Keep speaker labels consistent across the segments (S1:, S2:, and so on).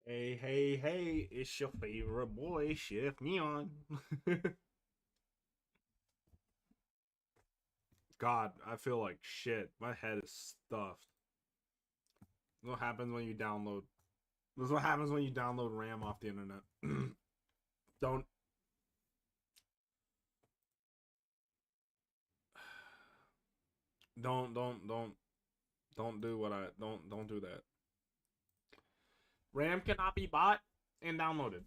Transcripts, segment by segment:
S1: Hey, hey, hey, it's your favorite boy, Chef Neon. God, I feel like shit. My head is stuffed. What happens when you download? This is what happens when you download RAM off the internet. don't, don't do what I don't do that. RAM cannot be bought and downloaded.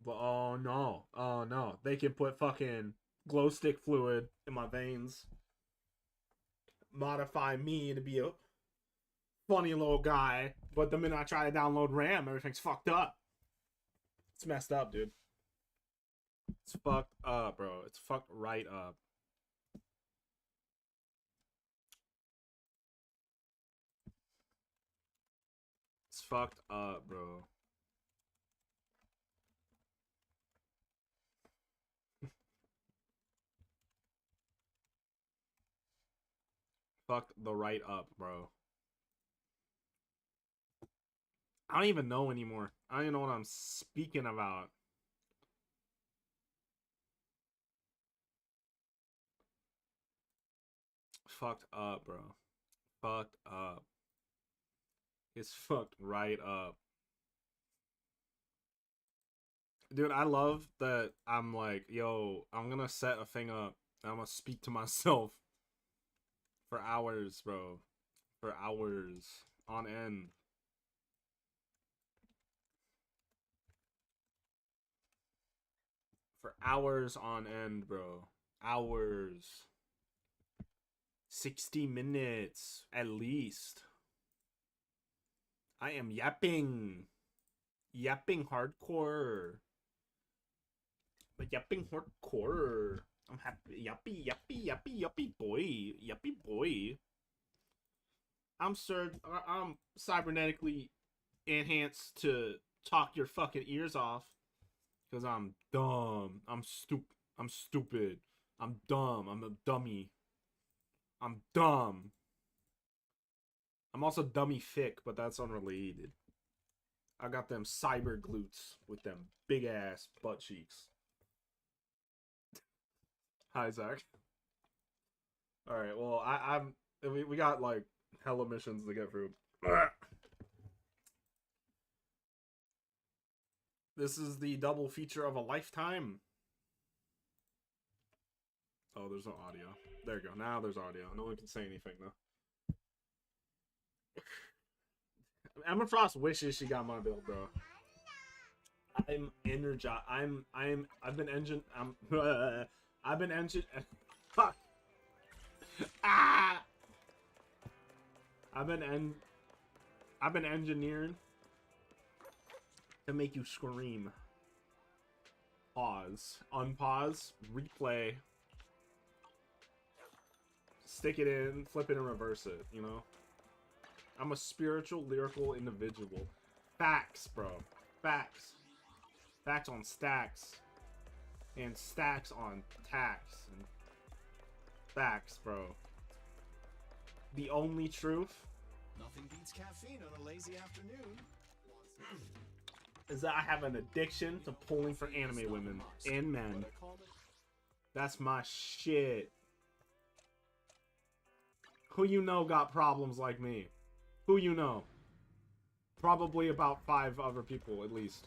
S1: But oh no, they can put fucking glow stick fluid in my veins, modify me to be a funny little guy, but the minute I try to download RAM, everything's fucked up. It's messed up, dude. It's fucked up, bro. It's fucked right up. It's fucked up, bro. Fucked the right up, bro. I don't even know anymore. I don't even know what I'm speaking about. Fucked up, bro. Fucked up. It's fucked right up. Dude, I love that I'm like, yo, I'm gonna set a thing up. I'm gonna speak to myself for hours, bro. For hours on end. For hours on end, bro. Hours. 60 minutes at least. I am yapping. Yapping hardcore. But yapping hardcore. I'm happy. Yappy, yappy, yappy, yappy boy. Yappy boy. I'm cybernetically enhanced to talk your fucking ears off. Because I'm dumb. I'm stupid. I'm dumb. I'm a dummy. I'm dumb. I'm also dummy thick, but that's unrelated. I got them cyber glutes with them big ass butt cheeks. Hi, Zach. All right. Well, we got like hella missions to get through. This is the double feature of a lifetime. Oh, there's no audio. There you go. Now there's audio. No one can say anything though. Emma Frost wishes she got my build, bro. I'm energized. I've been engine. I've been engine. Fuck. Ah. I've been engineering to make you scream. Pause. Unpause. Replay. Stick it in. Flip it and reverse it. You know. I'm a spiritual, lyrical individual. Facts, bro. Facts. Facts on stacks. And stacks on tacks. And facts, bro. The only truth.
S2: Nothing beats caffeine on a lazy afternoon.
S1: Is that I have an addiction to pulling for anime women and men. That's my shit. Who you know got problems like me? Who you know? Probably about 5 other people, at least.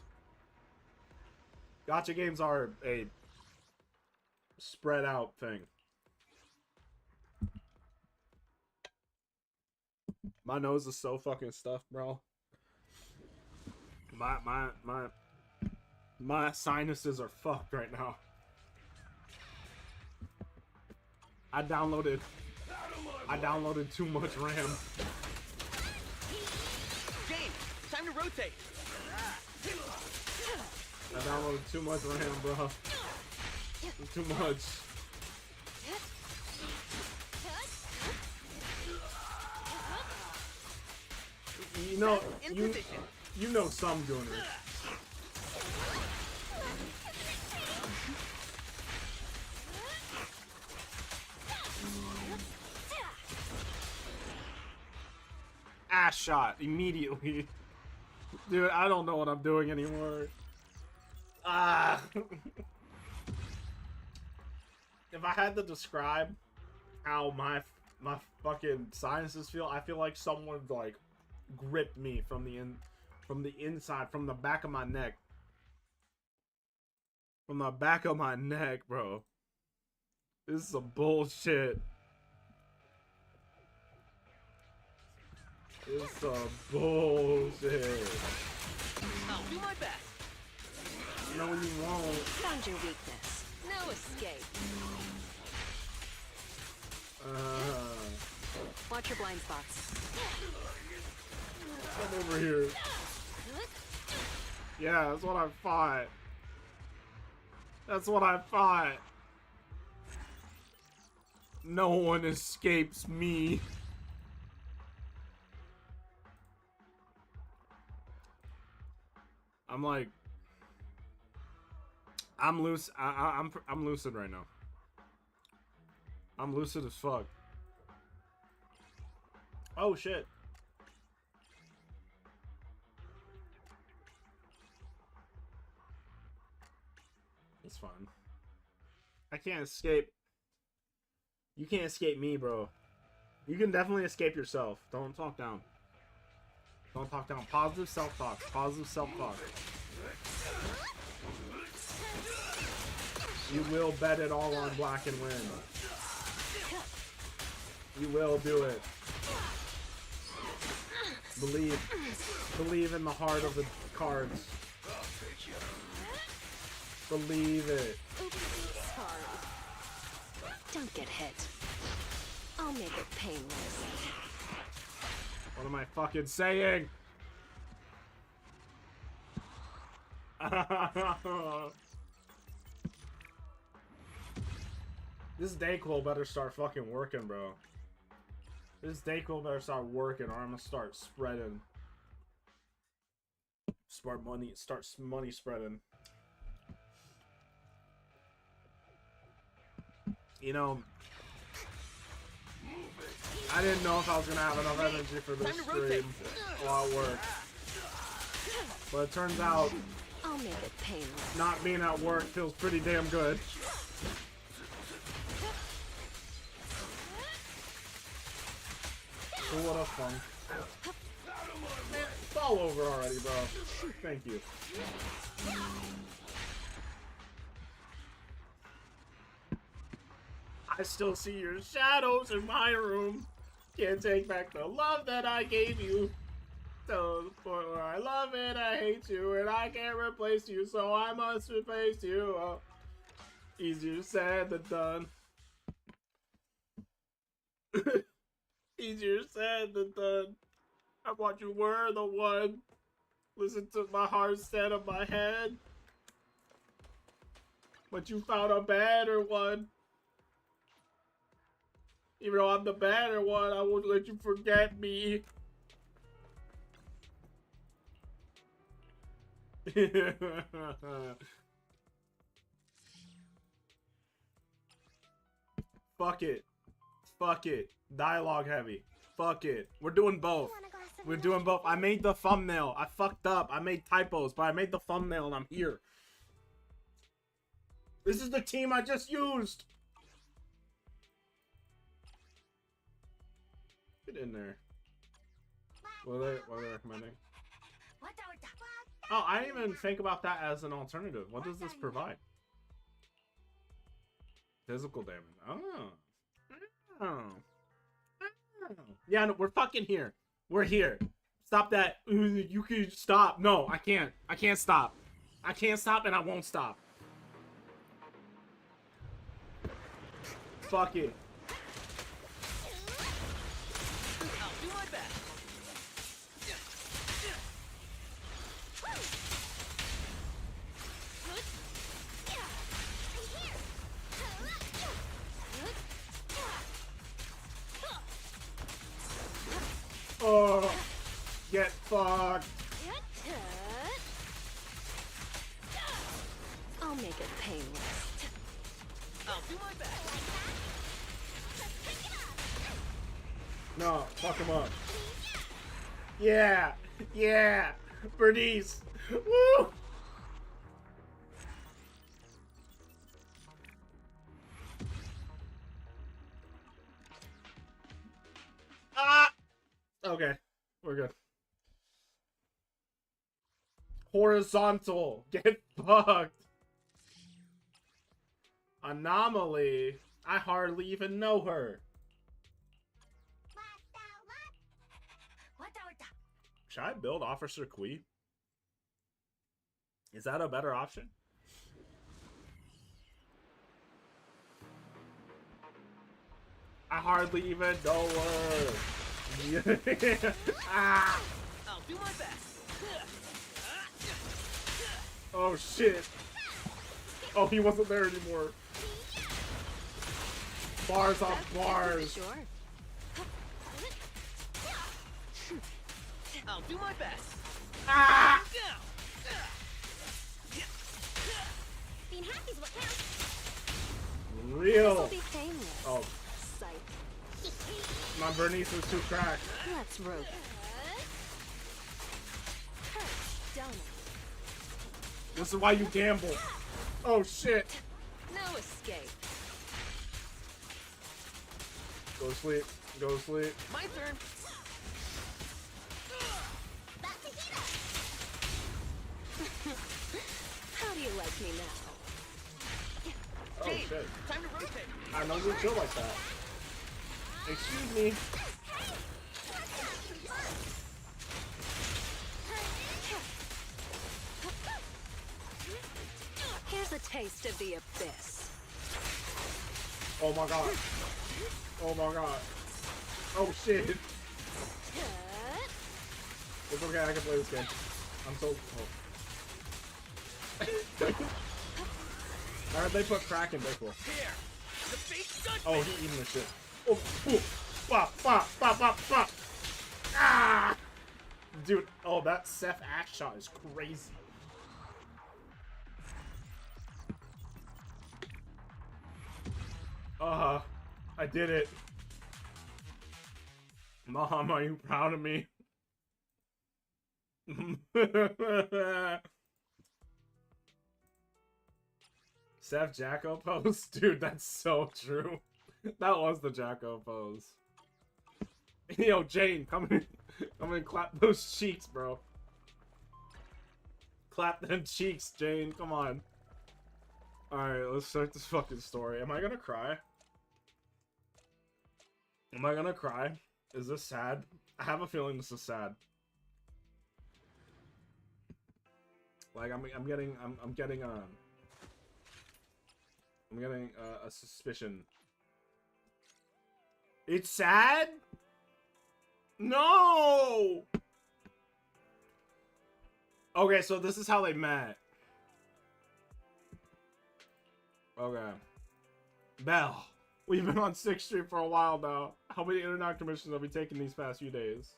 S1: Gacha games are a spread out thing. My nose is so fucking stuffed, bro. My sinuses are fucked right now. I downloaded too much RAM.
S3: James, time to rotate.
S1: I downloaded too much RAM, bro. Too much. You know, you know some gooners. Last shot immediately. Dude, I don't know what I'm doing anymore. Ah. If I had to describe how my fucking sinuses feel, I feel like someone like gripped me from the inside, from the back of my neck. From the back of my neck, bro. This is some bullshit. This is some bullshit.
S3: I'll do my best.
S1: No, you won't.
S4: Found your weakness. No escape. Watch your blind spots.
S1: Come over here. Yeah, that's what I thought. That's what I thought. No one escapes me. I'm like, I'm loose. I'm lucid right now. I'm lucid as fuck. Oh shit. It's fine. I can't escape. You can't escape me, bro. You can definitely escape yourself. Don't talk down. Don't talk down. Positive self-talk. Positive self-talk. You will bet it all on black and win. You will do it. Believe in the heart of the cards. Believe it.
S4: Sorry. Don't get hit. I'll make it painless.
S1: What am I fucking saying? This Dayquil better start fucking working, bro. This Dayquil better start working, or I'm gonna start spreading. Start money spreading. You know, I didn't know if I was gonna have enough energy for this stream while at work. But it turns out
S4: I'll make it painless.
S1: not being at work feels pretty damn good. So what a fun. It's all over already, bro. Thank you. I still see your shadows in my room. Can't take back the love that I gave you. To the point where I love it, I hate you, and I can't replace you, so I must replace you. Easier said than done. Easier said than done. I thought you were the one. Listen to my heart instead of my head. But you found a better one. Even though I'm the better one, I won't let you forget me. Fuck it. Fuck it. Dialogue heavy. Fuck it. We're doing both. We're doing both. I made the thumbnail. I fucked up. I made typos, but I made the thumbnail and I'm here. This is the team I just used. Get in there. What are they recommending? Oh, I didn't even think about that as an alternative. What does this provide? Physical damage. Oh. Oh. Yeah, no, we're fucking here. We're here. Stop that. You can stop. No, I can't. I can't stop. I can't stop and I won't stop. Fuck it.
S3: I'll do my best.
S1: Oh, get fucked.
S4: I'll make it painless.
S3: I'll do my best.
S1: No, fuck him up. Yeah. Yeah. Bernice. Woo. Ah. Okay. We're good. Horizontal. Get fucked. Anomaly. I hardly even know her. Should I build Officer Kui? Is that a better option? I hardly even know her. Ah!
S3: I'll do my best.
S1: Oh shit. Oh, he wasn't there anymore. Bars on bars.
S4: Sure.
S3: I'll do my best.
S1: Ah!
S4: Being happy's what counts.
S1: Real.
S4: This'll be painless.
S1: Oh,
S4: Psych.
S1: my Bernice was too cracked.
S4: Let's rope it. Perch, donut.
S1: This is why you gamble. Oh shit.
S4: No escape.
S1: Go to sleep. Go to sleep.
S3: My turn.
S4: How do you like me now?
S1: Oh
S3: Jade,
S1: shit.
S3: time to rotate.
S1: I know you chill like that. Excuse me.
S4: Here's a taste of the abyss.
S1: Oh my god. Oh my god. Oh shit. It's okay, I can play this game. I'm so. Oh. I heard they put crack in Big Wolf.
S3: Here. The fake judgment.
S1: Oh, he eating the shit. Oh, ooh. Bop, bop, bop, bop, bop. Ah! Dude, oh, that Seth axe shot is crazy. I did it. Mom, are you proud of me? Seth Jacko pose? Dude, that's so true. That was the Jacko pose. Yo, Jane, come in and clap those cheeks, bro. Clap them cheeks, Jane, come on. Alright, let's start this fucking story. Am I gonna cry? Am I gonna cry? Is this sad? I have a feeling this is sad. Like I'm getting a suspicion. It's sad? No. Okay, so this is how they met. Okay. Belle, we've been on 6th Street for a while now. How many internet commissions have we taken these past few days?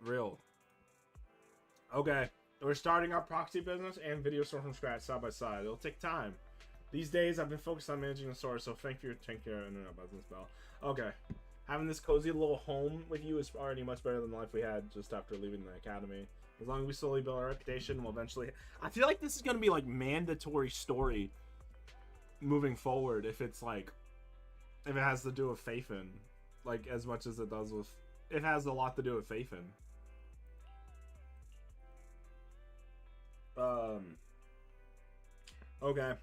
S1: Real. Okay. We're starting our proxy business and video store from scratch side by side. It'll take time. These days, I've been focused on managing the store, so thank you for taking care of internet business, Belle. Okay. Having this cozy little home with you is already much better than the life we had just after leaving the academy. As long as we slowly build our reputation, we'll eventually... I feel like this is going to be, like, mandatory story moving forward if it's, like... If it has to do with Faithin. Like, as much as it does with... It has a lot to do with Faithin. Okay.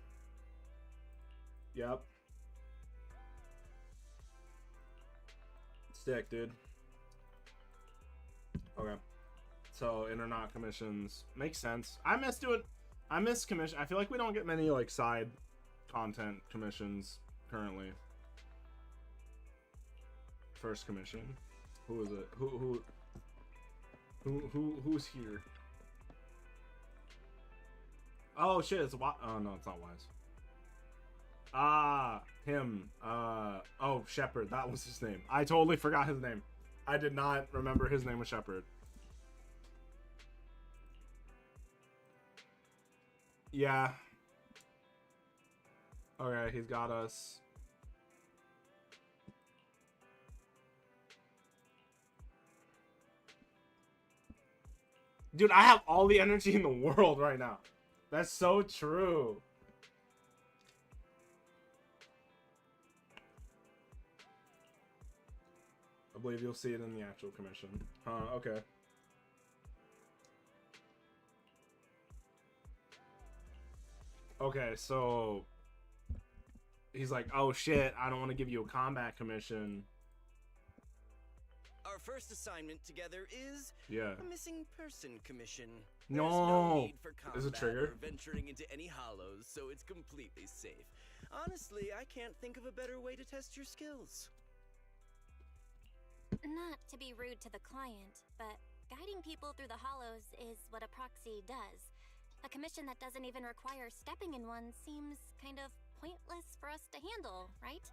S1: Yep. Stick, dude. Okay. So, internet commissions. Makes sense. I miss commission. I feel like we don't get many, like, side content commissions currently. First commission. Who is it? Who's here? Oh shit, it's Wise. Oh no, it's not Wise. Ah, him. Oh, Shepard. That was his name. I totally forgot his name. I did not remember his name was Shepard. Yeah. Okay, he's got us. Dude, I have all the energy in the world right now. That's so true. I believe you'll see it in the actual commission. Okay. Okay, so he's like, oh shit, I don't want to give you a combat commission.
S3: Our first assignment together is
S1: Yeah.
S3: a missing person commission.
S1: No.
S3: There's no need for
S1: Is it
S3: combat
S1: trigger?
S3: or venturing into any hollows, so it's completely safe. Honestly, I can't think of a better way to test your skills.
S5: Not to be rude to the client, but guiding people through the hollows is what a proxy does. A commission that doesn't even require stepping in one seems kind of pointless for us to handle, right?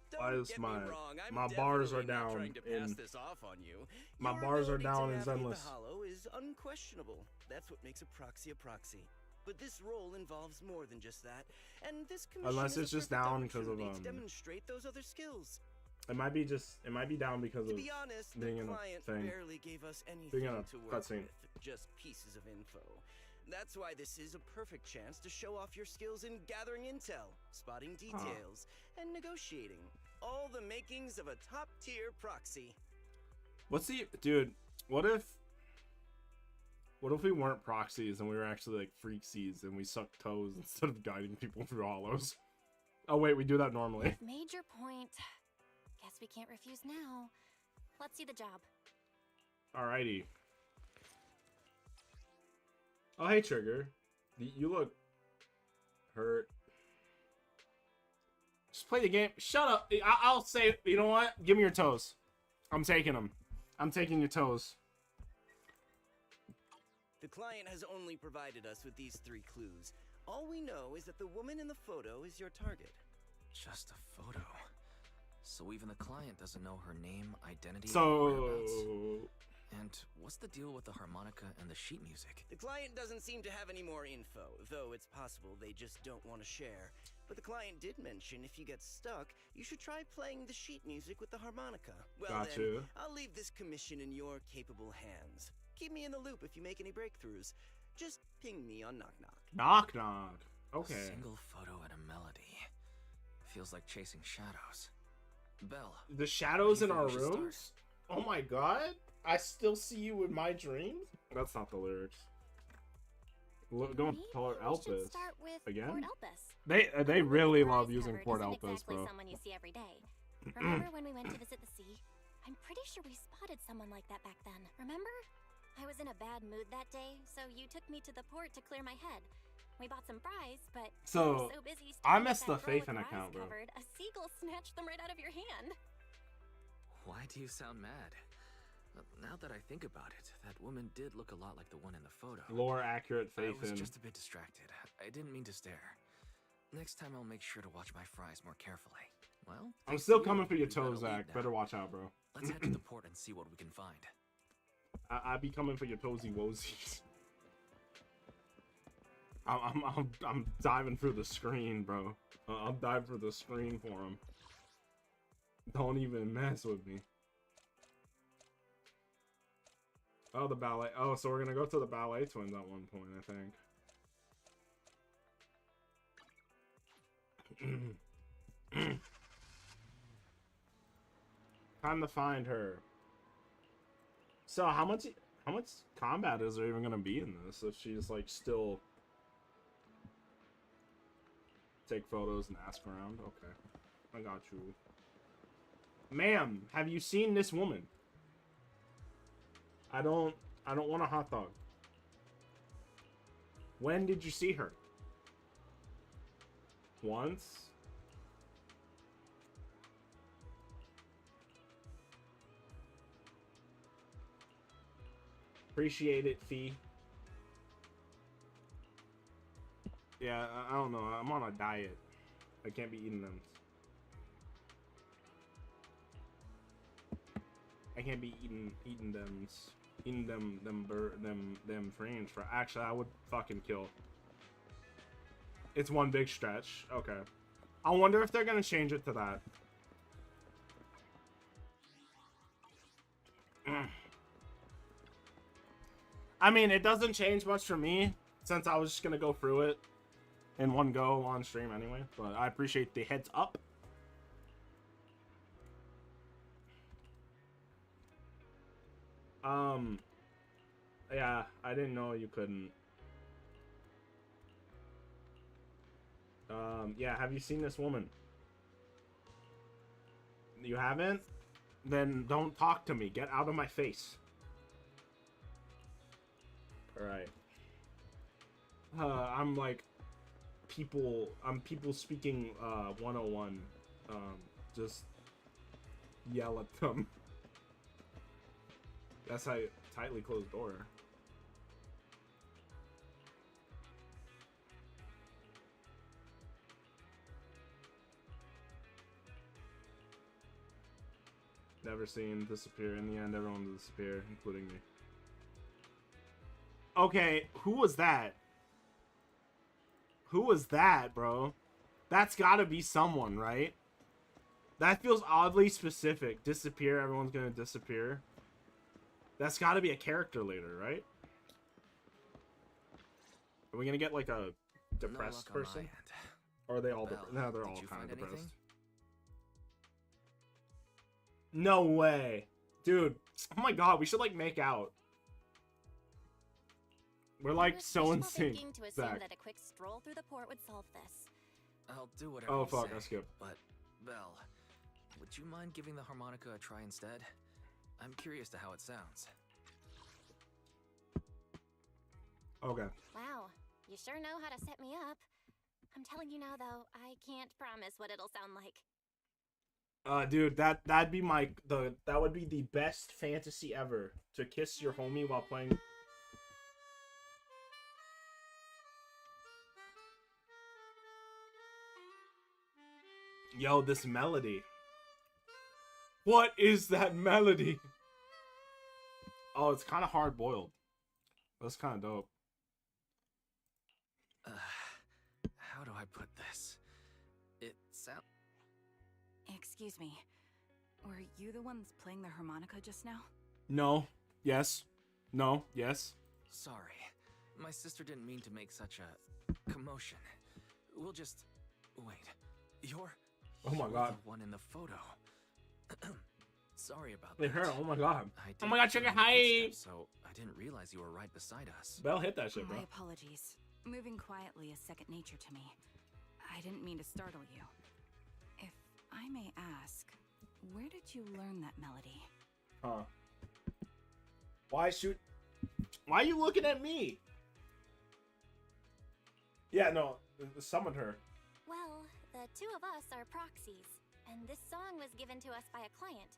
S3: Don't
S1: Is
S3: get
S1: my-
S3: me wrong, I'm
S1: my bars are
S3: definitely not
S1: down
S3: trying to pass
S1: in-
S3: this off on you.
S1: My
S3: Your
S1: bars are
S3: ability to
S1: down in
S3: navigate
S1: Zenless.
S3: The hollow is unquestionable. That's what makes a proxy a proxy. But this role involves more than just that, and this commission
S1: Unless
S3: is
S1: it's
S3: a
S1: just
S3: perfect
S1: down because of,
S3: opportunity to demonstrate those other skills.
S1: It might be down because
S3: To
S1: of
S3: be honest,
S1: being
S3: the
S1: in a
S3: client
S1: thing.
S3: barely gave us anything
S1: Being in a
S3: to work
S1: cutscene.
S3: with, just pieces of info. That's why this is a perfect chance to show off your skills in gathering intel, spotting details, and negotiating. All the makings of a top-tier proxy.
S1: What's the dude? What if we weren't proxies and we were actually like freaksies and we sucked toes instead of guiding people through hollows? Oh wait, we do that normally.
S5: You've made your point. Guess we can't refuse now. Let's see the job.
S1: Alrighty. Oh hey Trigger, you look hurt. Just play the game. Shut up. I'll say. You know what? Give me your toes. I'm taking them. I'm taking your toes.
S3: The client has only provided us with these 3 clues. All we know is that the woman in the photo is your target.
S6: Just a photo. So even the client doesn't know her name, identity, or whereabouts.
S1: So
S6: And what's the deal with the harmonica and the sheet music?
S3: The client doesn't seem to have any more info, though it's possible they just don't want to share. But the client did mention if you get stuck, you should try playing the sheet music with the harmonica. Well
S1: Gotcha.
S3: then, I'll leave this commission in your capable hands. Keep me in the loop if you make any breakthroughs. Just ping me on Knock Knock.
S1: knock knock. Okay.
S6: A single photo and a melody. Feels like chasing shadows. Belle.
S1: The shadows in
S6: Where
S1: our
S6: do you think we should
S1: rooms? Oh my god. I still see you in my dreams? That's not the lyrics. Look, going
S5: Maybe
S1: Port
S5: we should
S1: Elpis.
S5: start with
S1: Again?
S5: Port Elpis.
S1: They really
S5: The
S1: love
S5: prize
S1: using
S5: cover
S1: Port
S5: isn't
S1: Elpis,
S5: exactly
S1: bro.
S5: someone you see every day. Remember when we went to visit the sea? I'm pretty sure we spotted someone like that back then. Remember? I was in a bad mood that day, so you took me to the port to clear my head. We bought some fries, but
S1: So,
S5: you were so busy
S1: I
S5: staring at
S1: messed
S5: that
S1: the
S5: girl
S1: Faith
S5: with
S1: in
S5: her
S1: account,
S5: eyes
S1: bro.
S5: covered, a seagull snatched them right out of your hand.
S6: Why do you sound mad? Now that I think about it, that woman did look a lot like the one in the photo.
S1: Lore accurate
S6: I
S1: Faith
S6: was
S1: in.
S6: just a bit distracted. I didn't mean to stare. Next time I'll make sure to watch my fries more carefully. Well,
S1: I'm
S6: thanks
S1: still
S6: to
S1: coming
S6: you,
S1: for your
S6: we've got a
S1: toes,
S6: lead
S1: Zach.
S6: now.
S1: Better watch out, bro.
S6: Let's head to the port and see what we can find.
S1: I be coming for your toesy woesies. I'm diving through the screen, bro. I'm diving through the screen for him. Don't even mess with me. Oh, the ballet. Oh, so we're gonna go to the ballet twins at one point, I think. Time to find her. So how much combat is there even gonna be in this if she's like still take photos and ask around? Okay, I got you. Ma'am, have you seen this woman? I don't want a hot dog. When did you see her? Once? Appreciate it, Fee. Yeah, I don't know. I'm on a diet. I can't be eating them. I can't be eating them French fries. Actually, I would fucking kill. It's one big stretch. Okay. I wonder if they're gonna change it to that. I mean, it doesn't change much for me since I was just gonna go through it in one go on stream anyway. But I appreciate the heads up. Yeah, I didn't know you couldn't. Yeah, have you seen this woman? You haven't? Then don't talk to me. Get out of my face. Alright. I'm like people speaking 101. Just yell at them. That's how you tightly closed door. Never seen disappear. In the end, everyone will disappear, including me. Okay, who was that? Who was that, bro? That's gotta be someone, right? That feels oddly specific. Disappear, everyone's gonna disappear. That's gotta be a character later, right? Are we gonna get like a depressed person? Or are they all depressed? No, they're all kind of depressed. Anything? No way. Dude, oh my god, we should like make out. We're like so in sync.
S5: To assume that a quick stroll through the port would solve this.
S6: I'll do whatever
S1: Oh
S6: you
S1: fuck,
S6: say,
S1: I skipped.
S6: But, Belle, would you mind giving the harmonica a try instead? I'm curious to how it sounds.
S1: Okay.
S5: Wow, you sure know how to set me up. I'm telling you now though, I can't promise what it'll sound like.
S1: Dude, that'd be that would be the best fantasy ever. To kiss your homie while playing. Yo, this melody. What is that melody? Oh, it's kind of hard boiled. That's kind of dope.
S6: How do I put this? It sounds.
S7: Excuse me. Were you the ones playing the harmonica just now?
S1: No. Yes. No. Yes.
S6: Sorry. My sister didn't mean to make such a commotion. We'll just wait. You're
S1: Oh my god.
S6: the one in the photo. Sorry about
S1: They
S6: that.
S1: hurt. Oh my god.
S6: I
S1: Oh my god,
S6: didn't
S1: check
S6: hear
S1: it
S6: any
S1: hype.
S6: footsteps, so I didn't realize you were right beside us.
S1: Belle hit that shit, bro.
S7: My apologies. Moving quietly is second nature to me. I didn't mean to startle you. If I may ask, where did you learn that melody?
S1: Huh. Why are you looking at me? Yeah, no. Summon her.
S5: Well, the two of us are proxies, and this song was given to us by a client.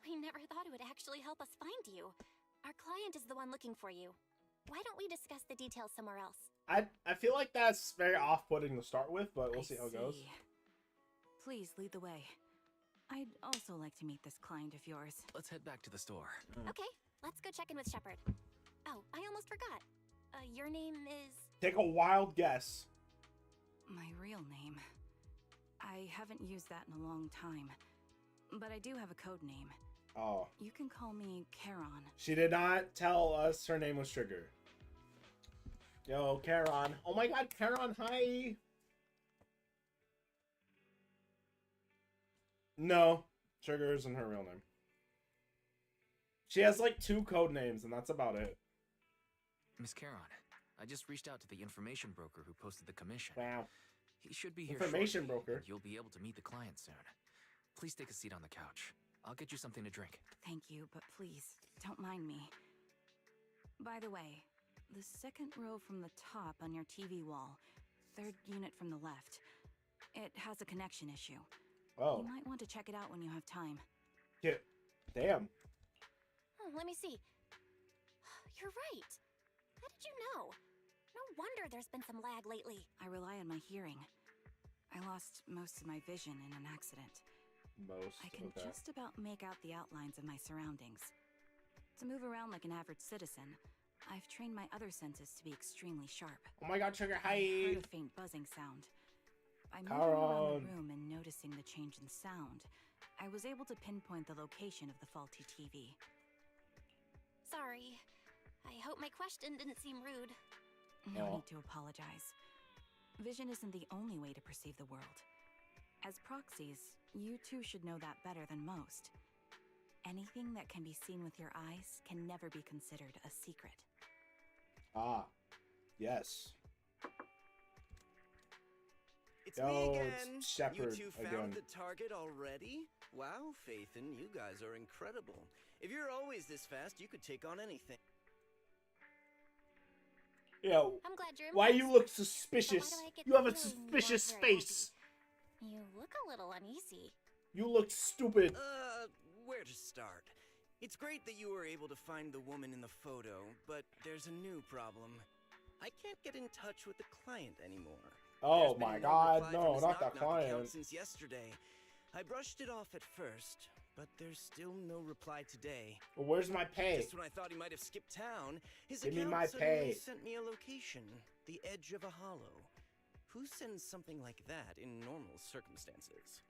S5: We never thought it would actually help us find you. Our client is the one looking for you. Why don't we discuss the details somewhere else?
S1: I feel like that's very off-putting to start with, but we'll see how it goes.
S7: Please lead the way. I'd also like to meet this client of yours.
S6: Let's head back to the store.
S5: Okay, let's go check in with Shepard. Oh, I almost forgot. Your name is...
S1: Take a wild guess.
S7: My real name. I haven't used that in a long time. But I do have a code name.
S1: Oh.
S7: You can call me Charon.
S1: She did not tell us her name was Trigger. Yo, Charon. Oh my god, Charon, hi! No, Trigger isn't her real name. She has like 2 code names, and that's about it.
S6: Miss Charon, I just reached out to the information broker who posted the commission.
S1: Wow.
S6: He should be here
S1: Information
S6: shortly,
S1: broker?
S6: and you'll be able to meet the client soon. Please take a seat on the couch. I'll get you something to drink.
S7: Thank you, but please, don't mind me. By the way, the second row from the top on your TV wall, 3rd unit from the left, it has a connection issue.
S1: Oh.
S7: You might want to check it out when you have time.
S1: Yeah. Damn.
S5: let me see. You're right. How did you know? No wonder there's been some lag lately.
S7: I rely on my hearing. I lost most of my vision in an accident. I can just about make out the outlines of my surroundings. To move around like an average citizen, I've trained my other senses to be extremely sharp.
S1: Oh my god, Trigger,
S7: I
S1: hi!
S7: heard a faint buzzing sound. By moving around the room and noticing the change in sound, I was able to pinpoint the location of the faulty TV.
S5: Sorry. I hope my question didn't seem rude.
S7: No need to apologize. Vision isn't the only way to perceive the world. As proxies, you too should know that better than most. Anything that can be seen with your eyes can never be considered a secret.
S1: Ah, yes.
S3: It's me again.
S1: It's Shepard
S3: you two found
S1: again.
S3: the target already? Wow, Phaethon, you guys are incredible. If you're always this fast, you could take on anything.
S1: Yeah.
S5: I'm glad you're
S1: Why you
S5: impressed.
S1: look
S5: But
S1: suspicious?
S5: why do I get
S1: You have a
S5: feeling you
S1: suspicious
S5: weren't very
S1: face.
S5: happy? You look a little uneasy.
S1: You look stupid.
S3: Where to start? It's great that you were able to find the woman in the photo, but there's a new problem. I can't get in touch with the client anymore.
S1: Oh
S3: There's been
S1: my
S3: no
S1: God,
S3: reply
S1: no,
S3: from his
S1: not the
S3: Knock Knock account
S1: client.
S3: since yesterday. I brushed it off at first, but there's still no reply today.
S1: Well, where's my pay?
S3: Just when I thought he might have skipped town, his
S1: Give me
S3: account
S1: my
S3: suddenly
S1: pay.
S3: sent me a location, the edge of a hollow. Who sends something like that in normal circumstances?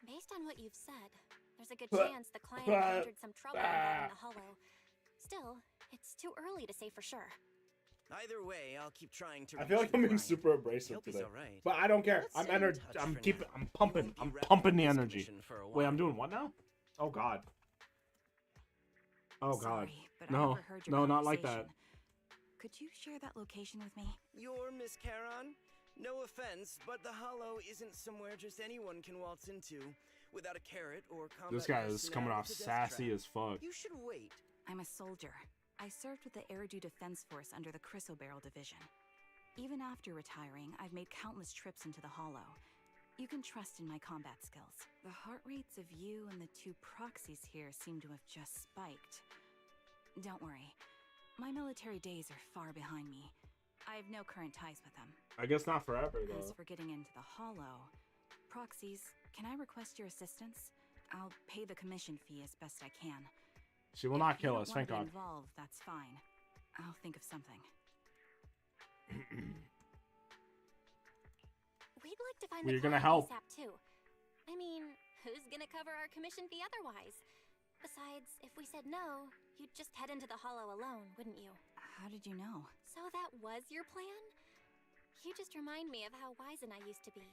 S5: Based on what you've said, there's a good
S1: But-
S5: chance the client encountered some trouble involving the hollow. Still, it's too early to say for sure.
S3: Either way, I'll keep trying to.
S1: I feel like
S3: reach the
S1: I'm being
S3: client.
S1: super abrasive
S3: Hope he's
S1: today,
S3: alright.
S1: but I don't care.
S3: Let's
S1: I'm
S3: stay in
S1: energy.
S3: touch
S1: I'm
S3: for
S1: keeping.
S3: now.
S1: I'm
S3: You
S1: pumping.
S3: won't be
S1: I'm
S3: wrapping
S1: pumping
S3: up
S1: the
S3: this
S1: energy.
S3: commission for a
S1: Wait, I'm
S3: while.
S1: doing what now? Oh God. Oh God.
S7: Sorry, but I
S1: No,
S7: overheard your
S1: no, not like that.
S7: conversation. Could you share that location with me?
S3: You're Miss Charon? No offense, but the Hollow isn't somewhere just anyone can waltz into without a carrot or combat.
S1: This guy is
S3: personnel
S1: coming off
S3: with a death
S1: sassy
S3: trap.
S1: as fuck.
S3: You should wait.
S7: I'm a soldier. I served with the Eridu Defense Force under the Chrysoberyl Division. Even after retiring, I've made countless trips into the Hollow. You can trust in my combat skills. The heart rates of you and the two proxies here seem to have just spiked. Don't worry. My military days are far behind me. I have no current ties with them.
S1: I guess not forever
S7: As
S1: though.
S7: for getting into the Hollow, proxies, can I request your assistance? I'll pay the commission fee as best I can.
S1: She will not
S7: If you
S1: kill
S7: don't
S1: us.
S7: wanna
S1: Thank
S7: be
S1: God.
S7: Involved, that's fine. I'll think of something.
S5: We'd like to find
S1: We're
S5: the
S1: gonna
S5: client
S1: help.
S5: ASAP too. I mean, who's gonna cover our commission fee otherwise? Besides, if we said no, you'd just head into the hollow alone, wouldn't you?
S7: How did you know?
S5: So that was your plan? You just remind me of how wise and I used to be.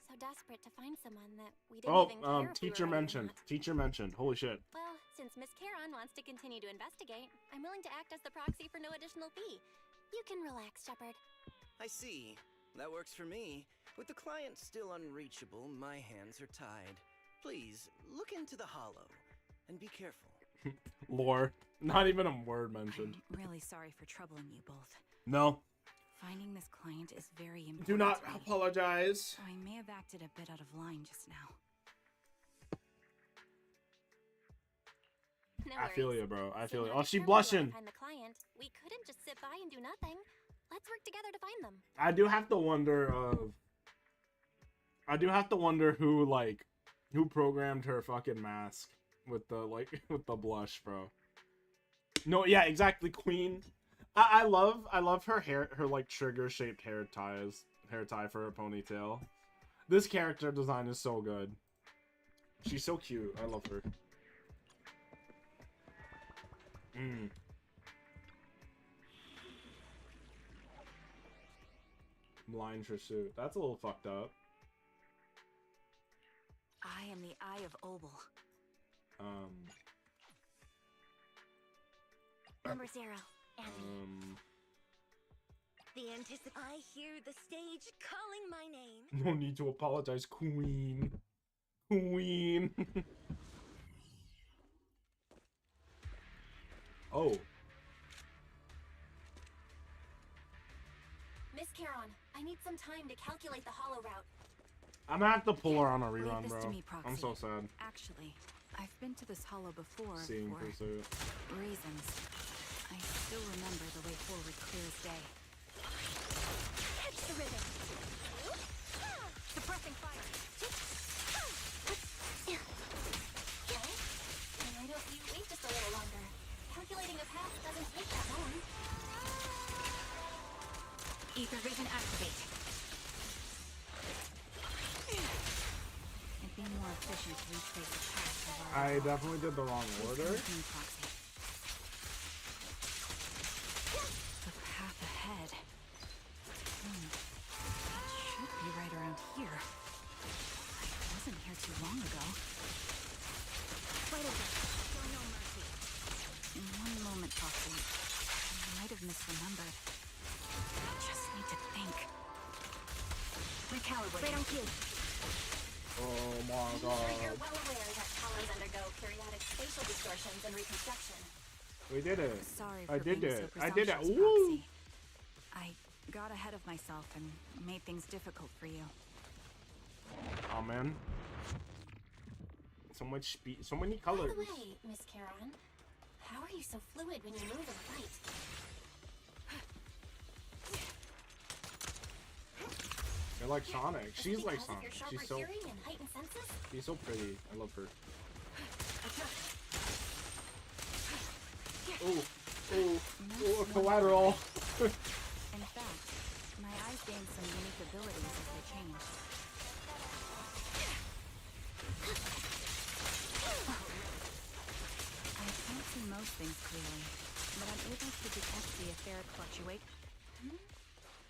S5: So desperate to find someone that we didn't
S1: Oh,
S5: even care if we
S1: teacher
S5: were ready or
S1: mentioned.
S5: not.
S1: Teacher mentioned. Holy shit.
S5: Well, since Miss Charon wants to continue to investigate, I'm willing to act as the proxy for no additional fee. You can relax, Shepard.
S3: I see. That works for me. With the client still unreachable, my hands are tied. Please, look into the Hollow. And be careful.
S1: Lore. Not even a word mentioned.
S7: I'm really sorry for troubling you both.
S1: No.
S7: Finding this client is very important.
S1: Do not
S7: to me,
S1: apologize.
S7: so I may have acted a bit out of line just now.
S5: No
S1: I feel
S5: worries.
S1: you, bro. I
S5: Seeing
S1: feel you.
S5: how
S1: Oh, she
S5: determined you are to
S1: blushing.
S5: Find the client. We couldn't just sit by and do nothing. Let's work together to find them.
S1: I do have to wonder who programmed her fucking mask with the with the blush, bro. No, yeah, exactly, Queen. I love her hair, her like trigger shaped hair tie for her ponytail. This character design is so good. She's so cute. I love her. Blind pursuit. That's a little fucked up.
S7: I am the Eye of Obel.
S5: Number 0, Annie.
S4: I hear the stage calling my name.
S1: No need to apologize, Queen. Queen. Oh.
S5: Miss Charon, I need some time to calculate the hollow route.
S1: I'm gonna have to pull her on a
S7: Leave
S1: rerun,
S7: this
S1: bro.
S7: to me, Proxy.
S1: I'm so sad.
S7: Actually, I've been to this hollow before
S1: Seeing
S7: for
S1: pursuit.
S7: reasons. I still remember the way forward clear as day.
S5: Catch the rhythm. Suppressing fire. Okay. Why don't you wait just a little longer? Calculating a path doesn't take that long.
S7: Ether vision activate. It'd be more efficient to retrace the path of our
S1: I definitely did the wrong order.
S7: The path ahead. It should be right around here. I wasn't here too long ago. Right over. Show no mercy. In one moment, Foxy, I might have misremembered. I just need to think. Recalibrate. Right on cue.
S1: Oh my
S5: I'm sure
S1: god.
S5: you're well aware that colors undergo periodic spatial distortions and reconstruction.
S1: We did it.
S7: Sorry for
S1: I did
S7: being
S1: it.
S7: so
S1: I did it.
S7: presumptuous,
S1: Woo!
S7: Proxy. I got ahead of myself and made things difficult for you.
S1: Oh man. So much speed, so many
S5: By
S1: colors.
S5: the way, Miss Charon, how are you so fluid when you move in the light?
S1: You're like Sonic.
S5: Is it
S1: She's like
S5: because of your
S1: Sonic.
S5: sharper
S1: She's so
S5: hearing and heightened senses?
S1: pretty. I love her. Oh, collateral.
S7: In fact, my eyes gained some unique abilities as they changed. I can't see most things clearly, but I'm able to detect the etheric fluctuate.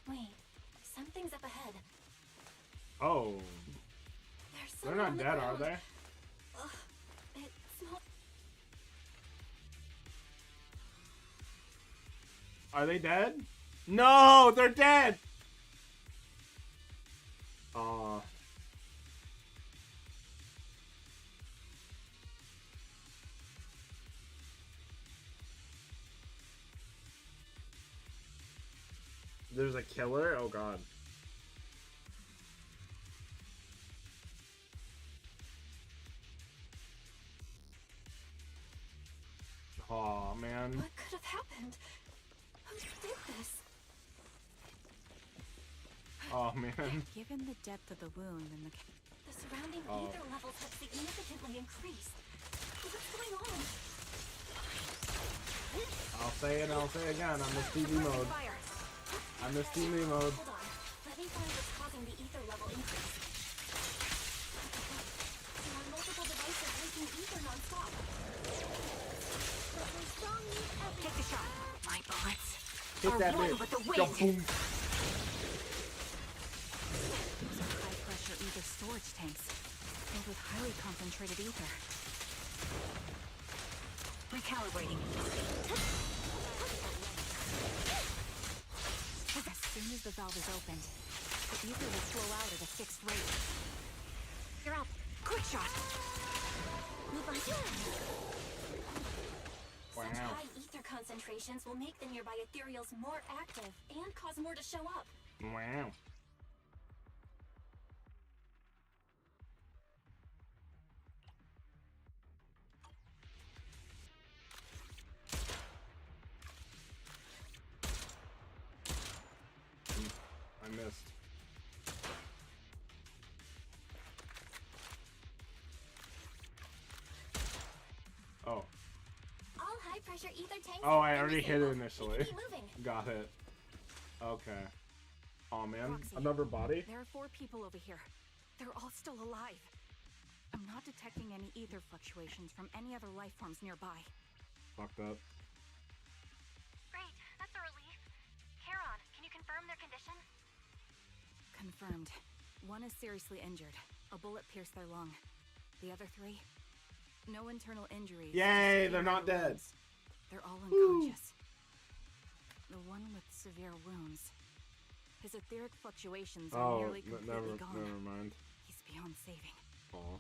S5: Wait, something's up ahead.
S1: Oh,
S5: There's
S1: they're
S5: someone
S1: not
S5: on the
S1: dead, are
S5: ground.
S1: they?
S5: Ugh, it smells.
S1: Are they dead? No, they're dead. There's a killer? Oh god. Oh man.
S5: What could have happened? Who did this?
S1: Oh man.
S7: Given the depth of the wound and the
S5: The surrounding ether levels have significantly increased. What's going on?
S1: I'll say it, I'll say it again. I'm in TV mode. I'm in TV mode.
S5: Hold on. Let me find what's causing the ether level increase. There are multiple devices leaking ether non-stop.
S7: Take the shot. My bullets.
S1: Hit that
S7: one
S1: bitch.
S7: with the
S1: Yo,
S7: wind.
S1: boom.
S7: Those are high-pressure ether storage tanks filled with highly concentrated ether. Recalibrating. As soon as the valve is opened, the ether will flow out at a fixed rate. You're up. Quick shot.
S5: Move on. Such
S1: Wow.
S5: high ether concentrations will make the nearby ethereals more active and cause more to show up.
S1: Wow. I missed. Oh.
S5: All high pressure ether tanks.
S1: Oh, I
S5: are
S1: already hit it
S5: disabled.
S1: initially.
S5: Keep moving.
S1: Got it. Okay. Oh man,
S7: Roxy,
S1: another body?
S7: There are 4 people over here. They're all still alive. I'm not detecting any ether fluctuations from any other life forms nearby.
S1: Fucked up.
S5: Great, that's a relief. Charon, can you confirm their condition?
S7: Confirmed. 1 is seriously injured. A bullet pierced their lung. The other 3? No internal injuries.
S1: Yay,
S7: just
S1: they're not
S7: minor
S1: dead.
S7: wounds. They're all unconscious. The one with severe wounds. His etheric fluctuations are nearly completely gone.
S1: never mind.
S7: He's beyond saving.
S1: Aw.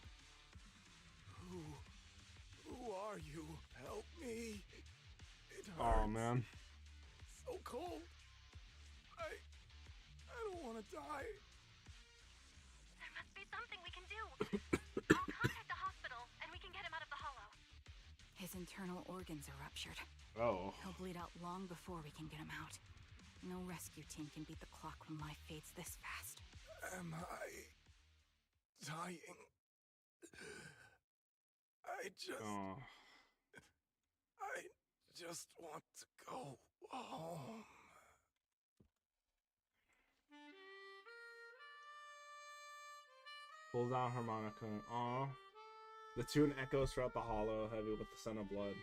S2: Who are you? Help me. It hurts.
S1: Oh man.
S2: So cold. I don't want to die.
S5: There must be something we can do. I'll contact the hospital and we can get him out of the hollow.
S7: His internal organs are ruptured.
S1: Oh.
S7: He'll bleed out long before we can get him out. No rescue team can beat the clock when life fades this fast.
S2: Am I dying?
S1: Oh.
S2: I just want to go home.
S1: Pulls out harmonica. Aw. The tune echoes throughout the hollow, heavy with the scent of blood.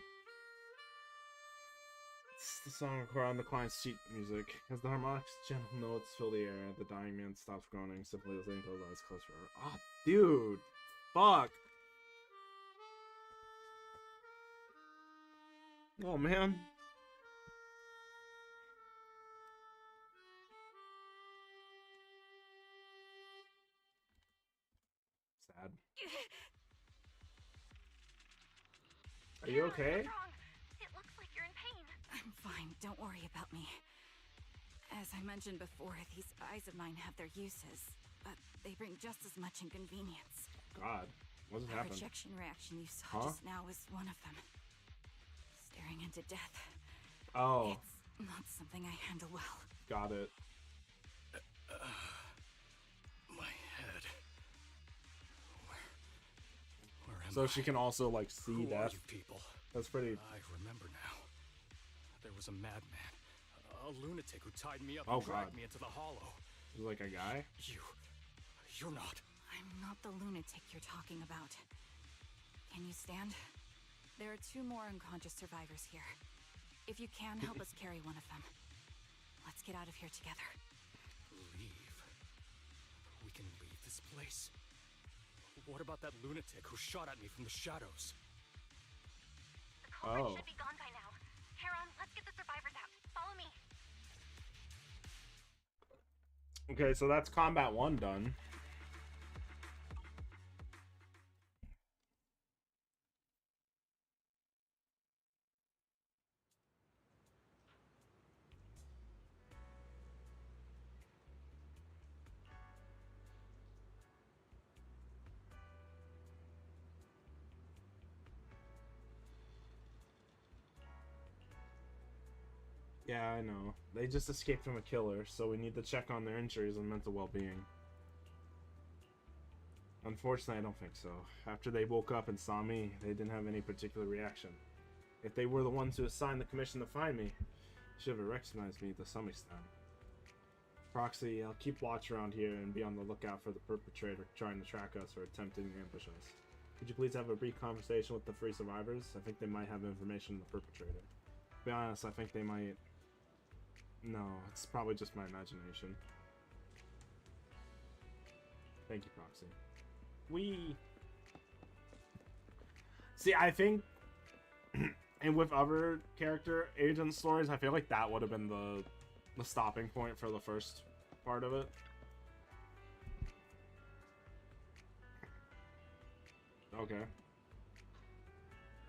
S1: It's the song recorded on the client's sheet music. As the harmonics gentle notes fill the air, the dying man stops groaning, simply listening to his eyes closed forever. Ah, dude! Fuck! Oh, man. Sad. Are you okay?
S5: What's wrong? It looks like you're in pain.
S7: I'm fine. Don't worry about me. As I mentioned before, these eyes of mine have their uses, but they bring just as much inconvenience.
S1: God, what's
S7: The
S1: happened?
S7: rejection reaction you saw just now was one of them. Staring into death.
S1: Oh.
S7: It's not something I handle well.
S1: Got it.
S2: My head. Where am
S1: So
S2: I?
S1: she can also, like, see
S2: Who are
S1: death.
S2: you people?
S1: That's pretty...
S2: I remember now. There was a madman, a lunatic who tied me up
S1: Oh,
S2: and dragged
S1: God.
S2: me into the hollow.
S1: Like a guy?
S2: You're not.
S7: I'm not the lunatic you're talking about. Can you stand? There are 2 more unconscious survivors here. If you can, help us carry one of them. Let's get out of here together.
S2: Leave. We can leave this place. What about that lunatic who shot at me from the shadows?
S5: The culprit
S1: Oh.
S5: should be gone by now. Heron, let's get the survivors out. Follow me.
S1: Okay, so that's Combat 1 done. Yeah, I know. They just escaped from a killer, so we need to check on their injuries and mental well-being. Unfortunately, I don't think so. After they woke up and saw me, they didn't have any particular reaction. If they were the ones who assigned the commission to find me, they should have recognized me to some extent. Proxy, I'll keep watch around here and be on the lookout for the perpetrator trying to track us or attempting to ambush us. Could you please have a brief conversation with the 3 survivors? I think they might have information on the perpetrator. To be honest, I think they might... No, it's probably just my imagination. Thank you, Proxy. See, I think... and with other character agent stories, I feel like that would have been the stopping point for the first part of it. Okay.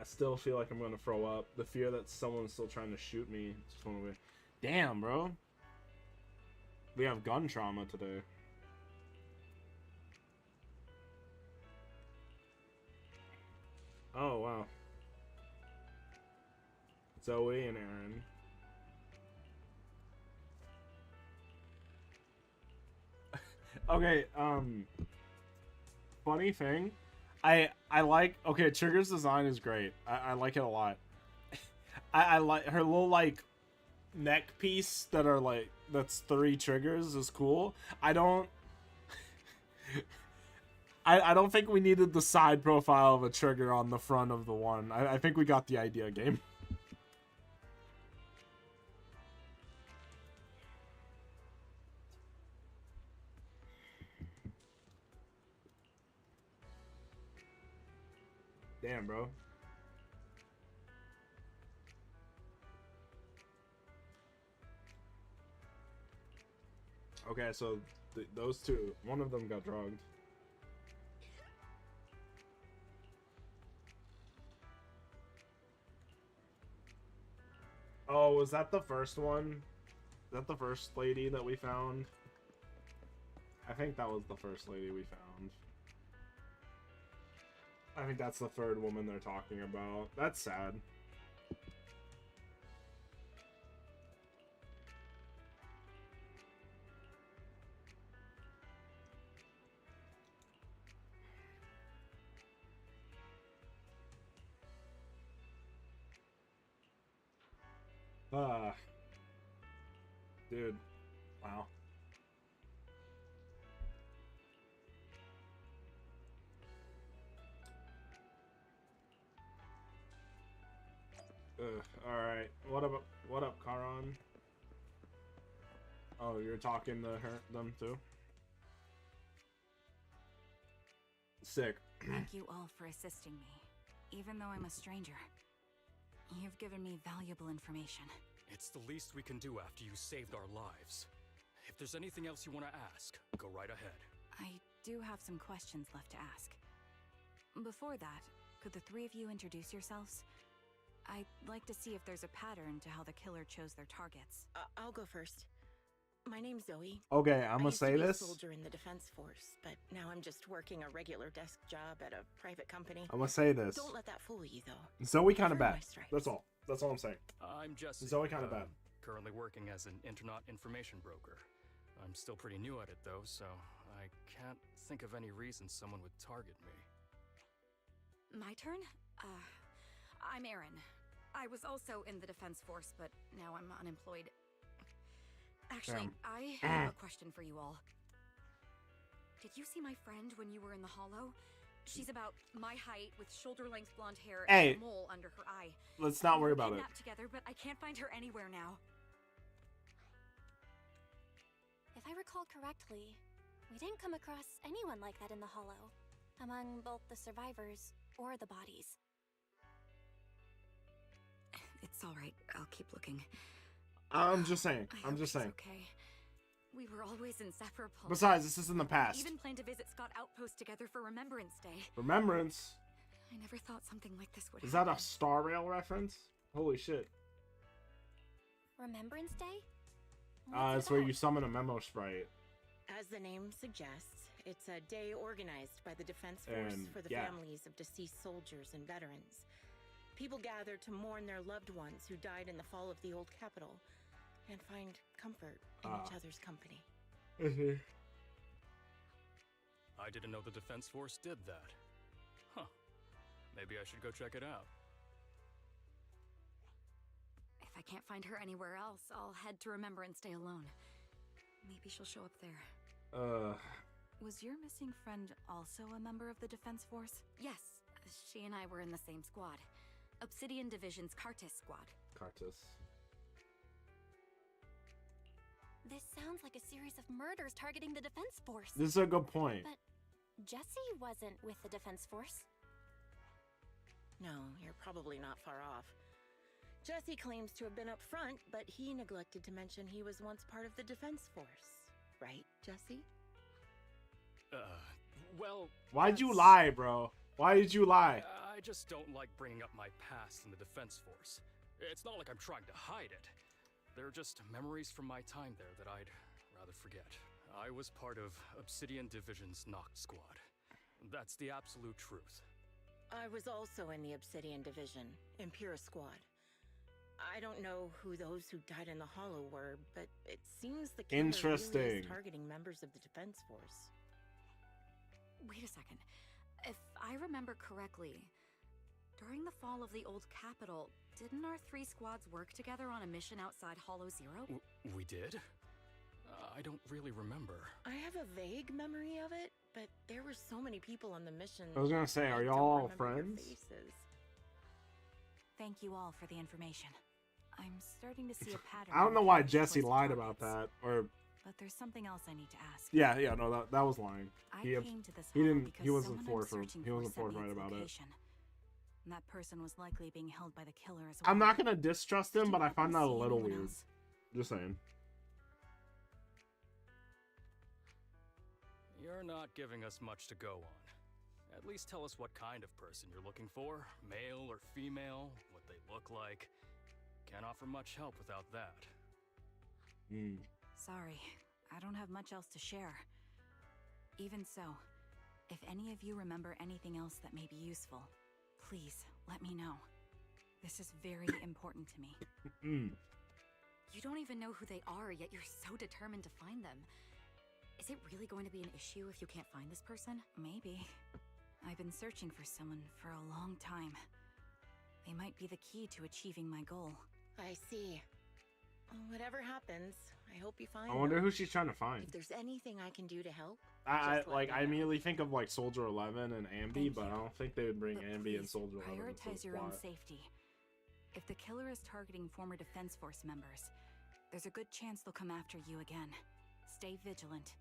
S1: I still feel like I'm gonna throw up. The fear that someone's still trying to shoot me just went away. Damn, bro. We have gun trauma today. Oh, wow. Zoe and Aaron. Okay, funny thing, I like, okay, Trigger's design is great. I like it a lot. I like her little, like, neck piece that are, like, that's 3 triggers is cool. I don't think we needed the side profile of a trigger on the front of the one. I think we got the idea, game. Damn, bro. Okay, so those 2, one of them got drugged. Oh, was that the first one? Is that the first lady that we found? I think that was the first lady we found. I think that's the 3rd woman they're talking about. That's sad. Dude. Wow. All right. What up, Karan? Oh, you're talking to them too. Sick.
S7: Thank you all for assisting me, even though I'm a stranger. You've given me valuable information.
S2: It's the least we can do after you saved our lives. If there's anything else you want to ask, go right ahead.
S7: I do have some questions left to ask. Before that, could the three of you introduce yourselves? I'd like to see if there's a pattern to how the killer chose their targets.
S8: I'll go first. My name's Zoe.
S1: Okay, I'm
S8: I
S1: gonna
S8: used to
S1: say
S8: be a
S1: this.
S8: soldier in the defense force, but now I'm just working a regular desk job at a private company.
S1: I'm gonna say this.
S8: Don't let that fool you, though.
S1: Zoe kind of
S8: Earn my
S1: bad.
S8: stripes.
S1: That's all. That's all I'm saying.
S2: I'm Jesse.
S1: Zoe kind of bad.
S2: Currently working as an internet information broker. I'm still pretty new at it though, so I can't think of any reason someone would target me.
S7: My turn? I'm Erin. I was also in the defense force, but now I'm unemployed. Actually, I have a question for you all. Did you see my friend when you were in the hollow? She's about my height with shoulder-length blonde hair and a mole under her eye.
S1: Let's not worry
S7: We were
S1: about it.
S7: kidnapped together, but I can't find her anywhere now.
S5: If I recall correctly, we didn't come across anyone like that in the Hollow, among both the survivors or the bodies.
S7: It's all right. I'll keep looking.
S1: I'm just saying.
S7: I
S1: I'm
S7: hope
S1: just
S7: she's
S1: saying.
S7: okay. We were always inseparable.
S1: Besides, this is in the past.
S7: We even planned to visit Scott Outpost together for Remembrance Day.
S1: Remembrance?
S7: I never thought something like this would
S1: Is that
S7: happen.
S1: a Star Rail reference? Holy shit.
S5: Remembrance Day? What's
S1: It's
S5: it
S1: where
S5: about?
S1: you summon a memo sprite.
S8: As the name suggests, it's a day organized by the Defense Force
S1: And,
S8: for the
S1: yeah.
S8: families of deceased soldiers and veterans. People gather to mourn their loved ones who died in the fall of the old capital and find comfort in each other's company.
S2: I didn't know the Defense Force did that. Huh. Maybe I should go check it out.
S7: If I can't find her anywhere else, I'll head to Remembrance Day alone. Maybe she'll show up there. Was your missing friend also a member of the Defense Force? Yes. She and I were in the same squad. Obsidian Division's Cartis squad.
S1: Cartus.
S5: This sounds like a series of murders targeting the Defense Force.
S1: This is a good point.
S5: But Jesse wasn't with the Defense Force.
S8: No, you're probably not far off. Jesse claims to have been up front, but he neglected to mention he was once part of the Defense Force. Right, Jesse?
S2: Well...
S1: Why'd you
S2: that's-
S1: lie, bro? Why did you lie?
S2: I just don't like bringing up my past in the Defense Force. It's not like I'm trying to hide it. They're just memories from my time there that I'd rather forget. I was part of Obsidian Division's Noct Squad. That's the absolute truth.
S8: I was also in the Obsidian Division, Impura Squad. I don't know who those who died in the Hollow were, but it seems the killer really
S1: Interesting.
S8: is targeting members of the Defense Force.
S7: Wait a second. If I remember correctly, during the fall of the old capital, didn't our three squads work together on a mission outside Hollow Zero?
S2: We did? I don't really remember.
S8: I have a vague memory of it, but there were so many people on the mission.
S1: I was gonna say, are
S8: I
S1: y'all
S8: don't
S1: all
S8: remember their
S1: friends?
S8: faces.
S7: Thank you all for the information. I'm starting to see a pattern.
S1: I don't know why
S7: in the
S1: Jesse
S7: choice of
S1: lied about
S7: targets.
S1: that. Or,
S7: But there's something else I need to ask.
S1: yeah, no, that was lying.
S7: I
S1: He,
S7: came to this
S1: he
S7: hollow
S1: didn't.
S7: because
S1: He wasn't
S7: someone I'm searching
S1: he
S7: for
S1: wasn't
S7: sent me
S1: forthright
S7: its
S1: about it.
S7: location. And that person was likely being held by the killer as well.
S1: I'm not gonna distrust him,
S7: Do
S1: but
S7: you
S1: I find that a
S7: see
S1: little
S7: anyone
S1: weird.
S7: else?
S1: Just saying.
S2: You're not giving us much to go on. At least tell us what kind of person you're looking for. Male or female, what they look like. Can't offer much help without that.
S7: Sorry, I don't have much else to share. Even so, if any of you remember anything else that may be useful, please let me know. This is very important to me. You don't even know who they are, yet you're so determined to find them. Is it really going to be an issue if you can't find this person? Maybe. I've been searching for someone for a long time. They might be the key to achieving my goal.
S8: I see. Whatever happens, I hope you find
S1: I wonder
S8: them.
S1: who she's trying to find.
S8: If there's anything I can do to help,
S1: I
S8: just let
S1: like.
S8: me
S1: I
S8: know.
S1: immediately think of like Soldier 11 and Ambi,
S7: Thank
S1: but I
S7: you.
S1: don't think they would bring
S7: But
S1: Ambi and
S7: please,
S1: Soldier 11 into the
S7: prioritize your own
S1: plot.
S7: safety. If the killer is targeting former Defense Force members, there's a good chance they'll come after you again. Stay vigilant.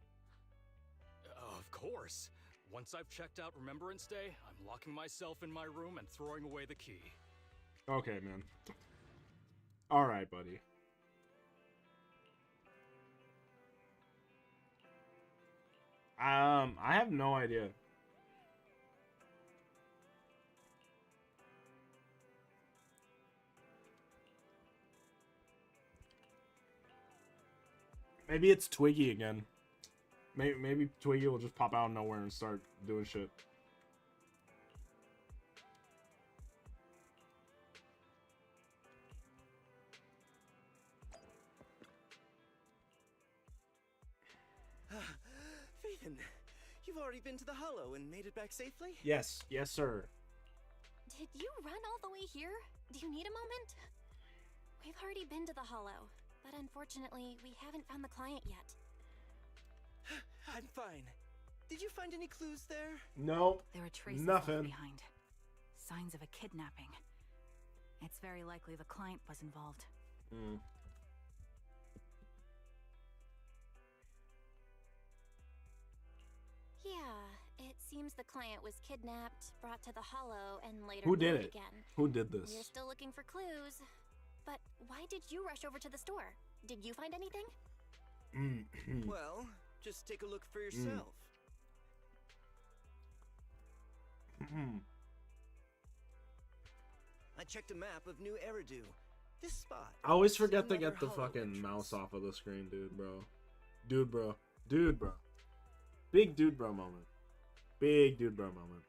S2: Of course. Once I've checked out Remembrance Day, I'm locking myself in my room and throwing away the key.
S1: Okay, man. All right, buddy. I have no idea. Maybe it's Twiggy again. Maybe Twiggy will just pop out of nowhere and start doing shit.
S3: Phaeton, you've already been to the Hollow and made it back safely?
S1: Yes, yes, sir.
S5: Did you run all the way here? Do you need a moment? We've already been to the Hollow, but unfortunately, we haven't found the client yet.
S3: I'm fine. Did you find any clues there?
S1: Nope.
S7: There are traces
S1: Nothing.
S7: left behind. Signs of a kidnapping. It's very likely the client was involved.
S1: Hmm.
S5: Yeah, it seems the client was kidnapped, brought to the Hollow, and later
S1: Who did
S5: lured
S1: it?
S5: again.
S1: Who did this?
S5: We're still looking for clues. But why did you rush over to the store? Did you find anything?
S3: Well, just take a look for yourself. I checked a map of New Eridu. This spot.
S1: I always forget to
S3: another
S1: get the
S3: Hollow
S1: fucking
S3: entrance.
S1: mouse off of the screen, dude, bro. Dude, bro. Dude, bro. Big dude, bro moment. Big dude, bro moment.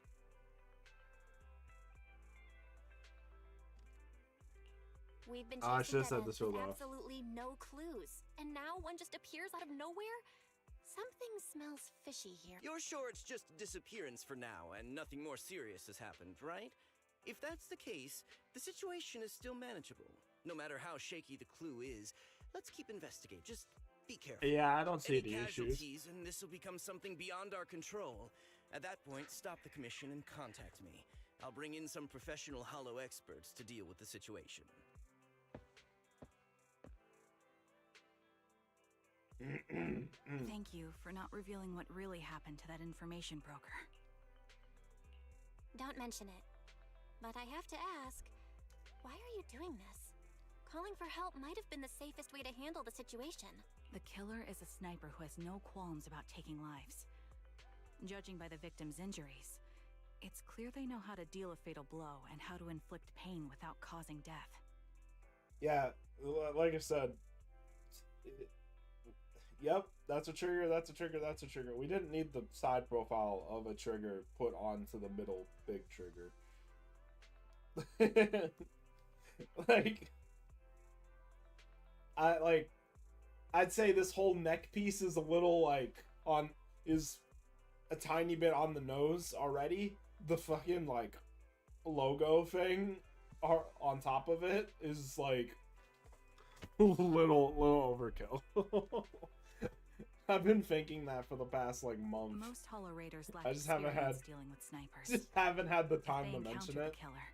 S5: We've been
S1: I
S5: chasing
S1: should've said
S5: dead
S1: this
S5: ends
S1: real
S5: with
S1: loud.
S5: absolutely no clues, and now one just appears out of nowhere? Something smells fishy here.
S3: You're sure it's just a disappearance for now and nothing more serious has happened, right? If that's the case, the situation is still manageable. No matter how shaky the clue is, let's keep investigating. Just be careful.
S1: Yeah, I don't see
S3: Any
S1: the issues.
S3: casualties, and this will become something beyond our control. At that point, stop the commission and contact me. I'll bring in some professional Hollow experts to deal with the situation.
S7: Thank you for not revealing what really happened to that information broker.
S5: Don't mention it. But I have to ask, why are you doing this? Calling for help might have been the safest way to handle the situation.
S7: The killer is a sniper who has no qualms about taking lives. Judging by the victim's injuries, it's clear they know how to deal a fatal blow and how to inflict pain without causing death.
S1: Yeah, like I said, yep, that's a trigger, that's a trigger, that's a trigger. We didn't need the side profile of a trigger put onto the middle big trigger. I'd say this whole neck piece is a little is a tiny bit on the nose already. The fucking logo thing on top of it is little overkill. I've been thinking that for the past month.
S7: Most Hollow Raiders lack
S1: I just haven't had
S7: dealing with snipers.
S1: just haven't had the
S7: If
S1: time
S7: they
S1: to
S7: encounter
S1: mention
S7: the
S1: it.
S7: killer,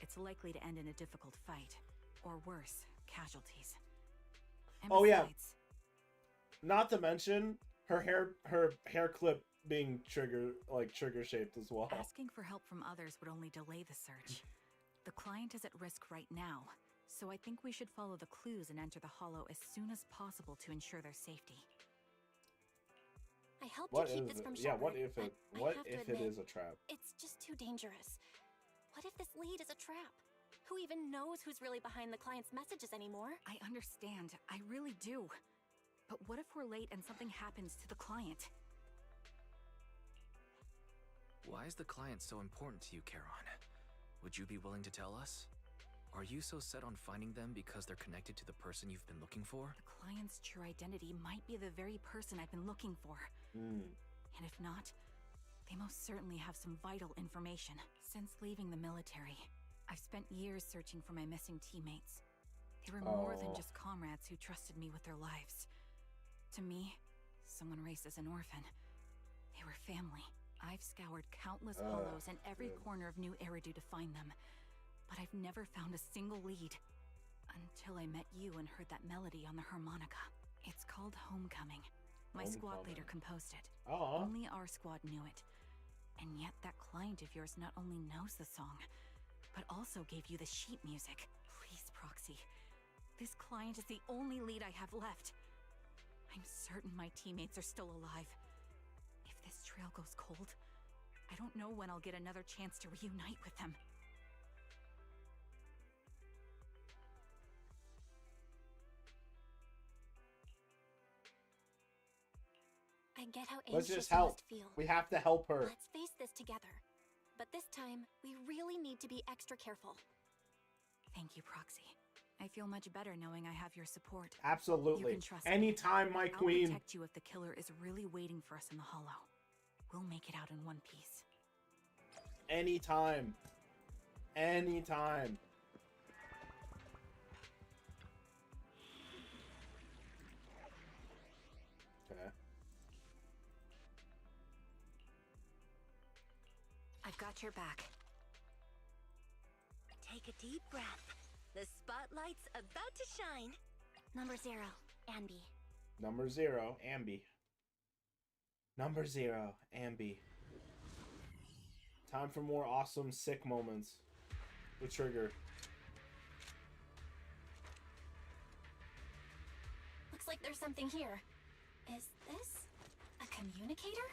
S7: it's likely to end in a difficult fight, or worse, casualties. And
S1: Oh, yeah.
S7: besides,
S1: Not to mention her hair clip being trigger shaped as well.
S7: asking for help from others would only delay the search. The client is at risk right now, so I think we should follow the clues and enter the Hollow as soon as possible to ensure their safety.
S5: I helped
S1: What
S5: you keep
S1: is
S5: this
S1: it?
S5: from
S1: Yeah, what
S5: Shepard,
S1: if
S5: but
S1: it?
S5: I
S1: What
S5: have to
S1: if it
S5: admit,
S1: is a trap?
S5: it's just too dangerous. What if this lead is a trap? Who even knows who's really behind the client's messages anymore?
S7: I understand, I really do. But what if we're late and something happens to the client?
S6: Why is the client so important to you, Charon? Would you be willing to tell us? Are you so set on finding them because they're connected to the person you've been looking for?
S7: The client's true identity might be the very person I've been looking for. And if not, they most certainly have some vital information. Since leaving the military, I've spent years searching for my missing teammates. They were more than just comrades who trusted me with their lives. To me, someone raised as an orphan, they were family. I've scoured countless hollows and every corner of New Eridu to find them, but I've never found a single lead. Until I met you and heard that melody on the harmonica. It's called Homecoming. My squad leader composed it.
S1: Oh.
S7: Only our squad knew it. And yet that client of yours not only knows the song, but also gave you the sheet music. Please, Proxy. This client is the only lead I have left. I'm certain my teammates are still alive. If this trail goes cold, I don't know when I'll get another chance to reunite with them.
S5: I get how
S1: Let's
S5: anxious
S1: just
S5: you
S1: help.
S5: must feel.
S1: We have to help her.
S5: Let's face this together. But this time, we really need to be extra careful.
S7: Thank you, Proxy. I feel much better knowing I have your support.
S1: Absolutely.
S7: You can trust me.
S1: Anytime, my queen.
S7: I'll protect you if the killer is really waiting for us in the Hollow. We'll make it out in one piece.
S1: Anytime. Anytime. Okay.
S7: I've got your back.
S4: Take a deep breath. The spotlight's about to shine.
S5: Number 0, Anby.
S1: Number 0, Ambi. Number 0, Ambi. Time for more awesome, sick moments. The trigger.
S5: Looks like there's something here. Is this a communicator?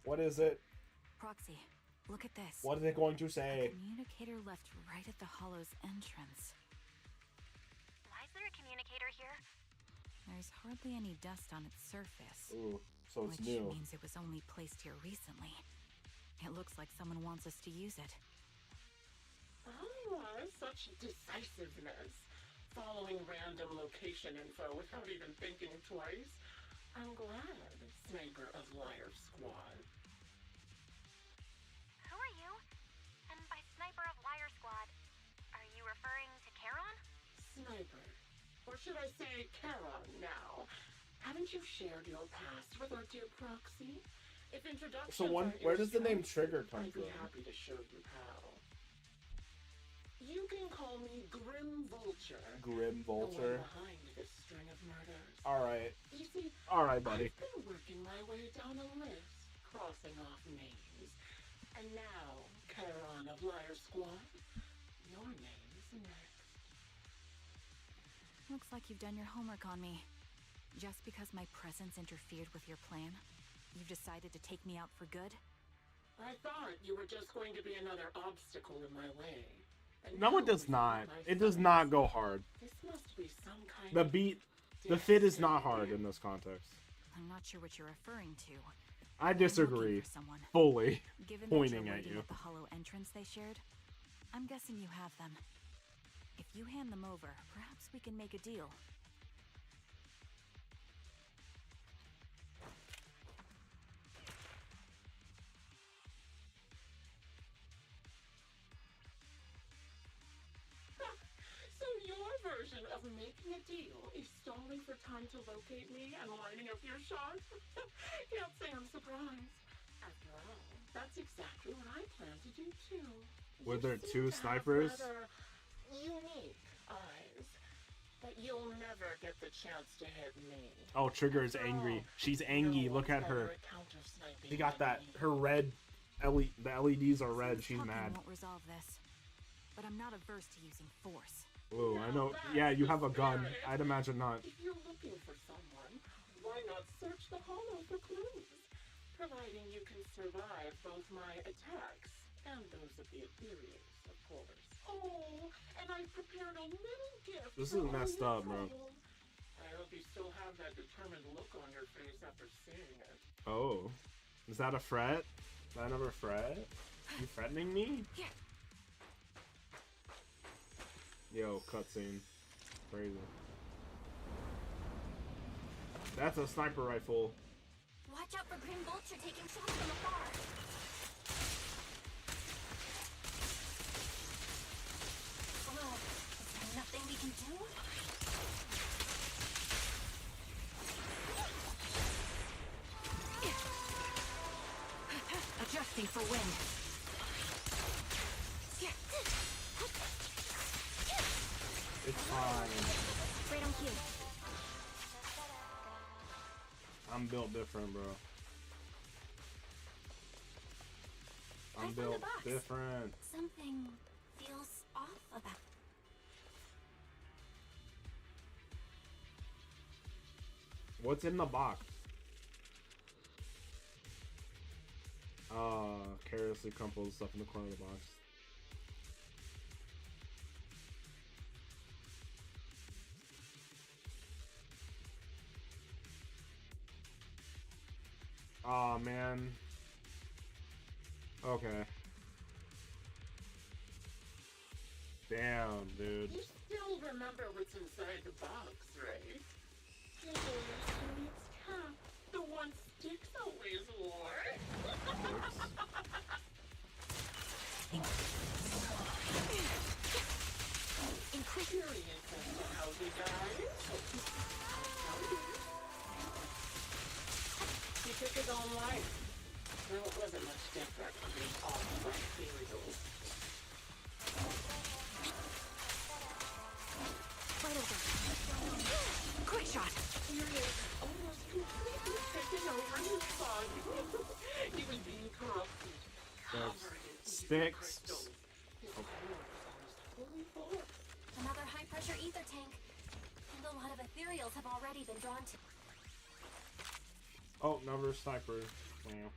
S1: What is it?
S7: Proxy, look at this.
S1: What are they going to say?
S7: A communicator left right at the Hollow's entrance.
S5: Why is there a communicator here?
S7: There's hardly any dust on its surface.
S1: Ooh, so it's
S7: which
S1: new.
S7: means it was only placed here recently. It looks like someone wants us to use it.
S9: Oh, such decisiveness. Following random location info without even thinking twice. I'm glad, Sniper of Liar Squad.
S5: Who are you? And by Sniper of Liar Squad, are you referring to Charon?
S9: Sniper. Or should I say Charon now? Haven't you shared your past with our dear Proxy? If introductions
S1: So where does the name Trigger come
S9: I'd be
S1: from?
S9: happy to show you how. You can call me Grim Vulture.
S1: Grim Vulture.
S9: The one behind this string of murders.
S1: Alright.
S9: You see,
S1: Alright, buddy.
S9: I've been working my way down a list, crossing off names. And now, Charon of Liar Squad, your name's next.
S7: Looks like you've done your homework on me. Just because my presence interfered with your plan, you've decided to take me out for good?
S9: I thought you were just going to be another obstacle in my way. And
S1: No,
S9: now
S1: it does not.
S9: I
S1: It does
S9: find
S1: not go hard.
S9: This must be some kind
S1: The
S9: of
S1: beat, the fit is not hard in this context.
S7: I'm not sure what you're referring to.
S1: I
S7: I'm
S1: disagree.
S7: looking for someone.
S1: Fully.
S7: Given
S1: Pointing
S7: that you're
S1: at
S7: waiting
S1: you.
S7: at the Hollow entrance they shared, I'm guessing you have them. If you hand them over, perhaps we can make a deal.
S9: So your version of making a deal is stalling for time to locate me and lining up your shots? Can't say I'm surprised. After all, that's exactly what I plan to do too.
S1: Were
S9: You
S1: there
S9: seem
S1: two
S9: to have
S1: snipers?
S9: rather unique eyes, but you'll never get the chance to hit me.
S1: Oh, Trigger is angry. She's angry. Look at her. She got that. Her red. The LEDs are red. She's
S7: Talking
S1: mad.
S7: won't resolve this, but I'm not averse to using force.
S1: Ooh, I know. Yeah, you have a gun. I'd imagine not.
S9: If you're looking for someone, why not search the Hollow for clues? Providing you can survive both my attacks and those of the Ethereals, of course. Oh, and I prepared a little gift.
S1: This
S9: for
S1: is
S9: all
S1: messed
S9: your
S1: up, bro.
S9: trouble. I hope you still have that determined look on your face after seeing it.
S1: Oh. Is that a fret? Is that another fret? You threatening me? Yo, cutscene. Crazy. That's a sniper rifle.
S5: Watch out for Grim Vulture taking shots from afar. Oh, is there nothing we can do?
S7: Adjusting for wind.
S5: Right on cue.
S1: I'm built different, bro. I'm built different.
S5: Something feels off about.
S1: What's in the box? Carelessly crumpled stuff in the corner of the box. Aw, man. Okay. Damn, dude.
S9: You still remember what's inside the box, right? It is Sweet's cap, the one Sticks always wore. Curious as to how they died. He took his own life. Well, it wasn't much different from being off by cereals.
S7: Right over. Quick shot.
S9: Sirius almost completely taken over his body. He was being corrupted, covered in
S1: Sticks.
S9: crystals. His core was almost fully formed.
S5: Another high-pressure ether tank. And a lot of ethereals have already been drawn to.
S1: Oh, another sniper. Wow.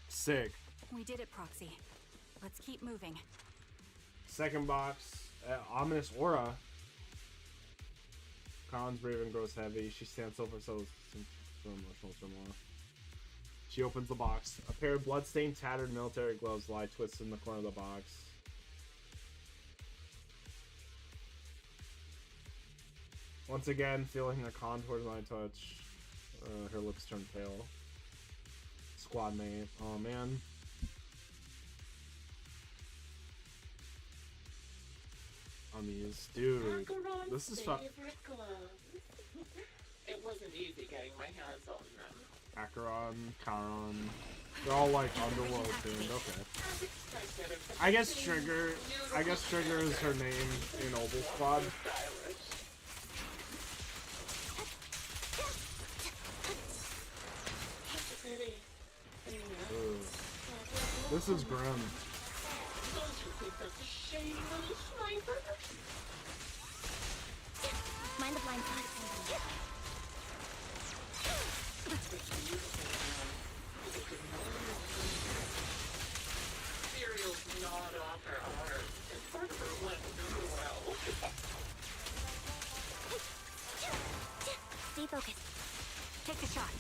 S1: Sick.
S7: We did it, Proxy. Let's keep moving.
S1: Second box. Ominous aura. Khan's raven grows heavy. She stands over so emotional turmoil. She opens the box. A pair of bloodstained, tattered military gloves lie twisted in the corner of the box. Once again, feeling the contours when I touch. Her lips turn pale. Squad mate. Oh man. On these, dude. This is fun.
S9: Favorite gloves. It wasn't easy getting my hands on them.
S1: Acheron, Charon. They're all like underworld themed. Okay. I guess Trigger is her name in Obel Squad. This is grim.
S9: Don't you think that's a shame, little sniper?
S5: Mind the blind spot.
S9: Cereal's gnawed off her arm, and part of her went really well.
S5: Stay focused.
S7: Take the shot.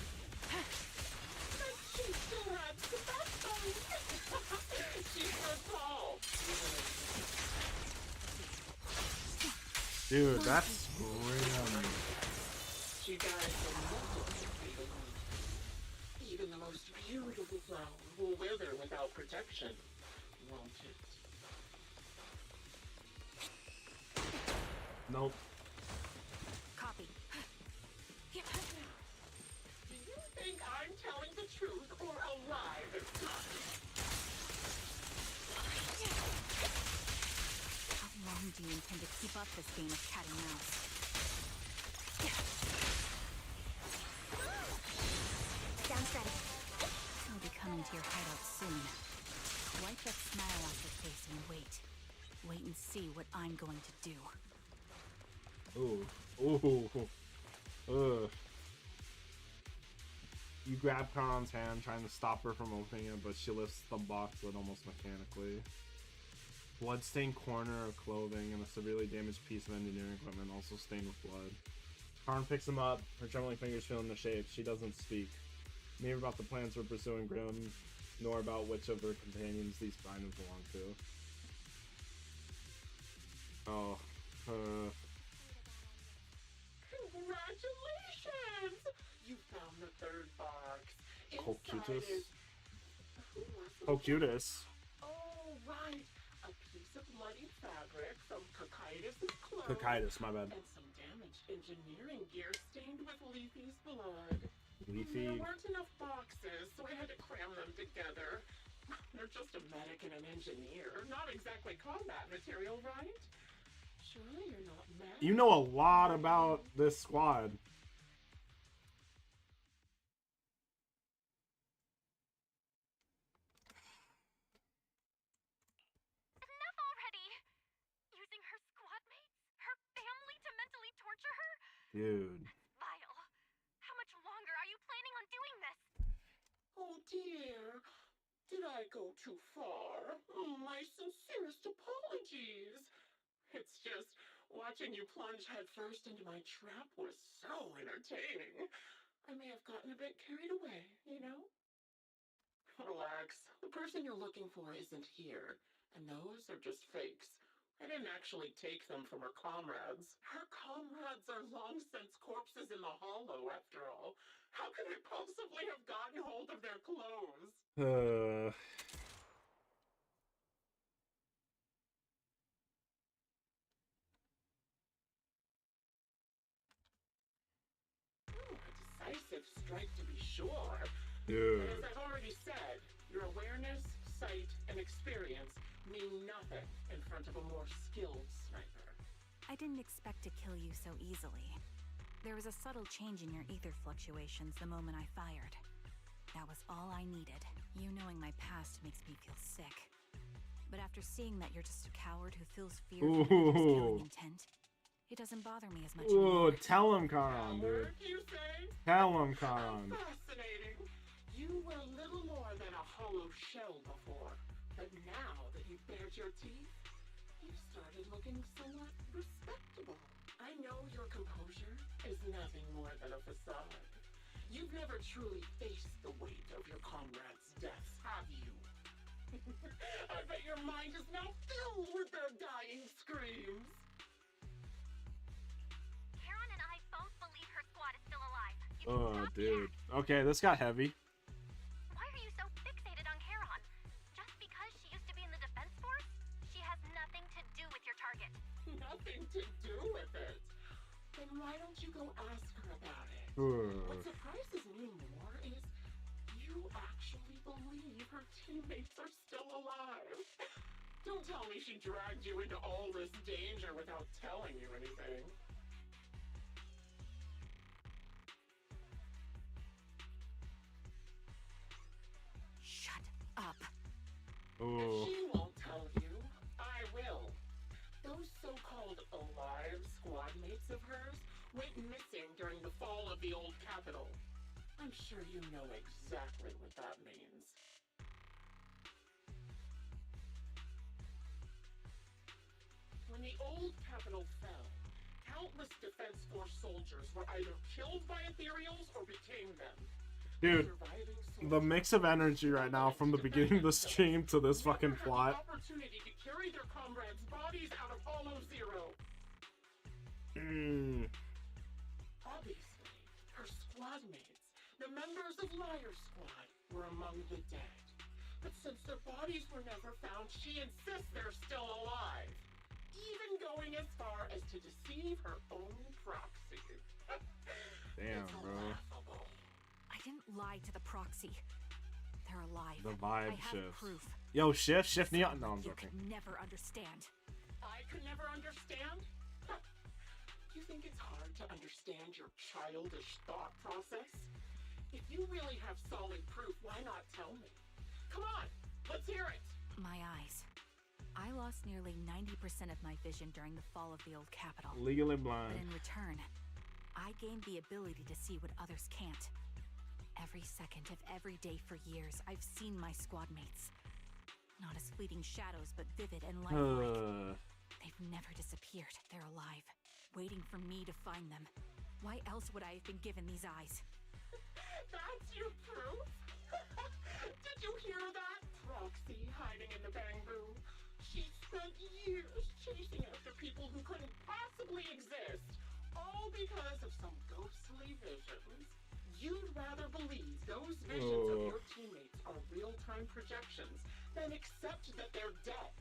S9: But she still had the backbone. She's so tall.
S1: Dude, that's grim.
S9: She died from multiple reasons. Even the most beautiful flower will wither without protection, won't it?
S1: Nope.
S9: Copy. Do you think I'm telling the truth or a lie this time?
S7: How long do you intend to keep up this game of cat and mouse?
S5: Sounds ready.
S7: I'll be coming to your hideout soon. Wipe that smile off your face and wait. Wait and see what I'm going to do.
S1: Ooh. Ooh. Ugh. You grab Charon's hand, trying to stop her from opening it, but she lifts the box lid almost mechanically. Bloodstained corner of clothing and a severely damaged piece of engineering equipment, also stained with blood. Charon picks him up, her trembling fingers feeling the shape. She doesn't speak. Neither about the plans for pursuing Grim, nor about which of her companions these items belong to. Oh.
S9: Congratulations! You found the third box.
S1: Cocutus?
S9: Cocutus? Oh, right. A piece of bloody fabric from Cocytus' clothes.
S1: Cocytus, my bad.
S9: And some damaged engineering gear stained with Leafy's blood.
S1: Leafy.
S9: There weren't enough boxes, so I had to cram them together. They're just a medic and an engineer. Not exactly combat material, right? Surely you're not mad.
S1: You know a lot about this squad.
S5: Enough already! Using her squad mates, her family to mentally torture her?
S1: Dude.
S5: Vile. How much longer are you planning on doing this?
S9: Oh dear. Did I go too far? My sincerest apologies. It's just, watching you plunge headfirst into my trap was so entertaining. I may have gotten a bit carried away, you know? Relax. The person you're looking for isn't here. And those are just fakes. I didn't actually take them from her comrades. Her comrades are long since corpses in the hollow, after all. How could I possibly have gotten hold of their clothes?
S1: Ooh,
S9: A decisive strike to be sure.
S1: dude.
S9: But as I've already said, your awareness, sight, and experience mean nothing in front of a more skilled sniper.
S7: I didn't expect to kill you so easily. There was a subtle change in your ether fluctuations the moment I fired. That was all I needed. You knowing my past makes me feel sick. But after seeing that you're just a coward who feels fear for others' killing intent, it doesn't bother me as much
S1: Ooh,
S7: anymore.
S1: tell him, Karan, dude.
S9: You say?
S1: Tell him, Karan.
S9: Fascinating. You were little more than a hollow shell before. But now that you've bared your teeth, you've started looking somewhat respectable. I know your composure is nothing more than a facade. You've never truly faced the weight of your comrade's death, have you? I bet your mind is now filled with their dying screams.
S5: Karen and I both believe her squad is still alive. You can
S1: Oh,
S5: stop
S1: dude.
S5: that.
S1: Okay, this got heavy.
S5: Why are you so fixated on Karen? Just because she used to be in the defense force? She has nothing to do with your target.
S9: Nothing to do with it. Then why don't you go ask her about it? What surprises me more is you actually believe her teammates are still alive. Don't tell me she dragged you into all this danger without telling you anything.
S7: Shut up.
S1: Ooh.
S9: If she won't tell you, I will. Those so-called alive squad mates of hers went missing during the fall of the old capital. I'm sure you know exactly what that means. When the old capital fell, countless Defense Force soldiers were either killed by Ethereals or became them.
S1: Dude, the mix of energy right now from the beginning of the stream to this fucking plot.
S9: Opportunity to carry their comrades' bodies out of Hollow Zero. Obviously, her squad mates, the members of Liar Squad, were among the dead. But since their bodies were never found, she insists they're still alive. Even going as far as to deceive her own proxy.
S1: Damn,
S9: It's
S1: bro.
S9: laughable.
S7: I didn't lie to the proxy. They're alive.
S1: The vibe
S7: I have
S1: shifts.
S7: proof.
S1: Yo, shift neon. No, I'm
S7: You
S1: joking.
S7: could never understand.
S9: I could never understand? You think it's hard to understand your childish thought process? If you really have solid proof, why not tell me? Come on, let's hear it!
S7: My eyes. I lost nearly 90% of my vision during the fall of the old capital.
S1: Legally
S7: But
S1: blind.
S7: in return, I gained the ability to see what others can't. Every second of every day for years, I've seen my squad mates. Not as fleeting shadows, but vivid and lifelike. They've never disappeared. They're alive, waiting for me to find them. Why else would I have been given these eyes?
S9: That's your proof? Did you hear that? Proxy hiding in the bamboo. She spent years chasing after people who couldn't possibly exist, all because of some ghostly visions. You'd rather believe those visions of your teammates are real-time projections than accept that they're dead.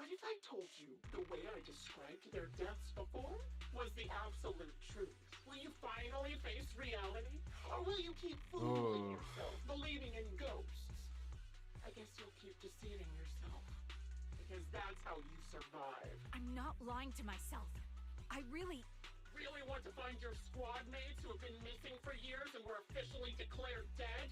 S9: What if I told you the way I described their deaths before was the absolute truth? Will you finally face reality? Or will you keep fooling yourself, believing in ghosts? I guess you'll keep deceiving yourself. Because that's how you survive.
S7: I'm not lying to myself. I really
S9: want to find your squad mates who have been missing for years and were officially declared dead?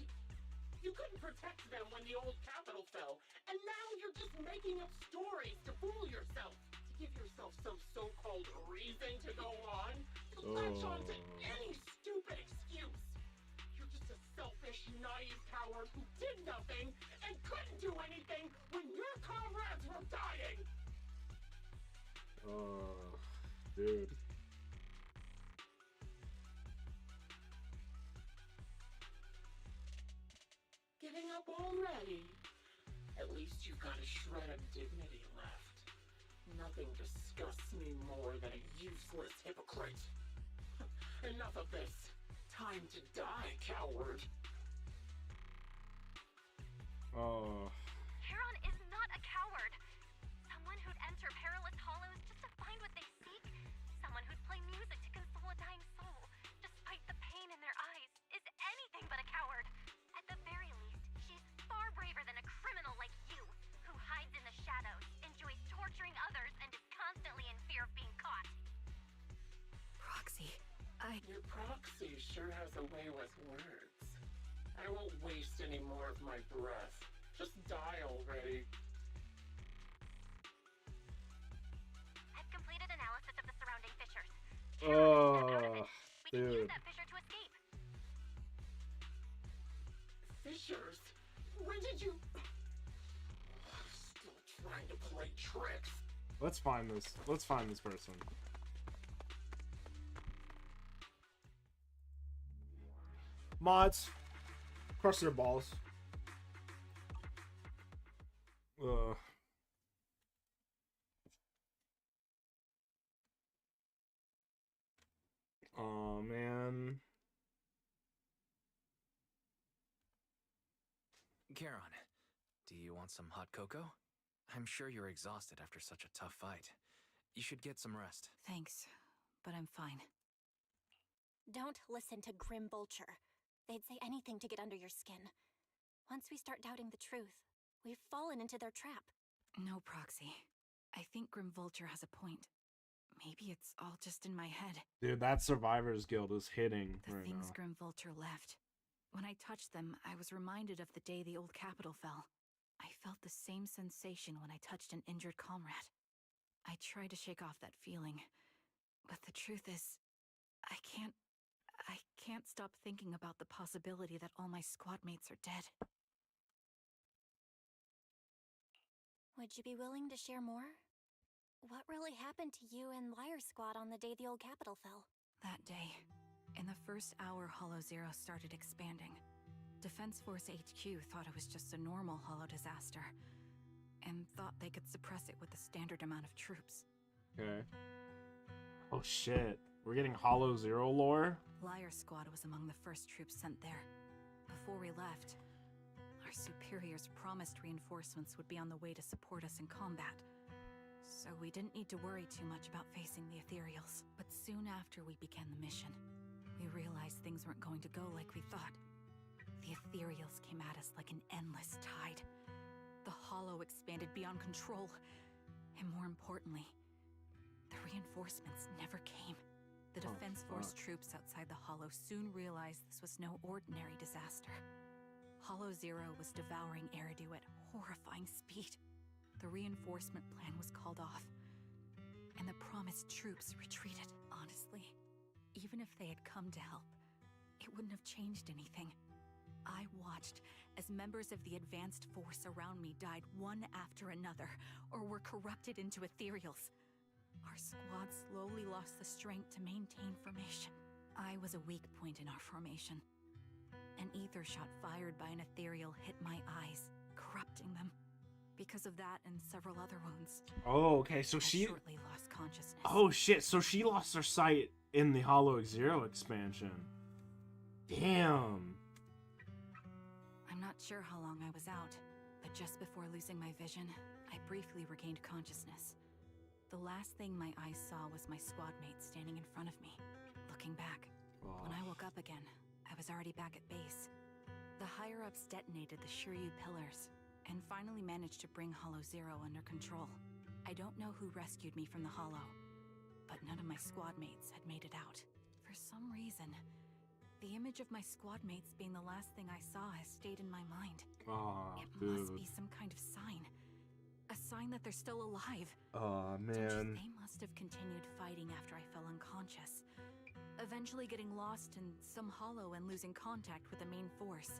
S9: You couldn't protect them when the old capital fell, and now you're just making up stories to fool yourself, to give yourself some so-called reason to go on, to latch on to any stupid excuse. You're just a selfish, naive coward who did nothing and couldn't do anything when your comrades were dying.
S1: Dude.
S9: Giving up already? At least you've got a shred of dignity left. Nothing disgusts me more than a useless hypocrite. Enough of this. Time to die, coward.
S5: Charon is not a coward. Someone who'd enter perilous hollows just to find what they seek. Someone who'd play music to console a dying soul, despite the pain in their eyes, is anything but a coward. At the very least, she's far braver than a criminal like you, who hides in the shadows, enjoys torturing others, and is constantly in fear of being caught.
S7: Proxy,
S9: Your proxy sure has a way with words. I won't waste any more of my breath. Just die already.
S5: I've completed analysis of the surrounding fissures. We can use that fissure to escape.
S9: Fissures? When did you... Still trying to play tricks.
S1: Let's find this. Let's find this person. Mods, crush their balls. Oh man.
S6: Charon, do you want some hot cocoa? I'm sure you're exhausted after such a tough fight. You should get some rest.
S7: thanks, but I'm fine.
S5: Don't listen to Grim Vulture. They'd say anything to get under your skin. Once we start doubting the truth, we've fallen into their trap.
S7: No, Proxy. I think Grim Vulture has a point. Maybe it's all just in my head.
S1: Dude, that Survivors Guild is hitting
S7: The
S1: right
S7: things
S1: now.
S7: Grim Vulture left. When I touched them, I was reminded of the day the old capital fell. I felt the same sensation when I touched an injured comrade. I tried to shake off that feeling, but the truth is, I can't stop thinking about the possibility that all my squad mates are dead.
S5: Would you be willing to share more? What really happened to you and Liar Squad on the day the old capital fell?
S7: That day, in the first hour Hollow Zero started expanding, Defense Force HQ thought it was just a normal Hollow disaster, and thought they could suppress it with the standard amount of troops.
S1: Okay. Oh shit. We're getting Hollow Zero lore?
S7: Liar Squad was among the first troops sent there. Before we left, our superiors promised reinforcements would be on the way to support us in combat. So we didn't need to worry too much about facing the Ethereals. But soon after we began the mission, we realized things weren't going to go like we thought. The Ethereals came at us like an endless tide. The Hollow expanded beyond control. And more importantly, the reinforcements never came. The Defense Force troops outside the Hollow soon realized this was no ordinary disaster. Hollow Zero was devouring Eridu at horrifying speed. The reinforcement plan was called off, and the promised troops retreated. Honestly, even if they had come to help, it wouldn't have changed anything. I watched as members of the advanced force around me died one after another, or were corrupted into Ethereals. Our squad slowly lost the strength to maintain formation. I was a weak point in our formation. An ether shot fired by an ethereal hit my eyes, corrupting them. Because of that and several other wounds.
S1: Oh, okay, so
S7: I
S1: she...
S7: shortly lost consciousness.
S1: Oh shit, so she lost her sight in the Hollow Zero expansion. Damn.
S7: I'm not sure how long I was out, but just before losing my vision, I briefly regained consciousness. The last thing my eyes saw was my squad mate standing in front of me, looking back. When I woke up again, I was already back at base. The higher-ups detonated the Shiryu pillars, and finally managed to bring Hollow Zero under control. I don't know who rescued me from the Hollow, but none of my squad mates had made it out. For some reason, the image of my squad mates being the last thing I saw has stayed in my mind.
S1: Oh,
S7: it
S1: dude.
S7: must be some kind of sign. A sign that they're still alive.
S1: Oh, man.
S7: They must have continued fighting after I fell unconscious, eventually getting lost in some hollow and losing contact with the main force,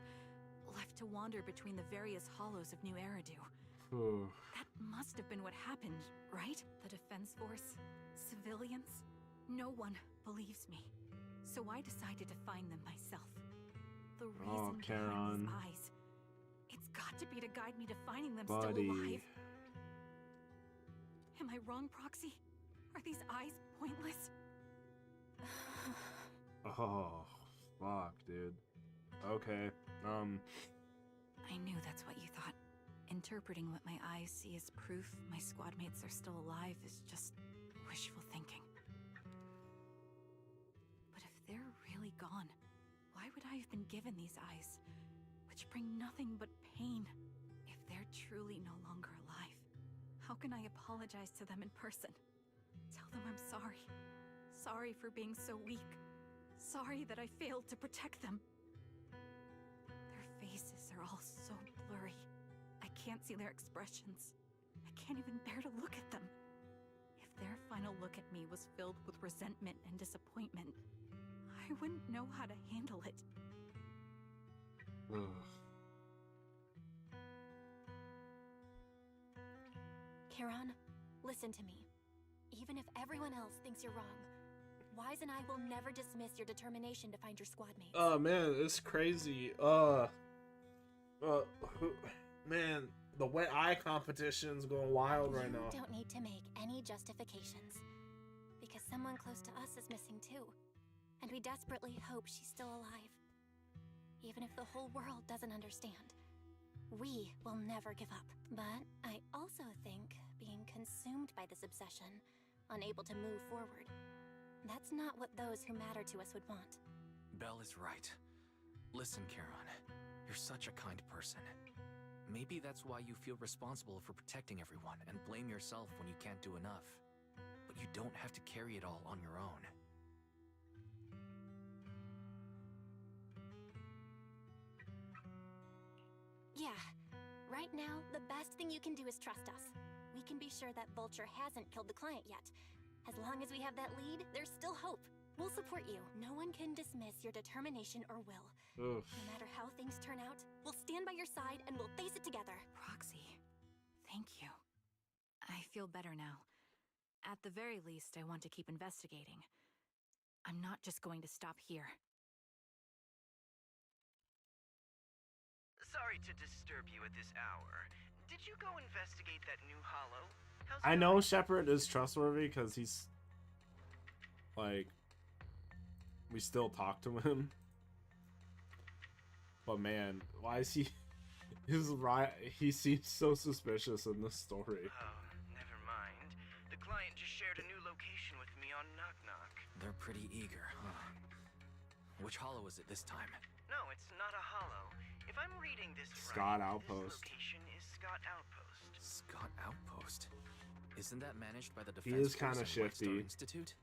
S7: left to wander between the various hollows of New Eridu. That must have been what happened, right? The defense force, civilians, no one believes me. So I decided to find them myself. The reason behind these eyes, it's got to be to guide me to finding them still alive. Am I wrong, Proxy? Are these eyes pointless?
S1: Oh, fuck, dude. Okay,
S7: I knew that's what you thought. Interpreting what my eyes see as proof my squad mates are still alive is just wishful thinking. But if they're really gone, why would I have been given these eyes, which bring nothing but pain? If they're truly no longer alive, how can I apologize to them in person? Tell them I'm sorry. Sorry for being so weak. Sorry that I failed to protect them. Their faces are all so blurry. I can't see their expressions. I can't even bear to look at them. If their final look at me was filled with resentment and disappointment, I wouldn't know how to handle it.
S5: Charon, listen to me. Even if everyone else thinks you're wrong, Wise and I will never dismiss your determination to find your squad mates.
S1: Oh man, it's crazy. Man, the wet eye competition's going wild right now.
S5: You don't need to make any justifications, because someone close to us is missing too, and we desperately hope she's still alive. Even if the whole world doesn't understand, we will never give up. But I also think being consumed by this obsession, unable to move forward, that's not what those who matter to us would want.
S6: Belle is right. Listen, Charon, you're such a kind person. Maybe that's why you feel responsible for protecting everyone and blame yourself when you can't do enough. But you don't have to carry it all on your own.
S5: Yeah. Right now, the best thing you can do is trust us. We can be sure that Vulture hasn't killed the client yet. As long as we have that lead, there's still hope. We'll support you. No one can dismiss your determination or will.
S1: Oof.
S5: No matter how things turn out, we'll stand by your side and we'll face it together.
S7: Proxy, thank you. I feel better now. At the very least, I want to keep investigating. I'm not just going to stop here.
S3: Sorry to disturb you at this hour. Did you go investigate that new hollow?
S1: I know Shepard is trustworthy because he's like, we still talk to him. But man, why is he? He seems so suspicious in this story.
S3: Oh, never mind. The client just shared a new location with me on Knock Knock.
S6: They're pretty eager, huh? Which hollow is it this time?
S3: No, it's not a hollow. If I'm reading this
S1: Scott
S3: right,
S1: Outpost.
S3: this location is Scott Outpost.
S6: Scott Outpost? Isn't that managed by the
S1: He
S6: Defense
S1: is kind of
S6: Force and White Star
S1: shifty.
S6: Institute?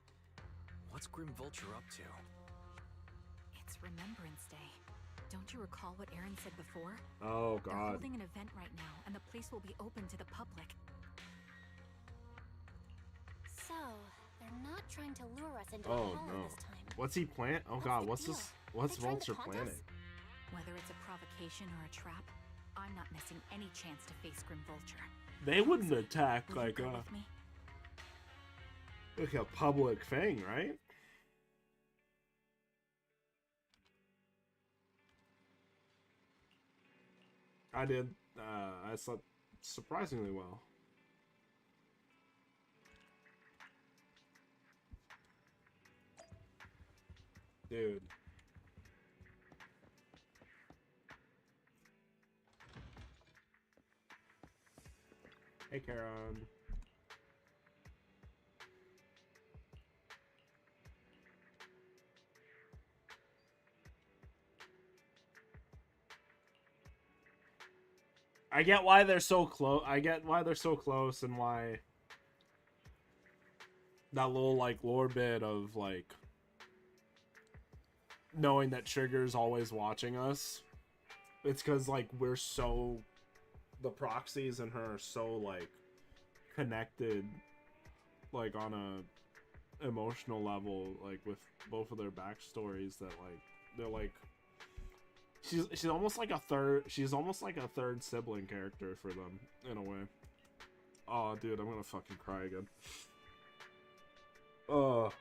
S6: What's Grim Vulture up to?
S7: It's Remembrance Day. Don't you recall what Aaron said before?
S1: Oh
S7: They're
S1: god.
S7: holding an event right now, and the place will be open to the public.
S5: So, they're not trying to lure us into
S1: Oh
S5: a hollow
S1: no.
S5: this time.
S1: What's he plant? Oh
S5: What's
S1: god,
S5: the
S1: what's
S5: deal?
S1: this? What's
S5: They trying to
S1: Vulture
S5: taunt
S1: planning?
S5: us?
S7: Whether it's a provocation or a trap, I'm not missing any chance to face Grim Vulture.
S1: They wouldn't attack
S7: Will you
S1: like
S7: go with me?
S1: a public thing, right? I did. I slept surprisingly well. Dude. Hey, Charon. I get why they're so close. I get why they're so close and why that little like lore bit of like knowing that Trigger's always watching us. It's because like we're so, the proxies and her are so like connected, like on a emotional level, like with both of their backstories, that like they're like she's almost like a third sibling character for them in a way. Oh dude, I'm gonna fucking cry again. Aww.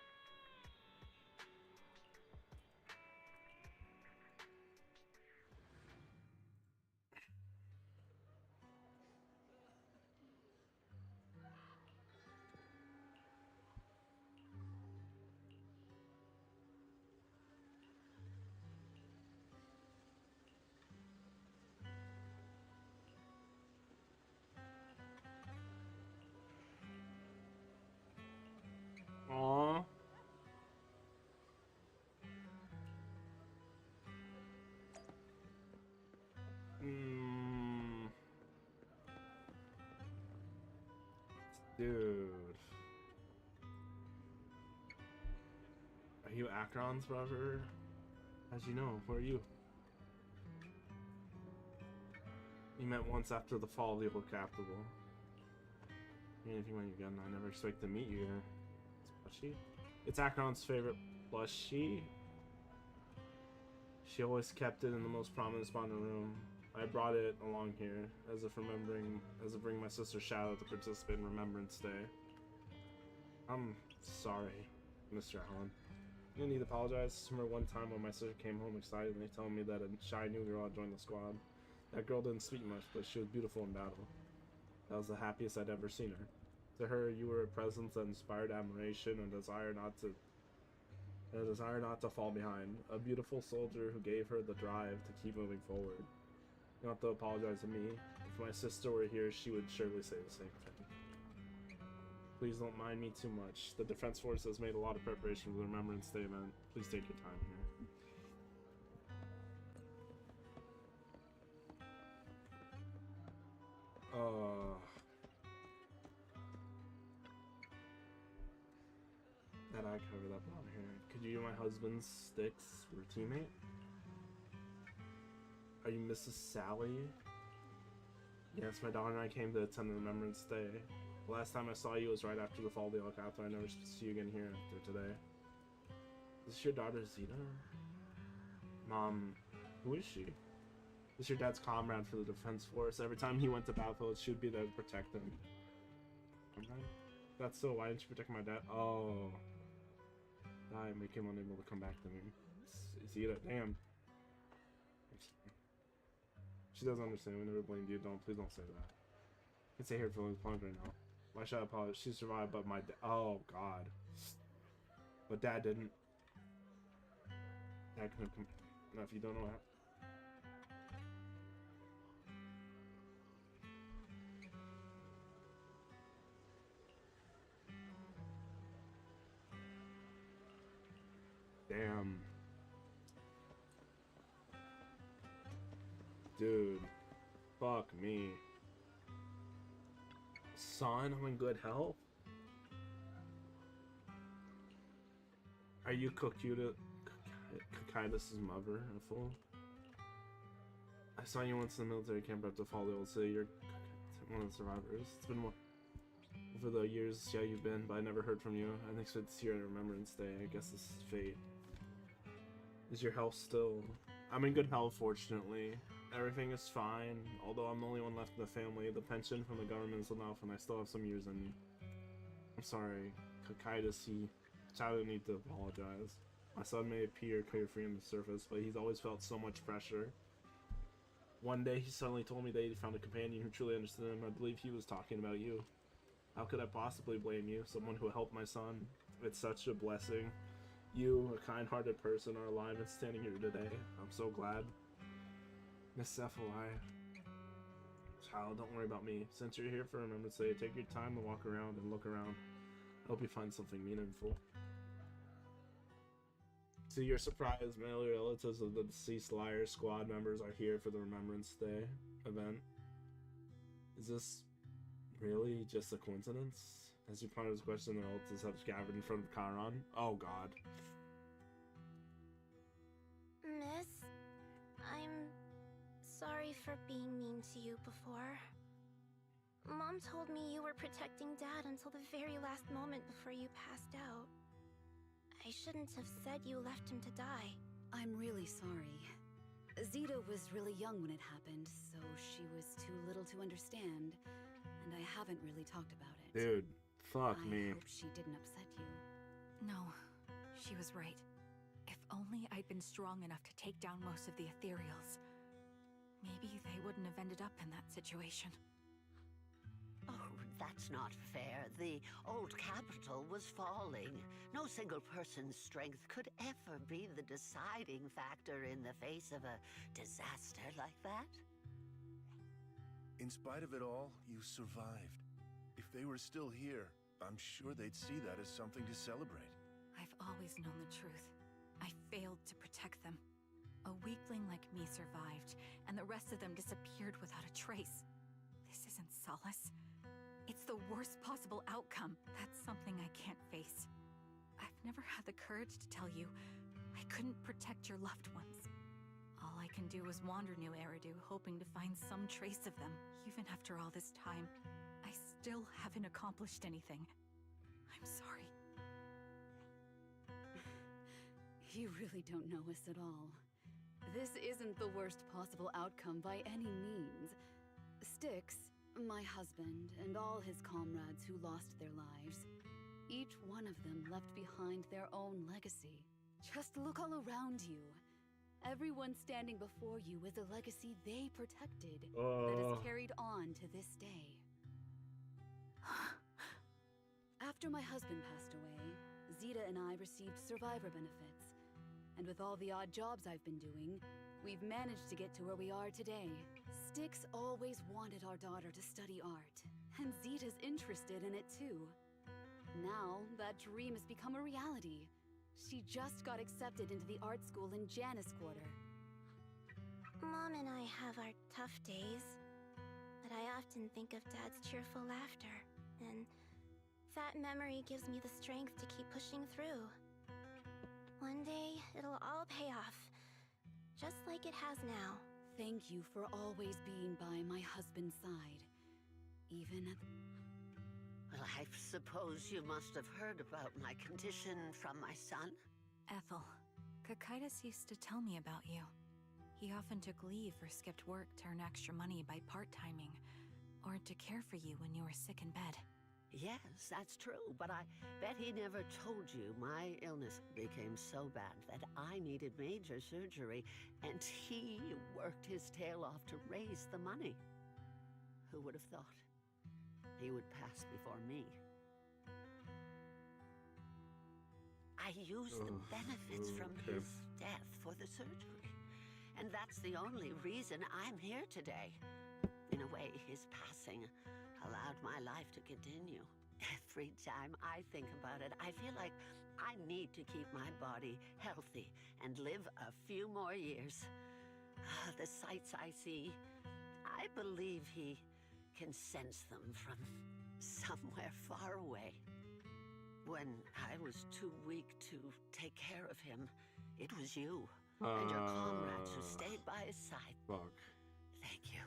S1: Dude. Are you Akron's brother? How'd you know? Who are you? We met once after the fall of the old capital. Anything when you're gone, I never expect to meet you here. It's Blushy? It's Akron's favorite Blushy. She always kept it in the most prominent spot in the room. I brought it along here as if bring my sister's shadow to participate in Remembrance Day. I'm sorry, Mr. Allen. You need to apologize. Remember one time when my sister came home excited and they told me that a shy new girl had joined the squad. That girl didn't speak much, but she was beautiful in battle. That was the happiest I'd ever seen her. To her, you were a presence that inspired admiration and a desire not to fall behind. A beautiful soldier who gave her the drive to keep moving forward. You don't have to apologize to me. If my sister were here, she would surely say the same thing. Please don't mind me too much. The Defense Force has made a lot of preparation for the Remembrance Day event. Please take your time here. That eye cover, that blonde hair. Could you be my husband's Styx or teammate? Are you Mrs. Sally? Yes, my daughter and I came to attend the Remembrance Day. The last time I saw you was right after the fall of the Alcatraz. I never see you again here after today. Is this your daughter Zeta? Mom, who is she? This is your dad's comrade for the Defense Force. Every time he went to battlefield, she would be there to protect him. Comrade? That's so. Why didn't you protect my dad? Oh. Die, make him unable to come back to me. Zeta, damn. She doesn't understand. We never blamed you. Please don't say that. I can say her feelings plunged right now. Why should I apologize? She survived, but my dad. Oh God. But Dad didn't. Dad couldn't come. Now, if you don't know how. Damn. Dude. Fuck me. Son, I'm in good health. Are you Kokuta Kakaitis' mother, a fool? I saw you once in the military camp after the fall of the old city. You're one of the survivors. It's been more over the years, yeah, you've been, but I never heard from you. I didn't expect to see you on Remembrance Day. I guess this is fate. Is your health still? I'm in good health, fortunately. Everything is fine, although I'm the only one left in the family. The pension from the government is enough, and I still have some years in me. I'm sorry, Kakaitis, child will need to apologize. My son may appear carefree on the surface, but he's always felt so much pressure. One day, he suddenly told me that he found a companion who truly understood him. I believe he was talking about you. How could I possibly blame you? Someone who helped my son. It's such a blessing. You, a kind-hearted person, are alive and standing here today. I'm so glad. Miss Cephalai. Child, don't worry about me. Since you're here for Remembrance Day, take your time to walk around and look around. I hope you find something meaningful. To your surprise, male relatives of the deceased Liar squad members are here for the Remembrance Day event. Is this really just a coincidence? As you ponder this question, their ults have gathered in front of Chiron. Oh god.
S5: Miss, I'm sorry for being mean to you before. Mom told me you were protecting Dad until the very last moment before you passed out. I shouldn't have said you left him to die.
S7: I'm really sorry. Zeta was really young when it happened, so she was too little to understand, and I haven't really talked about it.
S1: Dude, fuck me.
S7: I hope she didn't upset you.
S10: No, she was right. If only I'd been strong enough to take down most of the ethereals, maybe they wouldn't have ended up in that situation.
S11: Oh, that's not fair. The old capital was falling. No single person's strength could ever be the deciding factor in the face of a disaster like that.
S12: In spite of it all, you survived. If they were still here, I'm sure they'd see that as something to celebrate.
S10: I've always known the truth. I failed to protect them. A weakling like me survived, and the rest of them disappeared without a trace. This isn't solace. It's the worst possible outcome. That's something I can't face. I've never had the courage to tell you I couldn't protect your loved ones. All I can do is wander New Eridu, hoping to find some trace of them. Even after all this time, I still haven't accomplished anything. I'm sorry.
S7: You really don't know us at all. This isn't the worst possible outcome by any means. Styx, my husband, and all his comrades who lost their lives, each one of them left behind their own legacy. Just look all around you. Everyone standing before you is a legacy they protected that is carried on to this day. After my husband passed away, Zeta and I received survivor benefits. And with all the odd jobs I've been doing, we've managed to get to where we are today. Styx always wanted our daughter to study art, and Zeta's interested in it too. Now, that dream has become a reality. She just got accepted into the art school in Janus Quarter.
S5: Mom and I have our tough days, but I often think of Dad's cheerful laughter, and that memory gives me the strength to keep pushing through. One day, it'll all pay off, just like it has now.
S7: Thank you for always being by my husband's side, even at the...
S11: Well, I suppose you must have heard about my condition from my son?
S10: Ethel, Kakaitis used to tell me about you. He often took leave or skipped work to earn extra money by part-timing, or to care for you when you were sick in bed.
S11: Yes, that's true, but I bet he never told you my illness became so bad that I needed major surgery, and he worked his tail off to raise the money. Who would have thought he would pass before me? I used the benefits from his death for the surgery, and that's the only reason I'm here today. In a way, his passing allowed my life to continue. Every time I think about it, I feel like I need to keep my body healthy and live a few more years. The sights I see, I believe he can sense them from somewhere far away. When I was too weak to take care of him, it was you and your comrades who stayed by his side.
S1: Fuck.
S11: Thank you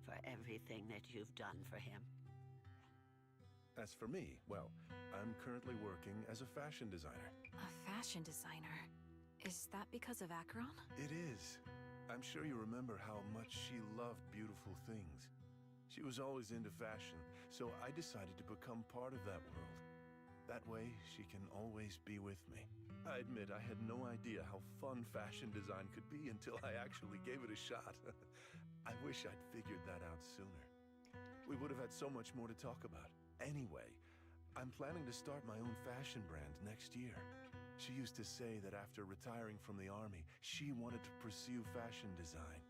S11: for everything that you've done for him.
S12: As for me, well, I'm currently working as a fashion designer.
S10: A fashion designer? Is that because of Acheron?
S12: It is. I'm sure you remember how much she loved beautiful things. She was always into fashion, so I decided to become part of that world. That way, she can always be with me. I admit I had no idea how fun fashion design could be until I actually gave it a shot. I wish I'd figured that out sooner. We would have had so much more to talk about. Anyway, I'm planning to start my own fashion brand next year. She used to say that after retiring from the army, she wanted to pursue fashion design.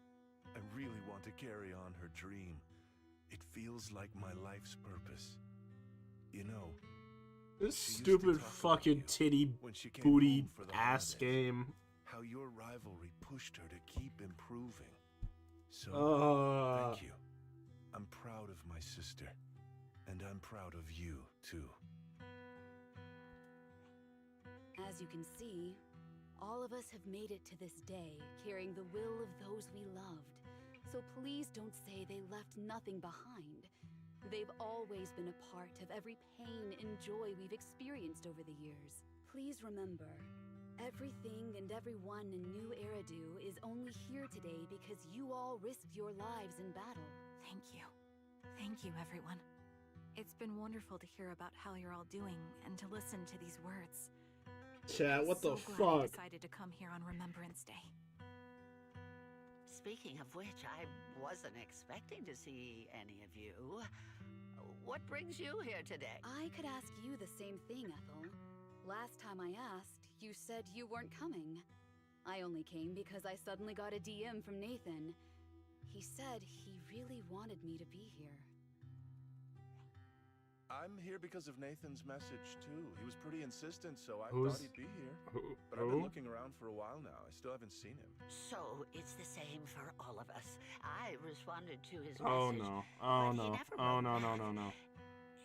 S12: I really want to carry on her dream. It feels like my life's purpose. You know,
S1: this stupid fucking titty booty ass game.
S12: How your rivalry pushed her to keep improving. So, thank you. I'm proud of my sister. And I'm proud of you, too.
S10: As you can see, all of us have made it to this day, carrying the will of those we loved. So please don't say they left nothing behind. They've always been a part of every pain and joy we've experienced over the years. Please remember, everything and everyone in New Eridu is only here today because you all risked your lives in battle.
S7: Thank you. Thank you, everyone. It's been wonderful to hear about how you're all doing and to listen to these words.
S1: Chat, what the
S7: glad
S1: fuck?
S7: I decided to come here on Remembrance Day.
S11: Speaking of which, I wasn't expecting to see any of you. What brings you here today?
S10: I could ask you the same thing, Ethel. Last time I asked, you said you weren't coming. I only came because I suddenly got a DM from Nathan. He said he really wanted me to be here.
S12: I'm here because of Nathan's message, too. He was pretty insistent, so I thought he'd be here. But I've been looking around for a while now. I still haven't seen him.
S11: So, it's the same for all of us. I responded to his
S1: Oh
S11: message.
S1: no. Oh
S11: but he
S1: no.
S11: never
S1: Oh
S11: wrote
S1: no, no,
S11: back.
S1: no, no.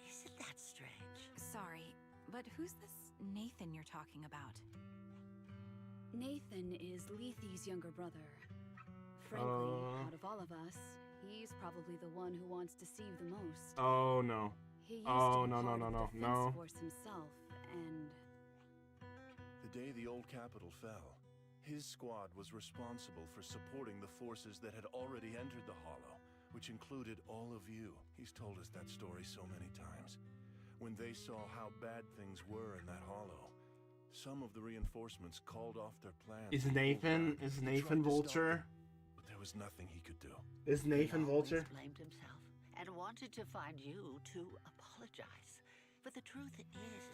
S11: Isn't that strange?
S7: Sorry, but who's this Nathan you're talking about?
S10: Nathan is Lethe's younger brother. Frankly, out of all of us, he's probably the one who wants to see you the most.
S1: Oh no.
S10: He used
S1: Oh
S10: to be
S1: no, no,
S10: part
S1: no,
S10: of the
S1: no,
S10: defense
S1: no.
S10: force himself, and
S12: The day the old capital fell, his squad was responsible for supporting the forces that had already entered the Hollow, which included all of you. He's told us that story so many times. When they saw how bad things were in that Hollow, some of the reinforcements called off their plans.
S1: Is
S12: and pulled
S1: Nathan
S12: back.
S1: is
S12: He
S1: Nathan
S12: tried to stop
S1: Vulture?
S12: them, but there was nothing he could do.
S1: Is Nathan
S11: He always
S1: Vulture?
S11: blamed himself and wanted to find you to apologize. But the truth is,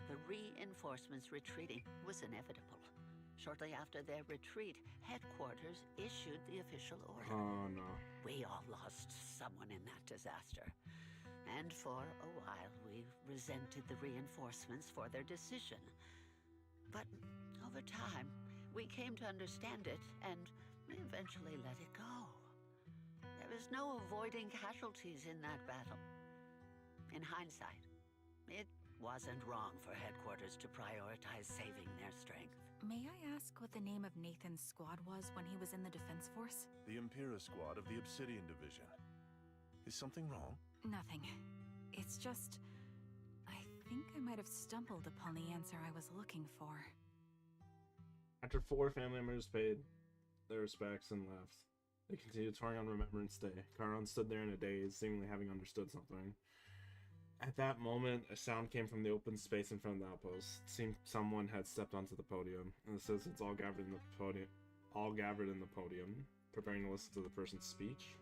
S11: the reinforcements retreating was inevitable. Shortly after their retreat, headquarters issued the official order.
S1: Oh no.
S11: We all lost someone in that disaster. And for a while, we resented the reinforcements for their decision. But over time, we came to understand it and eventually let it go. There is no avoiding casualties in that battle. In hindsight, it wasn't wrong for headquarters to prioritize saving their strength.
S7: May I ask what the name of Nathan's squad was when he was in the defense force?
S12: The Impera squad of the Obsidian Division. Is something wrong?
S7: Nothing. It's just... I think I might have stumbled upon the answer I was looking for.
S1: After 4 family members paid their respects and left, they continued touring on Remembrance Day. Charon stood there in a daze, seemingly having understood something. At that moment, a sound came from the open space in front of the outpost. It seemed someone had stepped onto the podium, and the citizens all gathered in the podium, preparing to listen to the person's speech.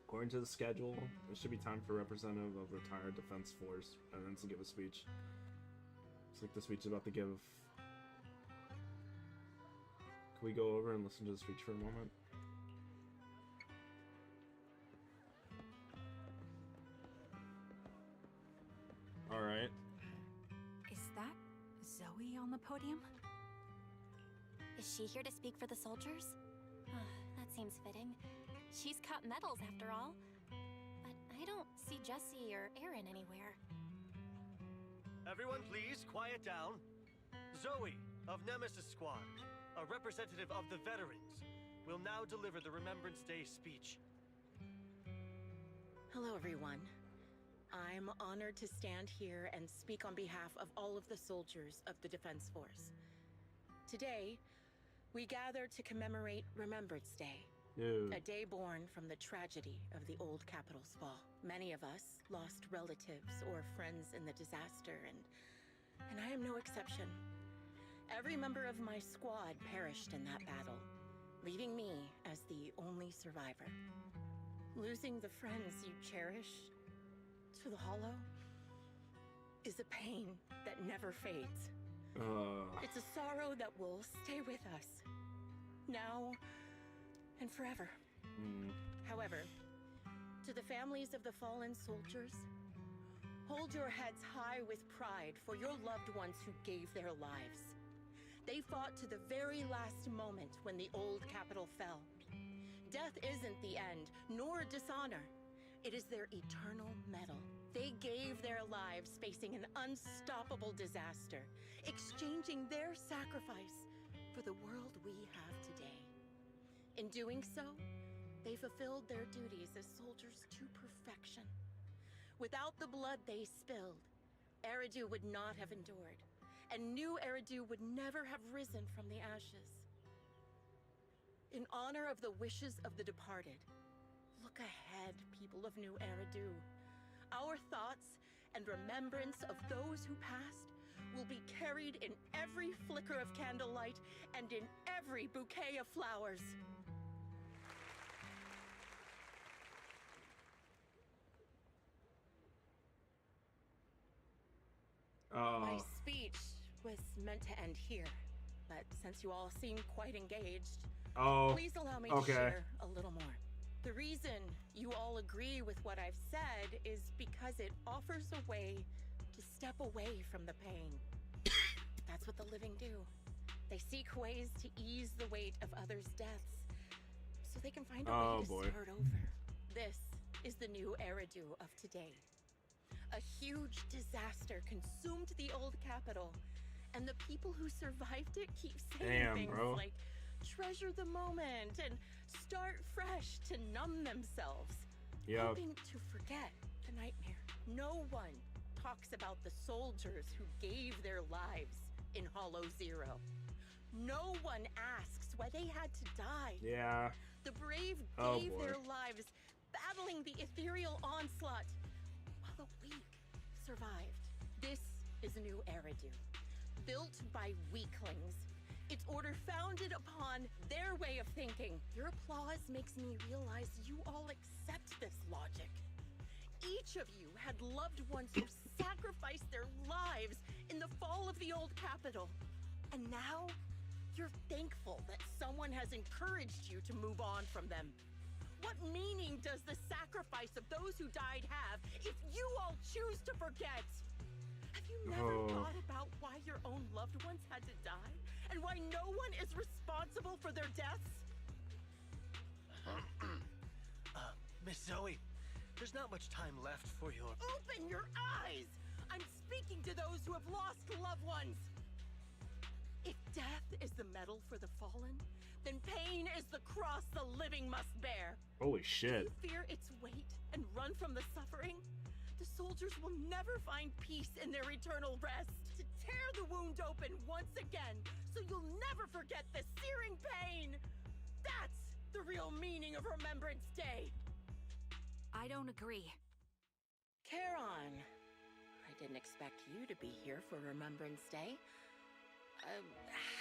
S1: According to the schedule, it should be time for a representative of retired defense force and to give a speech. Looks like the speech is about to give. Can we go over and listen to the speech for a moment? Alright.
S7: Is that Zoe on the podium?
S5: Is she here to speak for the soldiers? That seems fitting. She's cut medals after all. But I don't see Jesse or Aaron anywhere.
S13: Everyone please, quiet down. Zoe, of Nemesis Squad, a representative of the veterans, will now deliver the Remembrance Day speech.
S8: Hello, everyone. I'm honored to stand here and speak on behalf of all of the soldiers of the Defense Force. Today, we gather to commemorate Remembrance Day. A day born from the tragedy of the old capital's fall. Many of us lost relatives or friends in the disaster, and I am no exception. Every member of my squad perished in that battle, leaving me as the only survivor. Losing the friends you cherish to the Hollow is a pain that never fades. It's a sorrow that will stay with us, now and forever. However, to the families of the fallen soldiers, hold your heads high with pride for your loved ones who gave their lives. They fought to the very last moment when the old capital fell, Death isn't the end, nor dishonor. It is their eternal mettle. They gave their lives facing an unstoppable disaster, exchanging their sacrifice for the world we have today. In doing so, they fulfilled their duties as soldiers to perfection. Without the blood they spilled, Eridu would not have endured, and new Eridu would never have risen from the ashes. In honor of the wishes of the departed, look ahead, people of New Eridu. Our thoughts and remembrance of those who passed will be carried in every flicker of candlelight and in every bouquet of flowers. My speech was meant to end here, but since you all seem quite engaged, please allow me to share a little more. The reason you all agree with what I've said is because it offers a way to step away from the pain. That's what the living do. They seek ways to ease the weight of others' deaths, so they can find a way to start over. This is the new Eridu of today. A huge disaster consumed the old capital, and the people who survived it keep saying things like, treasure the moment and start fresh to numb themselves, hoping to forget the nightmare. No one talks about the soldiers who gave their lives in Hollow Zero. No one asks why they had to die.
S1: Yeah.
S8: The brave gave their lives battling the ethereal onslaught, while the weak survived. This is a new Eridu, built by weaklings. Its order founded upon their way of thinking. Your applause makes me realize you all accept this logic. Each of you had loved ones who sacrificed their lives in the fall of the old capital. And now, you're thankful that someone has encouraged you to move on from them. What meaning does the sacrifice of those who died have if you all choose to forget? Have you never thought about why your own loved ones had to die? And why no one is responsible for their deaths?
S13: Miss Zoe, there's not much time left for your...
S8: Open your eyes! I'm speaking to those who have lost loved ones! If death is the medal for the fallen, then pain is the cross the living must bear.
S1: Holy shit.
S8: If you fear its weight and run from the suffering, the soldiers will never find peace in their eternal rest. To tear the wound open once again, so you'll never forget the searing pain. That's the real meaning of Remembrance Day.
S10: I don't agree.
S8: Charon, I didn't expect you to be here for Remembrance Day.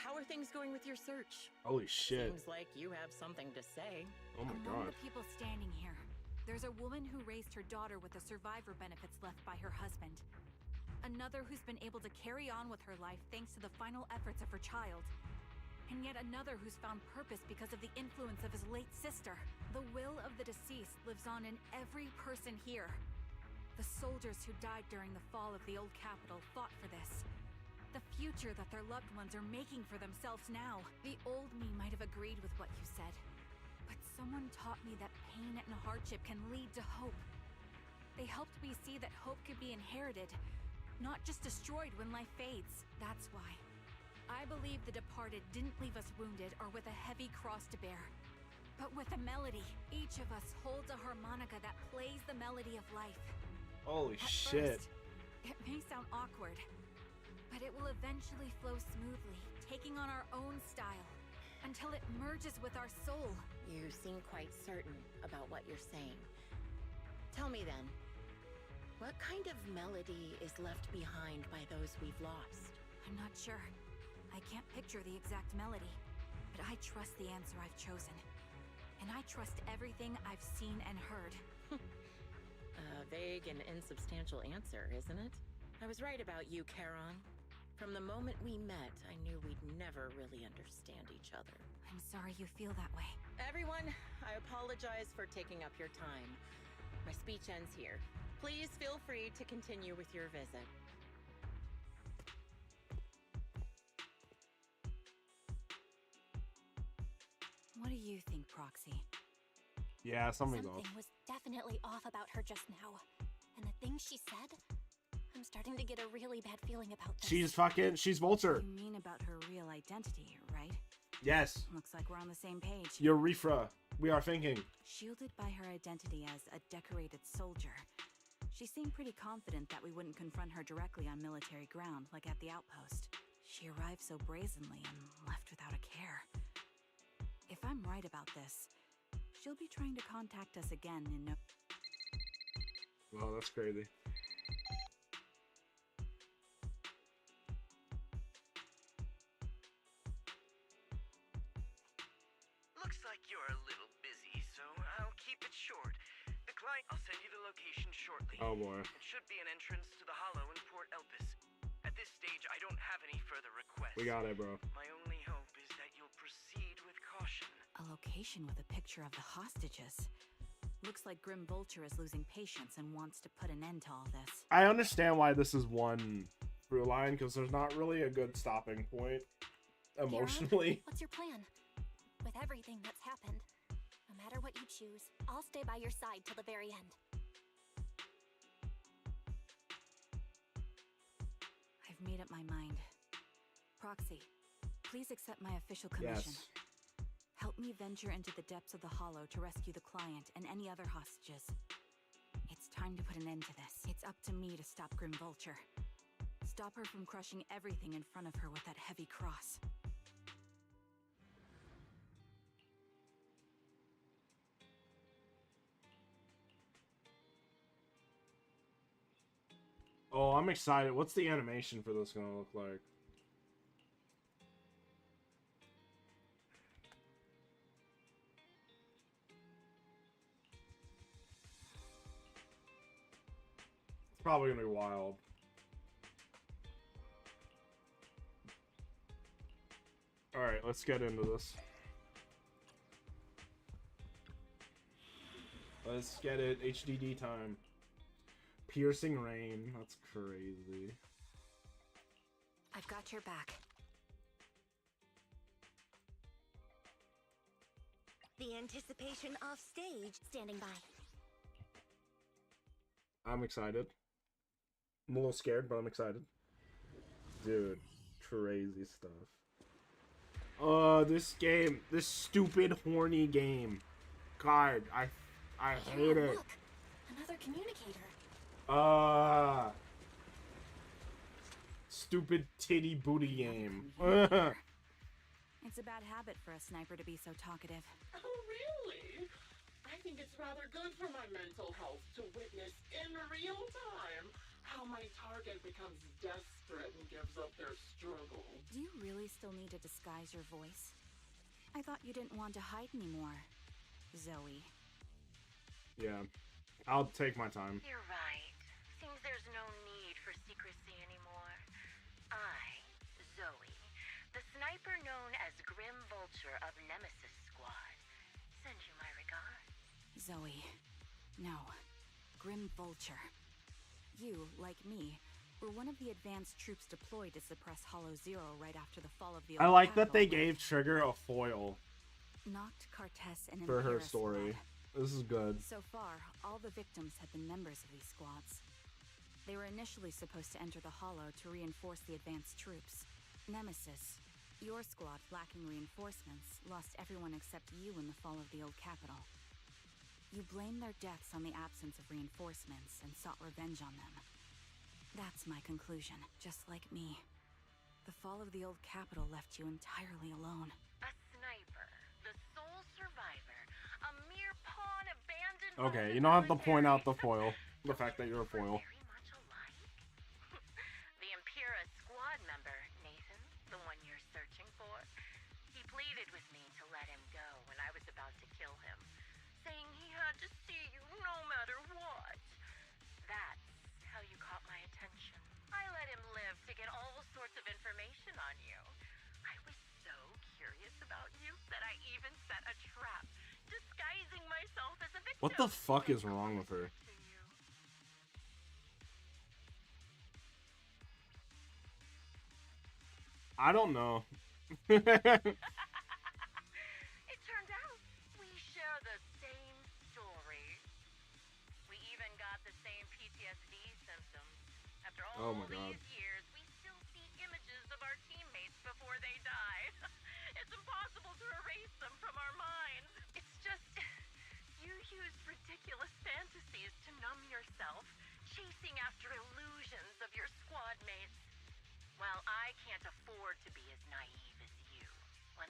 S8: How are things going with your search?
S1: Holy shit.
S8: Seems like you have something to say.
S1: Oh my
S10: Among
S1: god.
S10: the people standing here, there's a woman who raised her daughter with the survivor benefits left by her husband. Another who's been able to carry on with her life thanks to the final efforts of her child. And yet another who's found purpose because of the influence of his late sister. The will of the deceased lives on in every person here. The soldiers who died during the fall of the old capital fought for this. The future that their loved ones are making for themselves now. The old me might have agreed with what you said, but someone taught me that pain and hardship can lead to hope. They helped me see that hope could be inherited, not just destroyed when life fades. That's why. I believe the departed didn't leave us wounded or with a heavy cross to bear, but with a melody. Each of us holds a harmonica that plays the melody of life.
S1: Holy
S10: At
S1: shit.
S10: first, it may sound awkward, but it will eventually flow smoothly, taking on our own style, until it merges with our soul.
S8: You seem quite certain about what you're saying. Tell me then, what kind of melody is left behind by those we've lost?
S10: I'm not sure. I can't picture the exact melody, but I trust the answer I've chosen. And I trust everything I've seen and heard.
S8: A vague and insubstantial answer, isn't it? I was right about you, Charon. From the moment we met, I knew we'd never really understand each other.
S10: I'm sorry you feel that way.
S8: Everyone, I apologize for taking up your time. My speech ends here. Please feel free to continue with your visit.
S10: What do you think, Proxy?
S1: Yeah, something's off.
S5: Something was definitely off about her just now. And the things she said, I'm starting to get a really bad feeling about this.
S1: She's Vulture.
S7: You mean about her real identity, right?
S1: Yes.
S7: Looks like we're on the same page.
S1: Eureka. We are thinking.
S7: Shielded by her identity as a decorated soldier, she seemed pretty confident that we wouldn't confront her directly on military ground, like at the outpost. She arrived so brazenly and left without a care. If I'm right about this, she'll be trying to contact us again in no...
S1: Wow, that's crazy.
S3: Looks like you're a little busy, so I'll keep it short. The client, I'll send you the location shortly.
S1: Oh boy.
S3: It should be an entrance to the Hollow in Port Elpis. At this stage, I don't have any further requests.
S1: We got it, bro.
S3: My only hope is that you'll proceed with caution.
S7: A location with a picture of the hostages. Looks like Grim Vulture is losing patience and wants to put an end to all this.
S1: I understand why this is one through line, because there's not really a good stopping point emotionally.
S5: Kira, what's your plan? With everything that's happened, no matter what you choose, I'll stay by your side till the very end.
S7: I've made up my mind. Proxy, please accept my official commission.
S1: Yes.
S7: Help me venture into the depths of the Hollow to rescue the client and any other hostages. It's time to put an end to this. It's up to me to stop Grim Vulture. Stop her from crushing everything in front of her with that heavy cross.
S1: Oh, I'm excited. What's the animation for this gonna look like? It's probably gonna be wild. Alright, let's get into this. Let's get it. HDD time. Piercing rain. That's crazy.
S10: I've got your back.
S5: The anticipation off stage standing by.
S1: I'm excited. I'm a little scared, but I'm excited. Dude, crazy stuff. This game, this stupid horny game. God, I hate it.
S5: Look, another communicator.
S1: Stupid titty booty game.
S7: It's a bad habit for a sniper to be so talkative.
S9: Oh, really? I think it's rather good for my mental health to witness in real time how my target becomes desperate and gives up their struggle.
S7: Do you really still need to disguise your voice? I thought you didn't want to hide anymore, Zoe.
S1: Yeah, I'll take my time.
S8: You're right. Seems there's no need for secrecy anymore. I, Zoe, the sniper known as Grim Vulture of Nemesis Squad, send you my regards.
S7: Zoe. No. Grim Vulture. You, like me, were one of the advanced troops deployed to suppress Hollow Zero right after the fall of the
S1: I
S7: old
S1: like that
S7: capital.
S1: they gave Trigger a foil
S7: Knocked Cortez and
S1: for her
S7: Impera
S1: story.
S7: squad.
S1: This is good.
S7: So far, all the victims have been members of these squads. They were initially supposed to enter the Hollow to reinforce the advanced troops. Nemesis, your squad lacking reinforcements, lost everyone except you in the fall of the old capital. You blamed their deaths on the absence of reinforcements and sought revenge on them. That's my conclusion. Just like me. The fall of the old capital left you entirely alone.
S8: A sniper, the sole survivor, a mere pawn abandoned.
S1: Okay, you don't have to point out the foil. The fact that you're a foil.
S8: Very much alike. The Impera squad member, Nathan, the one you're searching for, he pleaded with me to let him go when I was about to kill him, saying he had to see you no matter what. That's how you caught my attention. I let him live to get all sorts of information on you. I was so curious about you that I even set a trap, disguising myself as a victim.
S1: What the fuck is wrong with her? I don't know.
S8: It turned out we share the same
S1: Oh my god.
S8: Years, we still see images of our teammates before they die. It's impossible to erase them from our minds. It's just... You used ridiculous fantasies to numb yourself, chasing after illusions of your squad mates. Well, I can't afford to be as naive as you.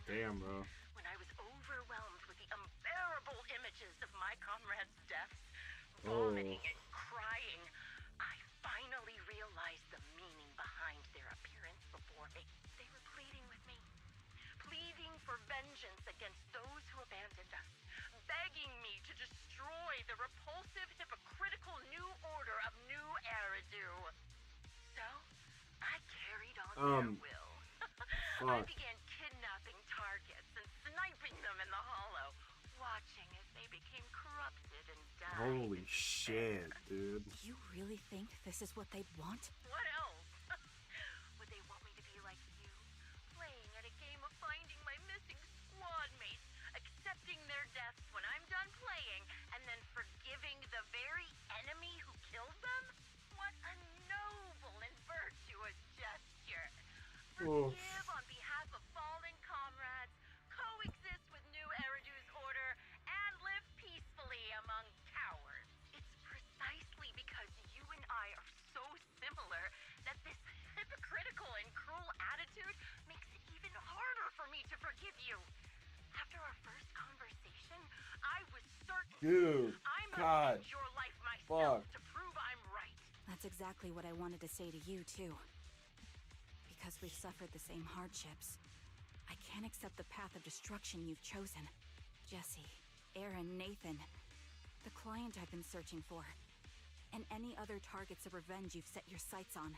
S1: Damn, bro.
S8: When I was overwhelmed with the unbearable images of my comrades' deaths, vomiting and crying, I finally realized the meaning behind their appearance before they were pleading with me. Pleading for vengeance against those who abandoned us. Begging me to destroy the repulsive, hypocritical new order of New Eridu. So, I carried on their will. I began kidnapping targets and sniping them in the hollow, watching as they became corrupted and died.
S1: Holy shit, dude.
S7: Do you really think this is what they'd want?
S8: What else? Would they want me to be like you, playing at a game of finding my missing squad mates, accepting their deaths when I'm done playing, and then forgiving the very enemy who killed them? What a noble and virtuous gesture. Forgive on behalf of fallen comrades, coexist with New Eridu's order, and live peacefully among cowards. It's precisely because you and I are so similar that this hypocritical and cruel attitude makes it even harder for me to forgive you. After our first conversation, I was certain I must end your life myself to prove I'm right.
S7: That's exactly what I wanted to say to you, too. Because we've suffered the same hardships, I can't accept the path of destruction you've chosen. Jesse, Aaron, Nathan, the client I've been searching for, and any other targets of revenge you've set your sights on.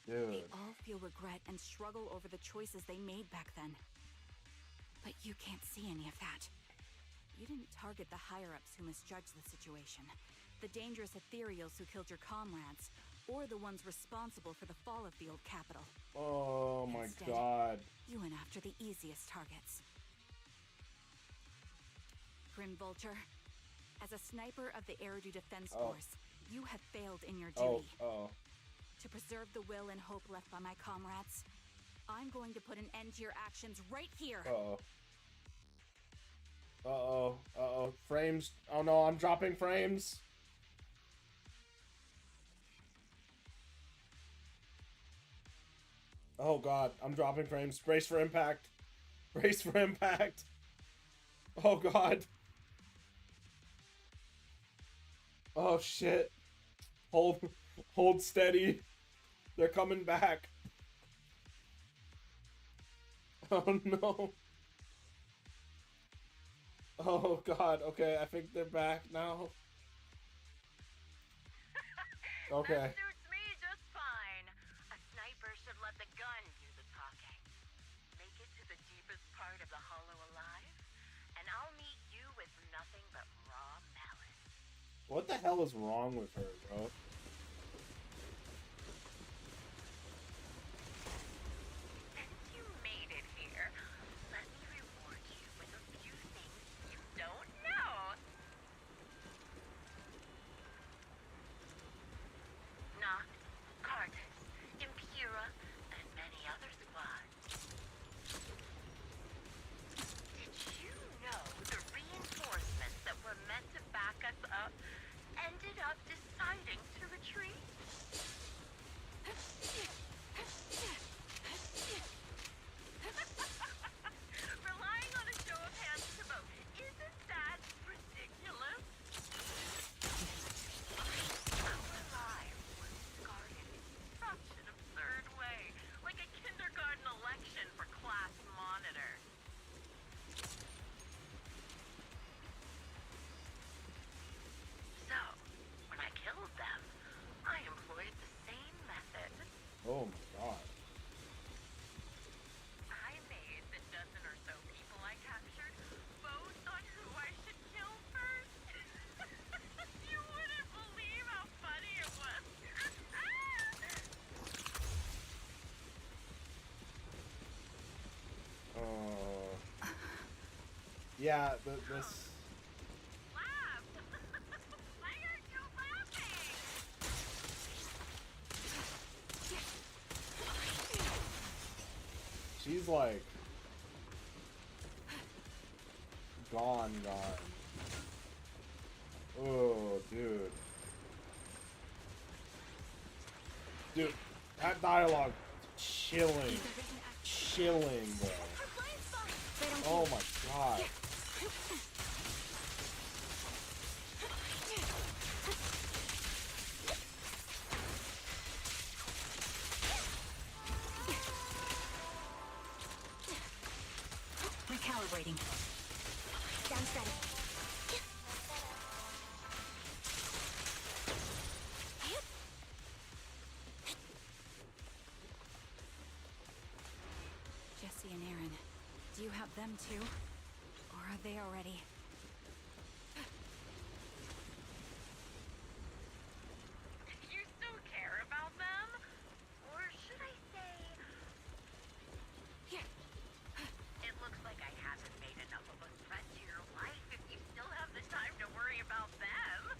S1: Dude.
S7: They all feel regret and struggle over the choices they made back then. But you can't see any of that. You didn't target the higher-ups who misjudged the situation, the dangerous ethereals who killed your comrades, or the ones responsible for the fall of the old capital.
S1: Oh my
S7: Instead,
S1: god.
S7: You went after the easiest targets. Grim Vulture, as a sniper of the Eridu Defense Force, you have failed in your duty. To preserve the will and hope left by my comrades, I'm going to put an end to your actions right here.
S1: Frames. Oh no, I'm dropping frames. Oh god, I'm dropping frames. Brace for impact. Brace for impact. Oh god. Oh shit. Hold steady. They're coming back. Oh no. Oh god, okay, I think they're back now. Okay.
S8: That suits me just fine. A sniper should let the gun do the talking. Make it to the deepest part of the hollow alive, and I'll meet you with nothing but raw malice.
S1: What the hell is wrong with her, bro?
S8: Since you made it here, let me reward you with a few things you don't know. Noct, Cartus, Impura, and many other squads. Did you know the reinforcements that were meant to back us up ended up deciding to retreat? Relying on a show of hands to vote, isn't that ridiculous? Our lives were guarded in such an absurd way, like a kindergarten election for class monitor. So, when I killed them, I employed the same method.
S1: Oh my god.
S8: I made the dozen or so people I captured vote on who I should kill first. You wouldn't believe how funny it was.
S1: Yeah, this...
S8: Laugh! Why aren't you laughing?
S1: She's like gone. Oh, dude. Dude, that dialogue, chilling, bro. Oh my god.
S10: Recalibrating.
S5: Sounds ready.
S10: Jesse and Aaron, do you have them too? Or are they already?
S14: You still care about them? Or should I say... It looks like I haven't made enough of a threat to your life if you still have the time to worry about them.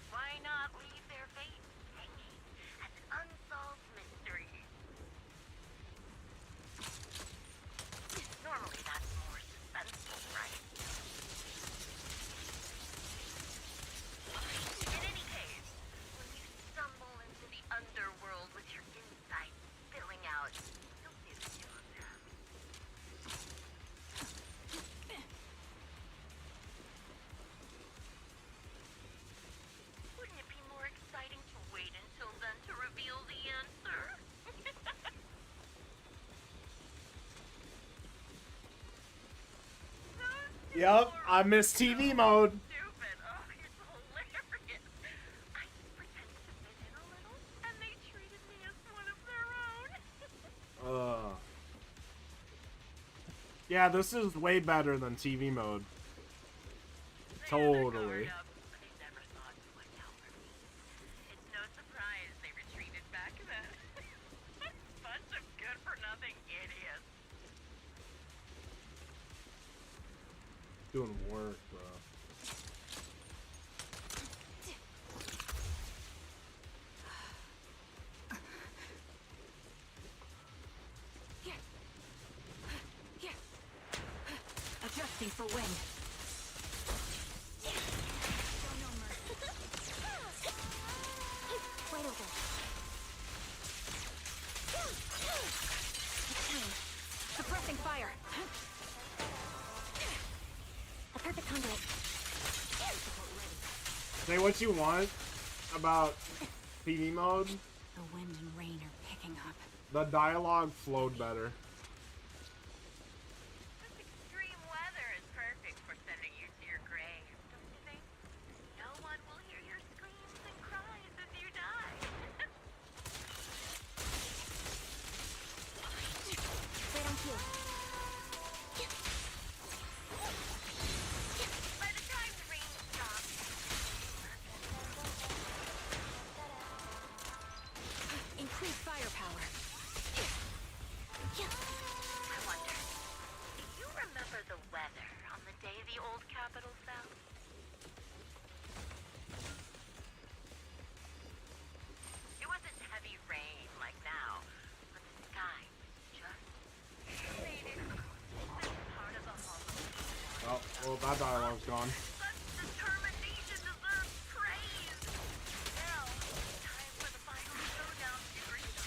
S14: Why not leave their fate hanging as an unsolved mystery? Normally that's more suspenseful, right? In any case, when you stumble into the underworld with your insides spilling out, you'll see the two of them. Wouldn't it be more exciting to wait until then to reveal the answer?
S1: Yep, I miss TV mode.
S14: Stupid. Oh, it's hilarious. I just pretended to fit in a little, and they treated me as one of their own.
S1: Yeah, this is way better than TV mode. Totally.
S14: They never thought to look out for me. It's no surprise they retreated back then. Bunch of good-for-nothing idiots.
S1: Doing work, bro.
S10: Adjusting for wind.
S5: Wide open.
S10: Suppressing fire.
S5: A perfect conduit.
S1: Say what you want about TV mode.
S10: The wind and rain are picking up.
S1: The dialogue flowed better.
S14: This extreme weather is perfect for sending you to your grave, don't you think? No one will hear your screams and cries as you die.
S5: Right on cue.
S14: By the time the rain stops,
S10: Increase firepower.
S14: I wonder, do you remember the weather on the day the old capital fell? It wasn't heavy rain like now, but the sky was just faded. This part of the hollow.
S1: Oh, well, that dialogue's gone.
S14: Such determination deserves praise. Now, it's time for the final showdown to reach.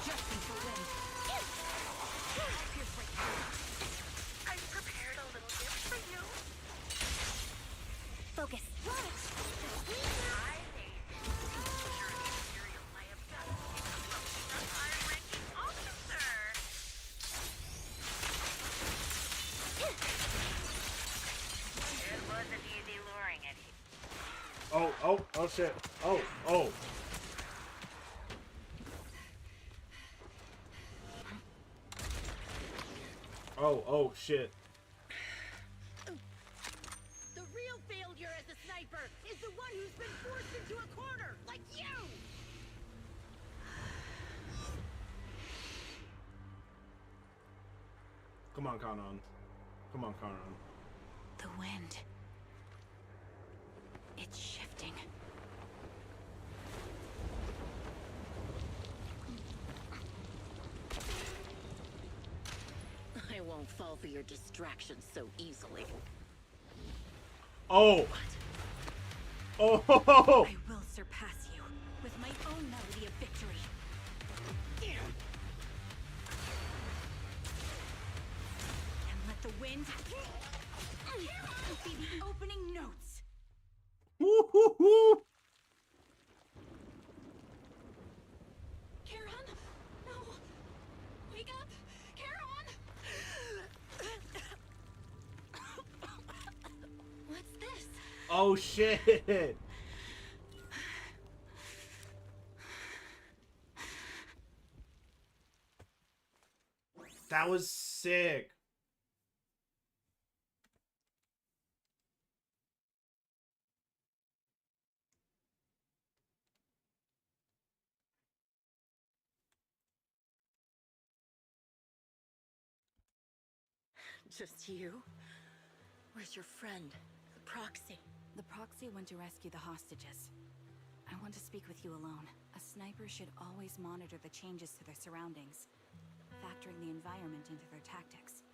S10: Adjusting for wind.
S14: I've prepared a little gift for you.
S5: Focus.
S14: I made sure the Imperial I have done a high-ranking officer. It wasn't easy luring it.
S1: Oh shit. Oh. Oh shit.
S8: the one who's been forced into a corner, like you!
S1: Come on, Kanon. Come on, Kanon.
S7: The wind. It's shifting.
S8: I won't fall for your distractions so easily.
S1: Oh! Oh! Ho, ho, ho.
S7: I will surpass you with my own melody of victory. And let the wind be the opening notes.
S1: Woo, woo, woo.
S10: Charon? No! Wake up! Charon! What's this?
S1: Oh shit! That was sick.
S8: Just you? Where's your friend, the proxy?
S7: The proxy went to rescue the hostages. I want to speak with you alone. A sniper should always monitor the changes to their surroundings, factoring the environment into their tactics.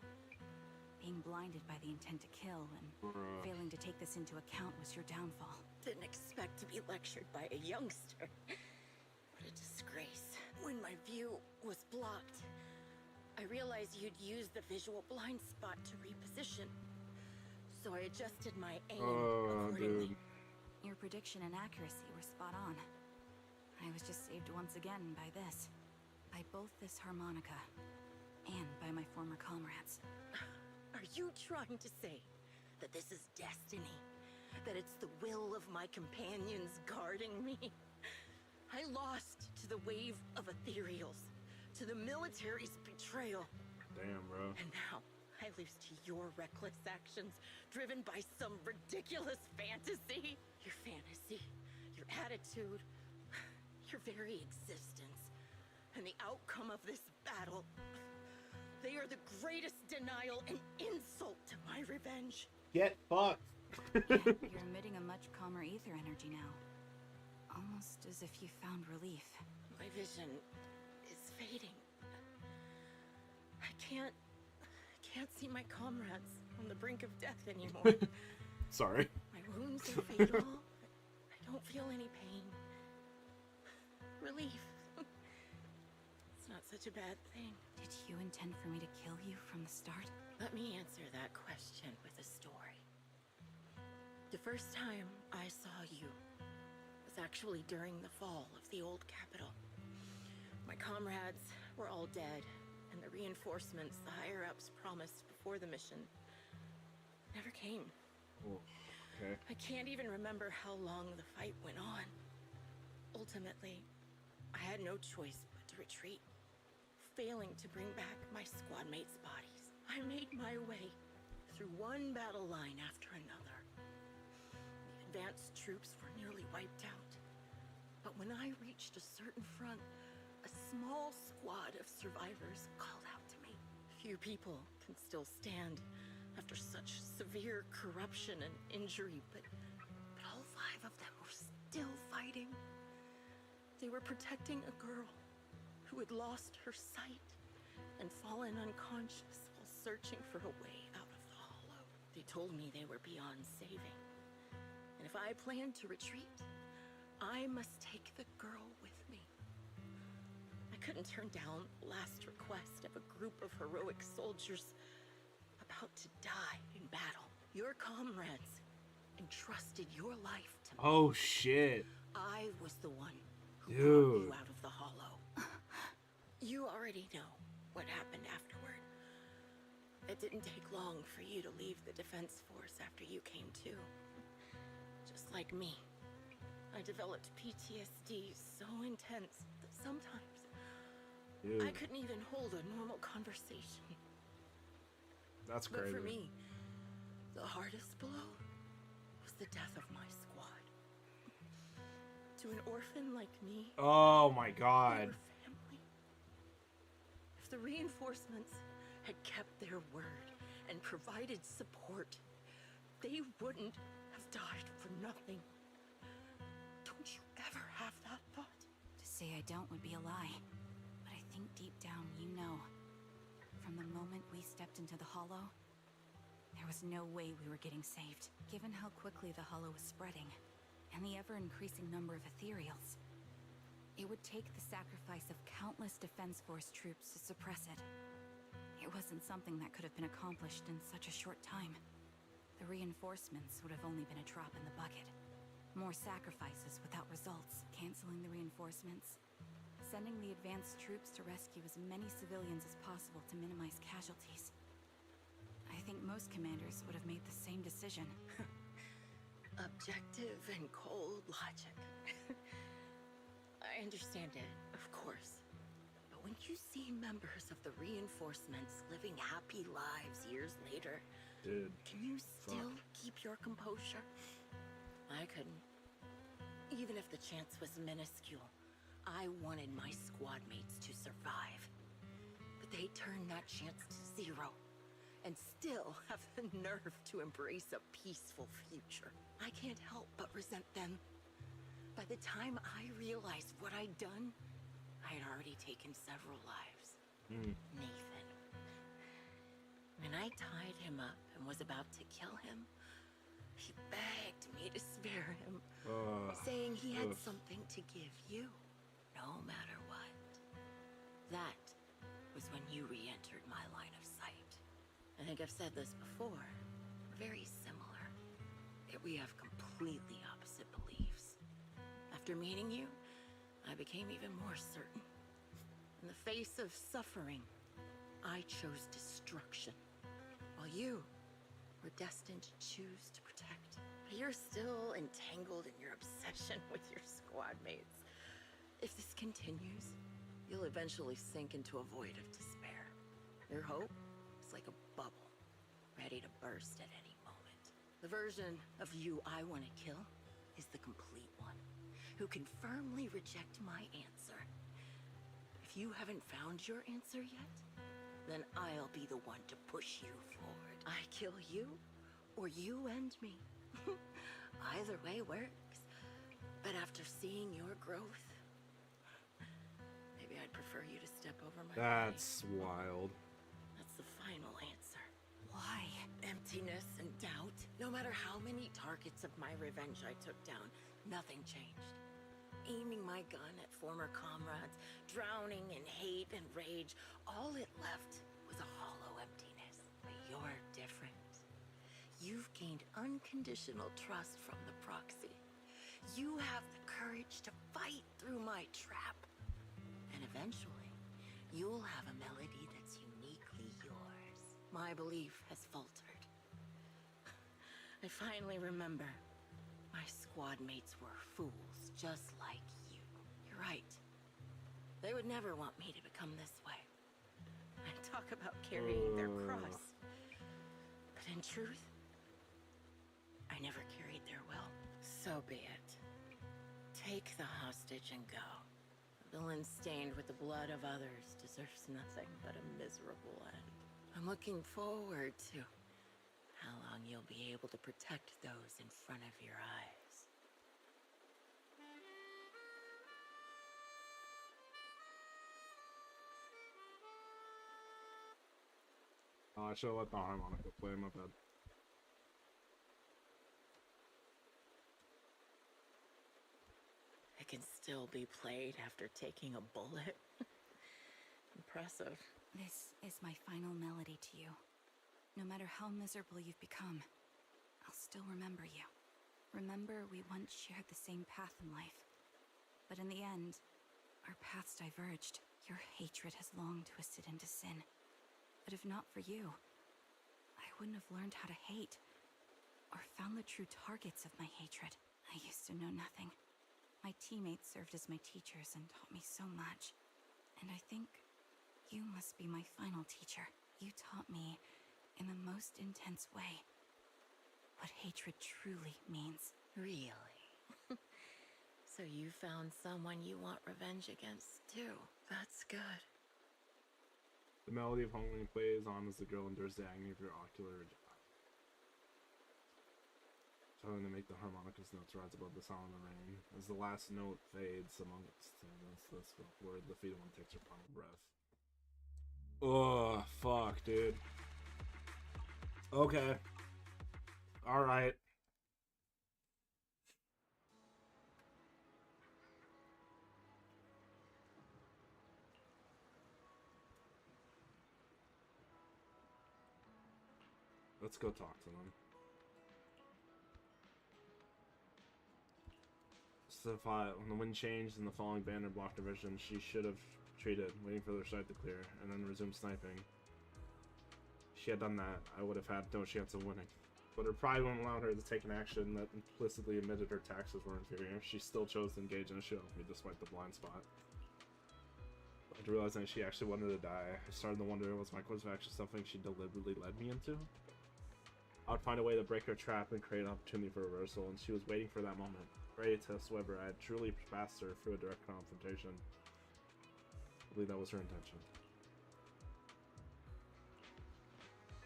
S7: Being blinded by the intent to kill and failing to take this into account was your downfall.
S8: Didn't expect to be lectured by a youngster. What a disgrace. When my view was blocked, I realized you'd use the visual blind spot to reposition. So I adjusted my aim accordingly.
S1: Dude.
S7: Your prediction and accuracy were spot on. I was just saved once again by this. By both this harmonica and by my former comrades.
S8: Are you trying to say that this is destiny? That it's the will of my companions guarding me? I lost to the wave of ethereals, to the military's betrayal.
S1: Damn, bro.
S8: And now I lose to your reckless actions, driven by some ridiculous fantasy. Your fantasy, your attitude, your very existence, and the outcome of this battle. They are the greatest denial and insult to my revenge.
S1: Get fucked.
S7: You're emitting a much calmer ether energy now. Almost as if you found relief.
S8: My vision is fading. I can't see my comrades on the brink of death anymore.
S1: Sorry.
S8: My wounds are fatal. I don't feel any pain. Relief. It's not such a bad thing.
S7: Did you intend for me to kill you from the start?
S8: Let me answer that question with a story. The first time I saw you was actually during the fall of the old capital. My comrades were all dead, and the reinforcements the higher-ups promised before the mission never came.
S1: Oh, okay.
S8: I can't even remember how long the fight went on. Ultimately, I had no choice but to retreat, failing to bring back my squad mates' bodies. I made my way through one battle line after another. The advanced troops were nearly wiped out. But when I reached a certain front, a small squad of survivors called out to me. Few people can still stand after such severe corruption and injury, but all 5 of them were still fighting. They were protecting a girl who had lost her sight and fallen unconscious while searching for a way out of the hollow. They told me they were beyond saving, and if I planned to retreat, I must take the girl with me. I couldn't turn down the last request of a group of heroic soldiers about to die in battle. Your comrades entrusted your life to me.
S1: Oh shit.
S8: I was the one who brought
S1: Dude.
S8: you out of the hollow. You already know what happened afterward. It didn't take long for you to leave the Defense Force after you came to. Just like me, I developed PTSD so intense that sometimes I couldn't even hold a normal conversation.
S1: That's
S8: But
S1: crazy.
S8: for me, the hardest blow was the death of my squad. to an orphan like me.
S1: Oh my god.
S8: Your family. If the reinforcements had kept their word and provided support, they wouldn't have died for nothing. Don't you ever have that thought?
S7: To say I don't would be a lie. But I think deep down you know. From the moment we stepped into the Hollow, there was no way we were getting saved. Given how quickly the Hollow was spreading, and the ever-increasing number of ethereals, it would take the sacrifice of countless Defense Force troops to suppress it. It wasn't something that could have been accomplished in such a short time. The reinforcements would have only been a drop in the bucket. More sacrifices without results, canceling the reinforcements, sending the advanced troops to rescue as many civilians as possible to minimize casualties. I think most commanders would have made the same decision.
S8: Objective and cold logic. I understand it, of course. But when you see members of the reinforcements living happy lives years later, can you still keep your composure? I couldn't. Even if the chance was minuscule, I wanted my squad mates to survive. But they turned that chance to zero, and still have the nerve to embrace a peaceful future. I can't help but resent them. By the time I realized what I'd done, I had already taken several lives. Nathan. When I tied him up and was about to kill him, he begged me to spare him, saying he had something to give you, no matter what. That was when you re-entered my line of sight. I think I've said this before. We're very similar, yet we have completely opposite beliefs. After meeting you, I became even more certain. In the face of suffering, I chose destruction, while you were destined to choose to protect. But you're still entangled in your obsession with your squad mates. If this continues, you'll eventually sink into a void of despair. Your hope is like a bubble, ready to burst at any moment. The version of you I want to kill is the complete one, who can firmly reject my answer. If you haven't found your answer yet, then I'll be the one to push you forward. I kill you, or you end me. Either way works. But after seeing your growth, maybe I'd prefer you to step over my
S1: That's wild.
S8: That's the final answer.
S7: Why?
S8: Emptiness and doubt. No matter how many targets of my revenge I took down, nothing changed. Aiming my gun at former comrades, drowning in hate and rage, all it left was a hollow emptiness. But you're different. You've gained unconditional trust from the proxy. You have the courage to fight through my trap. And eventually, you'll have a melody that's uniquely yours. My belief has faltered. I finally remember. My squad mates were fools, just like you. You're right. They would never want me to become this way. I talk about carrying their cross. But in truth, I never carried their will. So be it. Take the hostage and go. The villain stained with the blood of others deserves nothing but a miserable end. I'm looking forward to how long you'll be able to protect those in front of your eyes.
S1: Oh, I should have let the harmonica play, my bad.
S8: It can still be played after taking a bullet. Impressive.
S7: This is my final melody to you. No matter how miserable you've become, I'll still remember you. Remember we once shared the same path in life. But in the end, our paths diverged. Your hatred has long twisted into sin. But if not for you, I wouldn't have learned how to hate, or found the true targets of my hatred. I used to know nothing. My teammates served as my teachers and taught me so much. And I think you must be my final teacher. You taught me, in the most intense way, what hatred truly means.
S8: Really? So you found someone you want revenge against, too. That's good.
S1: The melody of Homecoming plays on as the girl endures the agony of your ocular. Trying to make the harmonicas notes rise above the sound of the rain. As the last note fades amongst this word, the defeated one takes her final breath. Oh, fuck, dude. Okay. Alright. Let's go talk to them. When the wind changed and the falling banner blocked her vision, she should have retreated, waiting for their sight to clear, and then resumed sniping. If she had done that, I would have had no chance of winning. But her pride wouldn't allow her to take an action that implicitly admitted her taxes were inferior. She still chose to engage in a show with me despite the blind spot. But realizing she actually wanted to die, I started to wonder, was my course of action something she deliberately led me into? I would find a way to break her trap and create an opportunity for reversal, and she was waiting for that moment. Ready to test whether I had truly passed her through a direct confrontation. I believe that was her intention.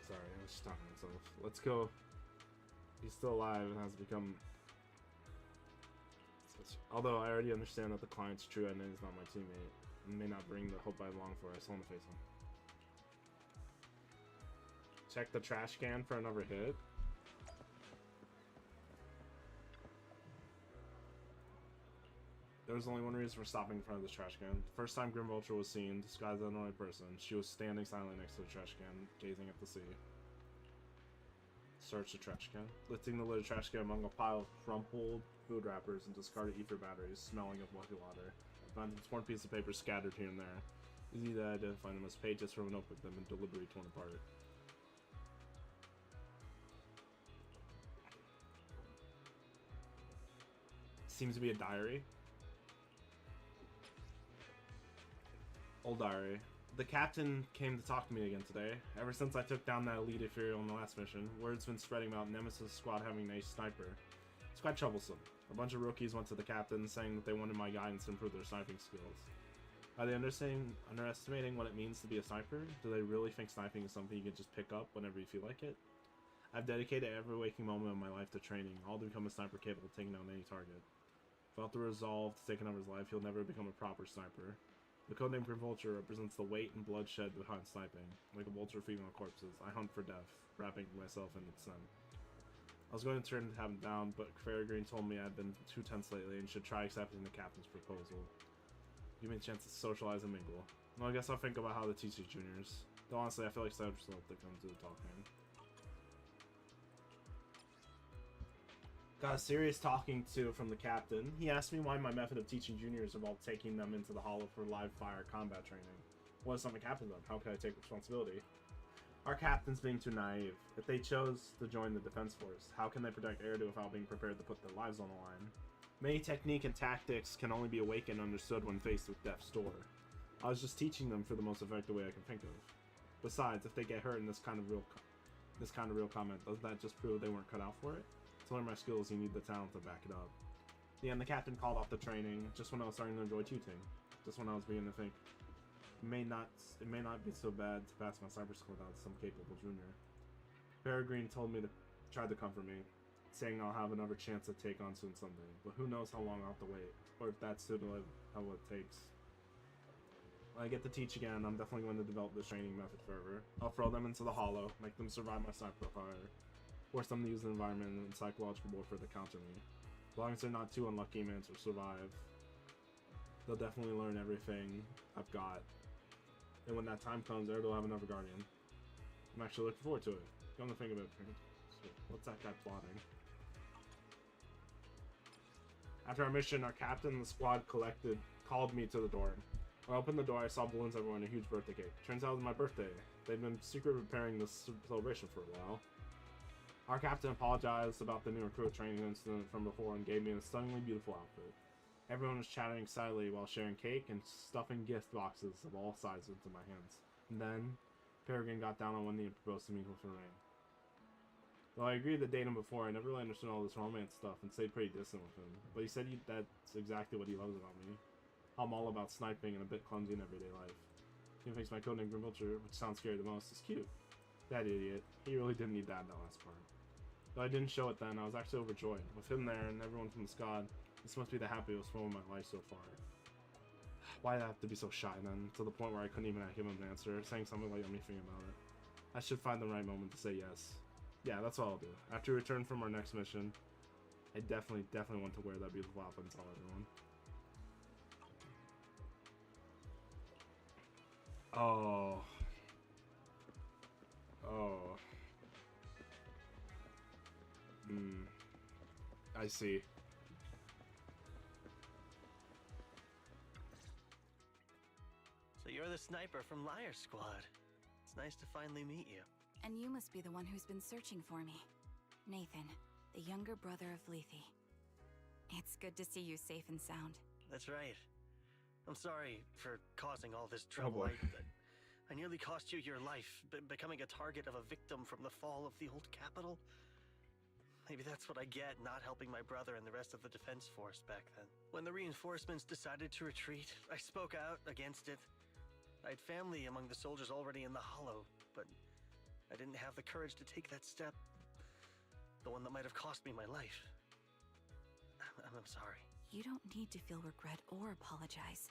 S1: Sorry, I was stopping myself. Let's go. He's still alive and has become... Although I already understand that the client's true identity is not my teammate, and may not bring the hope I long for, I still want to face him. Check the trash can for another hit. There was only one reason for stopping in front of this trash can. The first time Grim Vulture was seen, disguised as an annoyed person, she was standing silently next to the trash can, gazing at the sea. Search the trash can. Lifting the lid of the trash can among a pile of crumpled food wrappers and discarded ether batteries, smelling of muddy water. I found a torn piece of paper scattered here and there. Easy to identify them as pages from a notebook that had been deliberately torn apart. Seems to be a diary. Old diary. The captain came to talk to me again today. Ever since I took down that elite Ethereal in the last mission, word's been spreading about Nemesis squad having an ace sniper. It's quite troublesome. A bunch of rookies went to the captain saying that they wanted my guidance to improve their sniping skills. Are they underestimating what it means to be a sniper? Do they really think sniping is something you can just pick up whenever you feel like it? I've dedicated every waking moment of my life to training, all to become a sniper capable of taking down any target. Without the resolve to take another's life, he'll never become a proper sniper. The codename Grim Vulture represents the weight and bloodshed behind sniping. Like a vulture feeding on corpses, I hunt for death, wrapping myself in its scent. I was going to turn to have him down, but Fairgreen told me I'd been too tense lately and should try accepting the captain's proposal. Give me a chance to socialize and mingle. Well, I guess I'll think about how to teach these juniors. Though honestly, I feel like Cyber's will have to come to the talking. Got a serious talking to from the captain. He asked me why my method of teaching juniors involved taking them into the hollow for live fire combat training. What if something happened to them? How can I take responsibility? Our captain's being too naive. If they chose to join the defense force, how can they protect Eridu without being prepared to put their lives on the line? Many technique and tactics can only be awakened and understood when faced with death's door. I was just teaching them for the most effective way I can think of. Besides, if they get hurt in this kind of real comment, doesn't that just prove they weren't cut out for it? To learn my skills, you need the talent to back it up. In the end, the captain called off the training just when I was starting to enjoy tutoring. Just when I was beginning to think, it may not be so bad to pass my cyber school without some capable junior. Peregrine told me to try to comfort me, saying I'll have another chance to take on soon someday, but who knows how long I'll have to wait, or if that's suitable how it takes. When I get to teach again, I'm definitely going to develop this training method further. I'll throw them into the hollow, make them survive my sniper fire, force them to use the environment and psychological warfare to counter me. As long as they're not too unlucky man to survive, they'll definitely learn everything I've got. And when that time comes, they'll have another guardian. I'm actually looking forward to it. Come to think of it, what's that guy plotting? After our mission, our captain and the squad called me to the door. When I opened the door, I saw balloons everywhere and a huge birthday cake. Turns out it was my birthday. They've been secretly preparing this celebration for a while. Our captain apologized about the new recruit training incident from before and gave me a stunningly beautiful outfit. Everyone was chatting excitedly while sharing cake and stuffing gift boxes of all sizes into my hands. And then, Peregrine got down on one knee and proposed to me with a ring. Well, I agreed to date him before. I never really understood all this romance stuff and stayed pretty distant with him. But he said that's exactly what he loves about me. How I'm all about sniping and a bit clumsy in everyday life. He thinks my codename Grim Vulture, which sounds scary the most, is cute. That idiot. He really didn't need that in that last part. Though I didn't show it then, I was actually overjoyed. With him there and everyone from the squad, this must be the happiest moment of my life so far. Why did I have to be so shy then? To the point where I couldn't even give him an answer, saying something like anything about it. I should find the right moment to say yes. Yeah, that's what I'll do. After we return from our next mission, I definitely want to wear that beautiful outfit and tell everyone. Oh. Oh. I see.
S13: So you're the sniper from Liar Squad. It's nice to finally meet you.
S7: And you must be the one who's been searching for me. Nathan, the younger brother of Lethe. It's good to see you safe and sound.
S13: That's right. I'm sorry for causing all this trouble. I nearly cost you your life, becoming a target of a victim from the fall of the old capital. Maybe that's what I get not helping my brother and the rest of the defense force back then. When the reinforcements decided to retreat, I spoke out against it. I had family among the soldiers already in the Hollow, but I didn't have the courage to take that step. The one that might have cost me my life. I'm sorry.
S7: You don't need to feel regret or apologize.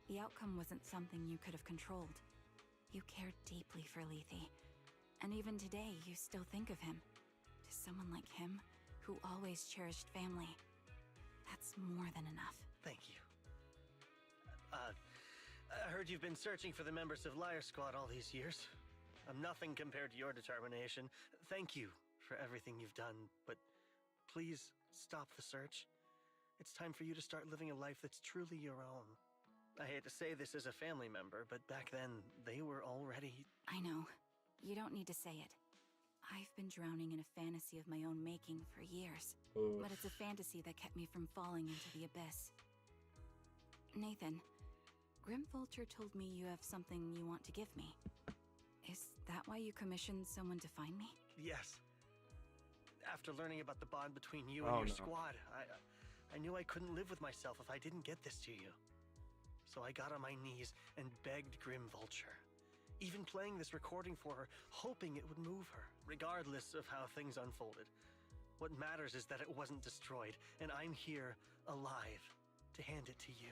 S7: The outcome wasn't something you could have controlled. You cared deeply for Lethe, and even today you still think of him. To someone like him, who always cherished family, that's more than enough.
S13: Thank you. I heard you've been searching for the members of Liar Squad all these years. I'm nothing compared to your determination. Thank you for everything you've done, but please stop the search. It's time for you to start living a life that's truly your own. I hate to say this as a family member, but back then, they were already...
S7: I know. You don't need to say it. I've been drowning in a fantasy of my own making for years. But it's a fantasy that kept me from falling into the abyss. Nathan, Grim Vulture told me you have something you want to give me. Is that why you commissioned someone to find me?
S13: Yes. After learning about the bond between you and your squad, I knew I couldn't live with myself if I didn't get this to you. So I got on my knees and begged Grim Vulture. Even playing this recording for her, hoping it would move her, regardless of how things unfolded. What matters is that it wasn't destroyed, and I'm here, alive, to hand it to you.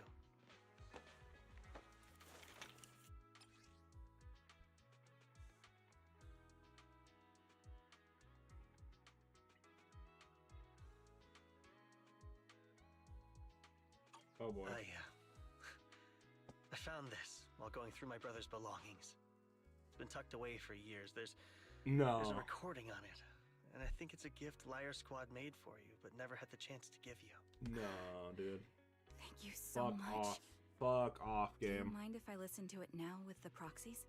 S1: Oh boy.
S13: I found this while going through my brother's belongings. It's been tucked away for years. There's a recording on it. And I think it's a gift Liar Squad made for you, but never had the chance to give you.
S1: No, dude.
S7: Thank you so much.
S1: Fuck off, game.
S7: Do you mind if I listen to it now with the proxies?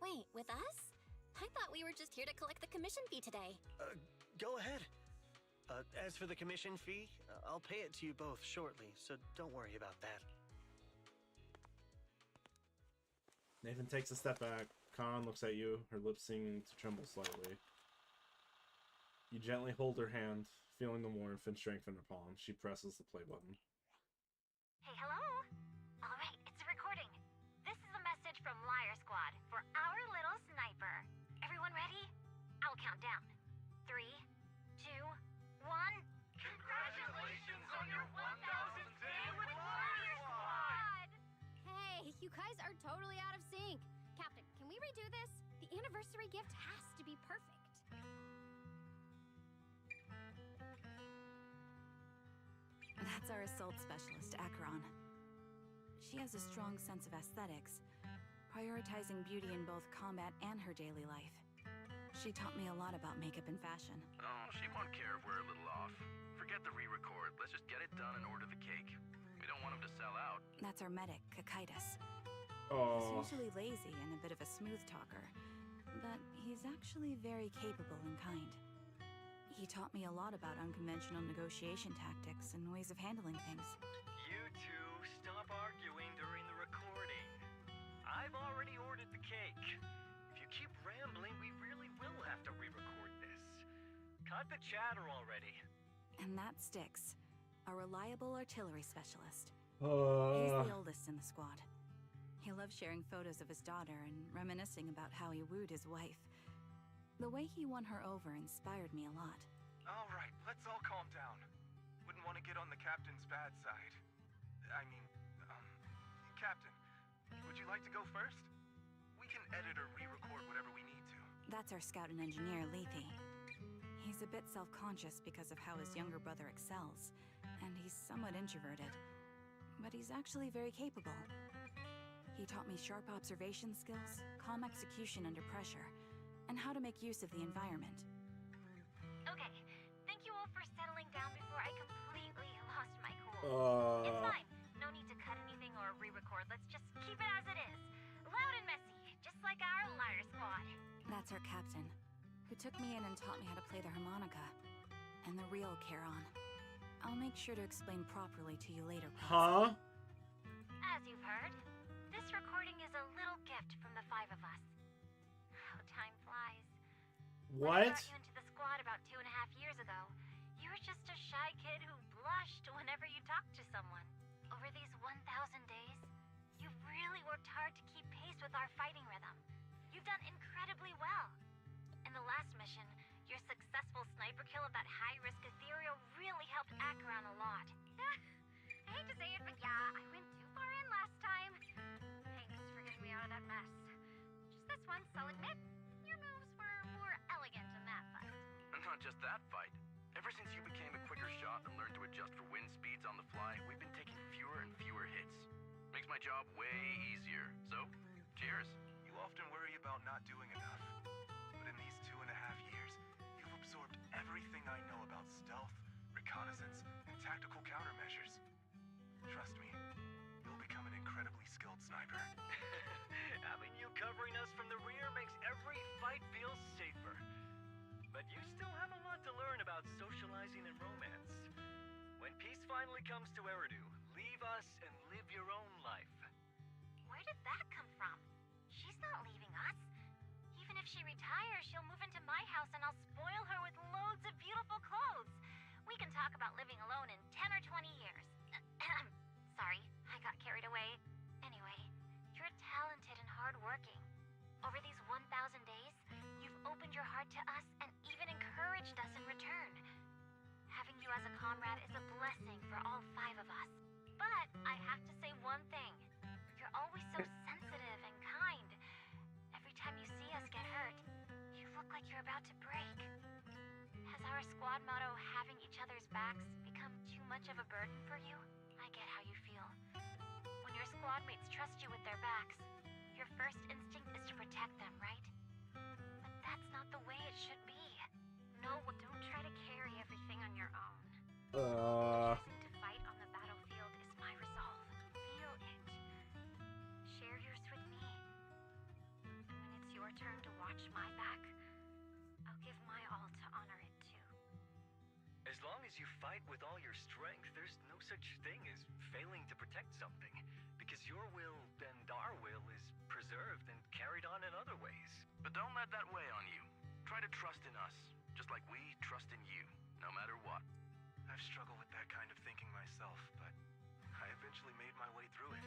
S5: Wait, with us? I thought we were just here to collect the commission fee today.
S13: Go ahead. As for the commission fee, I'll pay it to you both shortly, so don't worry about that.
S1: Nathan takes a step back. Khan looks at you, her lips seeming to tremble slightly. You gently hold her hand, feeling the warmth and strength in her palm. She presses the play button.
S14: Hey, hello? Alright, it's a recording. This is a message from Liar Squad for our little sniper. Everyone ready? I'll count down. 3, 2, 1. Congratulations on your 1000th day with Liar Squad!
S15: Hey, you guys are totally out of sync. Captain, can we redo this? The anniversary gift has to be perfect.
S7: That's our assault specialist, Acheron. She has a strong sense of aesthetics, prioritizing beauty in both combat and her daily life. She taught me a lot about makeup and fashion.
S16: Oh, she won't care if we're a little off. Forget the re-record. Let's just get it done and order the cake. We don't want him to sell out.
S7: That's our medic, Kakaitis.
S1: Oh.
S7: He's usually lazy and a bit of a smooth talker, but he's actually very capable and kind. He taught me a lot about unconventional negotiation tactics and ways of handling things.
S17: You two, stop arguing during the recording. I've already ordered the cake. If you keep rambling, we really cut the chatter already.
S7: And that Styx, a reliable artillery specialist. He's the oldest in the squad. He loves sharing photos of his daughter and reminiscing about how he wooed his wife. The way he won her over inspired me a lot.
S18: All right, let's all calm down. Wouldn't want to get on the captain's bad side. I mean, Captain, would you like to go first? We can edit or re-record whatever we need to.
S7: That's our scout and engineer, Lethe. He's a bit self-conscious because of how his younger brother excels, and he's somewhat introverted. But he's actually very capable. He taught me sharp observation skills, calm execution under pressure, and how to make use of the environment.
S14: Okay, thank you all for settling down before I completely lost my cool. It's fine. No need to cut anything or re-record. Let's just keep it as it is. Loud and messy, just like our Liar Squad.
S7: That's our captain, who took me in and taught me how to play the harmonica. And the real Charon. I'll make sure to explain properly to you later,
S1: Huh?
S14: As you've heard, this recording is a little gift from the 5 of us. How time flies. When I brought you into the squad about 2.5 years ago, you were just a shy kid who blushed whenever you talked to someone. Over these 1,000 days, you've really worked hard to keep pace with our fighting rhythm. You've done incredibly well. In the last mission, your successful sniper kill of that high-risk ethereal really helped Acheron a lot.
S15: I hate to say it, but yeah, I went too far in last time. Thanks for getting me out of that mess. Just this once, I'll admit, your moves were more elegant in that fight.
S16: Not just that fight. Ever since you became a quicker shot and learned to adjust for wind speeds on the fly, we've been taking fewer and fewer hits. Makes my job way easier. So, cheers.
S18: You often worry about not doing enough. But in these 2.5 years, you've absorbed everything I know about stealth, reconnaissance, and tactical countermeasures. Trust me, you'll become an incredibly skilled sniper.
S17: Having you covering us from the rear makes every fight feel safer. But you still have a lot to learn about socializing and romance. When peace finally comes to Eridu, leave us and live your own life.
S14: Where did that come from? She's not leaving us. Even if she retires, she'll move into my house and I'll spoil her with loads of beautiful clothes. We can talk about living alone in 10 or 20 years. Sorry, I got carried away. Anyway, you're talented and hardworking. Over these 1,000 days, you've opened your heart to us and even encouraged us in return. Having you as a comrade is a blessing for all 5 of us. But I have to say one thing. You're always so sensitive and kind. Every time you see us get hurt, you look like you're about to break. Has our squad motto, having each other's backs, become too much of a burden for you? I get how you feel. When your squad mates trust you with their backs, your first instinct is to protect them, right? But that's not the way it should be. No, don't try to carry everything on your own. Choosing to fight on the battlefield is my resolve. Feel it. Share yours with me. And when it's your turn to watch my back, I'll give my all to honor it too.
S17: As long as you fight with all your strength, there's no such thing as failing to protect something, because your will and our will is preserved and carried on in other ways.
S16: But don't let that weigh on you. Try to trust in us, just like we trust in you, no matter what.
S18: I've struggled with that kind of thinking myself, but I eventually made my way through it.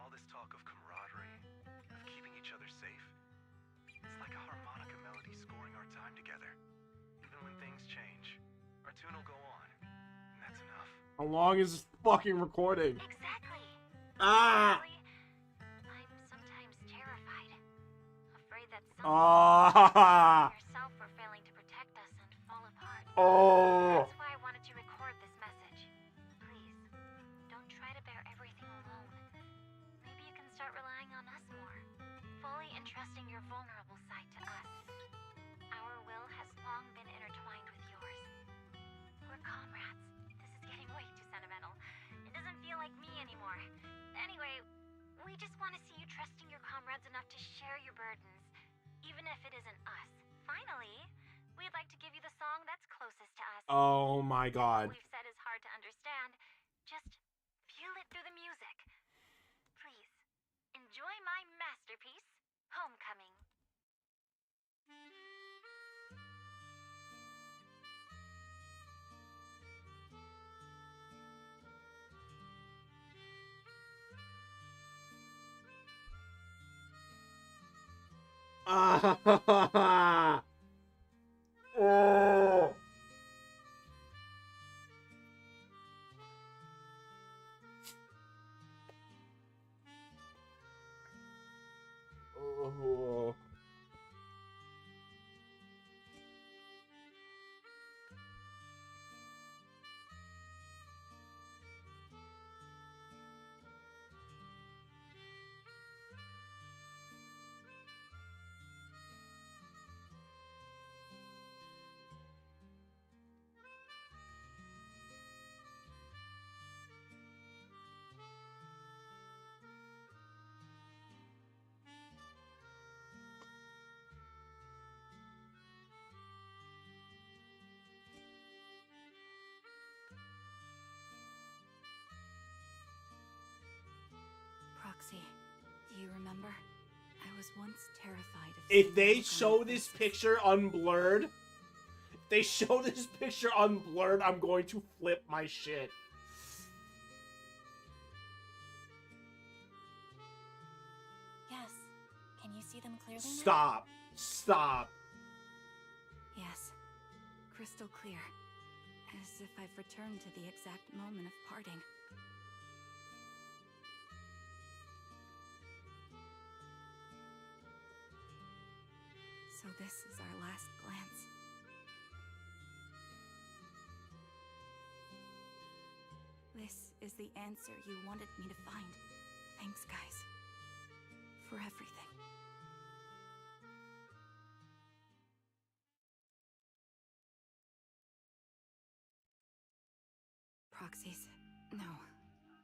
S18: All this talk of camaraderie, of keeping each other safe, it's like a harmonica melody scoring our time together. Even when things change, our tune will go on, and that's enough.
S1: How long is this fucking recording?
S14: Exactly.
S1: Ah!
S14: I'm sometimes terrified. Afraid that someone yourself were failing to protect us and fall apart. That's why I wanted to record this message. Please, don't try to bear everything alone. Maybe you can start relying on us more, fully entrusting your vulnerable side to us. Our will has long been intertwined with yours. We're comrades. This is getting way too sentimental. It doesn't feel like me anymore. Anyway, we just want to see you trusting your comrades enough to share your burdens, even if it isn't us. Finally, we'd like to give you the song that's closest to us.
S1: Oh my god.
S14: What we've said is hard to understand. Just feel it through the music. Please, enjoy my masterpiece, Homecoming.
S1: Oh. Oh.
S7: Proxy, do you remember? I was once terrified of
S1: If
S7: seeing
S1: they
S7: the look on
S1: show
S7: your
S1: this
S7: faces.
S1: picture unblurred, if they show this picture unblurred, I'm going to flip my shit.
S5: Yes. Can you see them clearly now?
S1: Stop. Stop.
S7: Yes, crystal clear. As if I've returned to the exact moment of parting. So this is our last glance. This is the answer you wanted me to find. Thanks, guys. For everything. Proxies. No.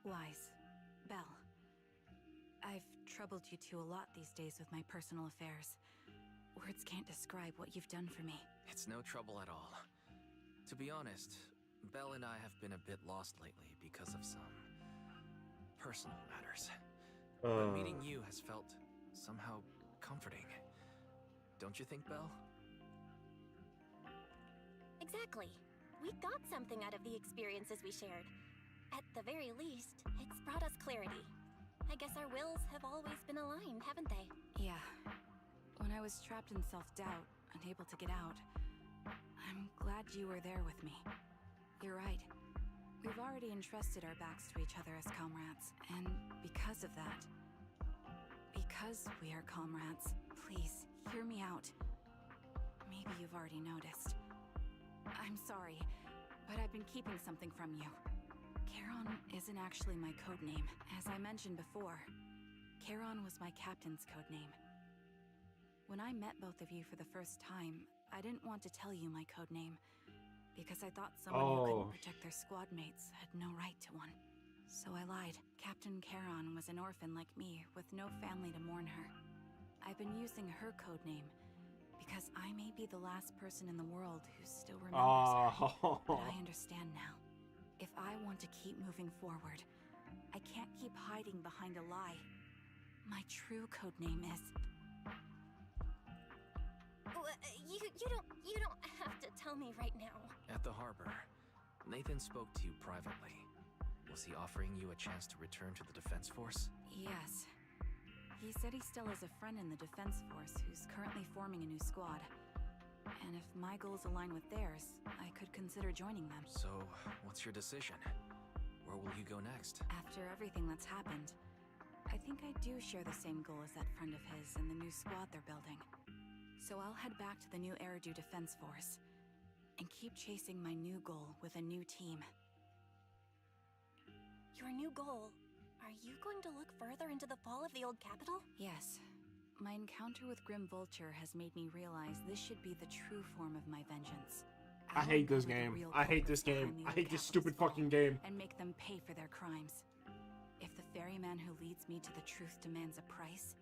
S7: Lies. Belle. I've troubled you two a lot these days with my personal affairs. Words can't describe what you've done for me.
S6: It's no trouble at all. To be honest, Belle and I have been a bit lost lately because of some personal matters. But meeting you has felt somehow comforting. Don't you think, Belle?
S5: Exactly. We got something out of the experiences we shared. At the very least, it's brought us clarity. I guess our wills have always been aligned, haven't they?
S7: Yeah. When I was trapped in self-doubt, unable to get out, I'm glad you were there with me. You're right. We've already entrusted our backs to each other as comrades, and because of that, because we are comrades, please, hear me out. Maybe you've already noticed. I'm sorry, but I've been keeping something from you. Charon isn't actually my codename. As I mentioned before, Charon was my captain's codename. When I met both of you for the first time, I didn't want to tell you my codename, because I thought someone who couldn't protect their squad mates had no right to one. So I lied. Captain Charon was an orphan like me, with no family to mourn her. I've been using her codename, because I may be the last person in the world who still remembers her. But I understand now. If I want to keep moving forward, I can't keep hiding behind a lie. My true codename is...
S5: You don't have to tell me right now.
S6: At the harbor, Nathan spoke to you privately. Was he offering you a chance to return to the Defense Force?
S7: Yes. He said he still has a friend in the Defense Force who's currently forming a new squad. And if my goals align with theirs, I could consider joining them.
S6: So, what's your decision? Where will you go next?
S7: After everything that's happened, I think I do share the same goal as that friend of his and the new squad they're building. So I'll head back to the new Eridu Defense Force and keep chasing my new goal with a new team.
S5: Your new goal? Are you going to look further into the fall of the old capital?
S7: Yes. My encounter with Grim Vulture has made me realize this should be the true form of my vengeance.
S1: I hate this game. I hate this game. I hate this stupid fucking game.
S7: And make them pay for their crimes. If the ferryman who leads me to the truth demands a price,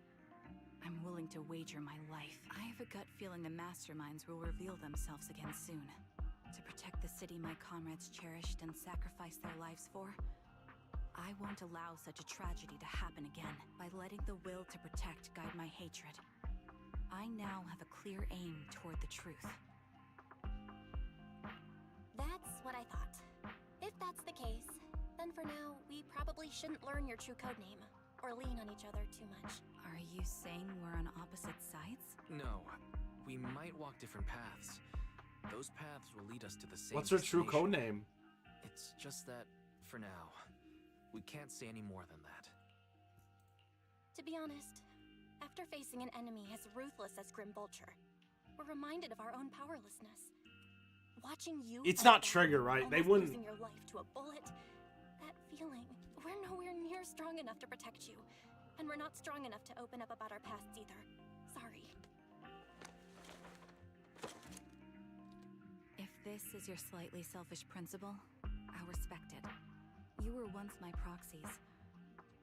S7: I'm willing to wager my life. I have a gut feeling the masterminds will reveal themselves again soon. To protect the city my comrades cherished and sacrificed their lives for, I won't allow such a tragedy to happen again. By letting the will to protect guide my hatred, I now have a clear aim toward the truth.
S5: That's what I thought. If that's the case, then for now, we probably shouldn't learn your true codename. or lean on each other too much.
S7: Are you saying we're on opposite sides?
S6: No, we might walk different paths. Those paths will lead us to the same
S1: What's her true code
S6: destination.
S1: name?
S6: It's just that, for now, we can't say any more than that.
S5: To be honest, after facing an enemy as ruthless as Grim Vulture, we're reminded of our own powerlessness. Watching you
S1: It's
S5: fight
S1: not
S5: back,
S1: Trigger, right? They
S5: almost
S1: wouldn't.
S5: losing your life to a bullet. That feeling, we're nowhere near strong enough to protect you, and we're not strong enough to open up about our pasts either. Sorry.
S7: If this is your slightly selfish principle, I'll respect it. You were once my proxies,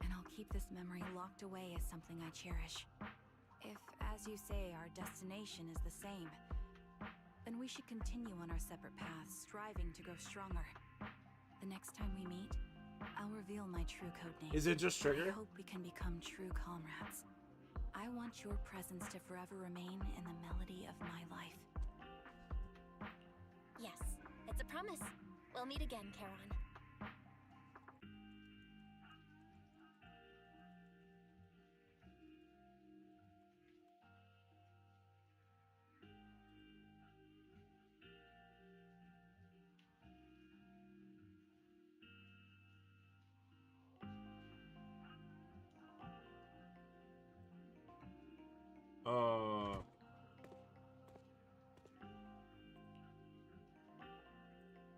S7: and I'll keep this memory locked away as something I cherish. If, as you say, our destination is the same, then we should continue on our separate paths, striving to grow stronger. The next time we meet, I'll reveal my true codename.
S1: Is it just Trigger?
S7: I hope we can become true comrades. I want your presence to forever remain in the melody of my life.
S5: Yes, it's a promise. We'll meet again, Charon.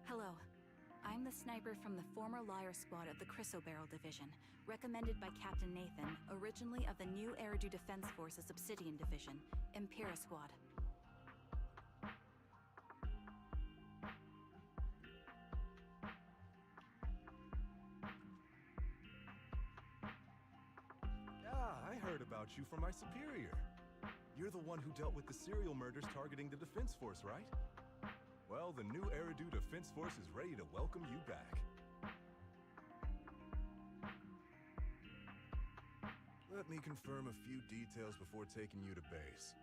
S7: Hello. I'm the sniper from the former Liar Squad of the Chrysoberyl Division, recommended by Captain Nathan, originally of the new Eridu Defense Forces Obsidian Division, Impera Squad.
S18: Yeah, I heard about you from my superior. You're the one who dealt with the serial murders targeting the Defense Force, right? Well, the new Eridu Defense Force is ready to welcome you back. Let me confirm a few details before taking you to base.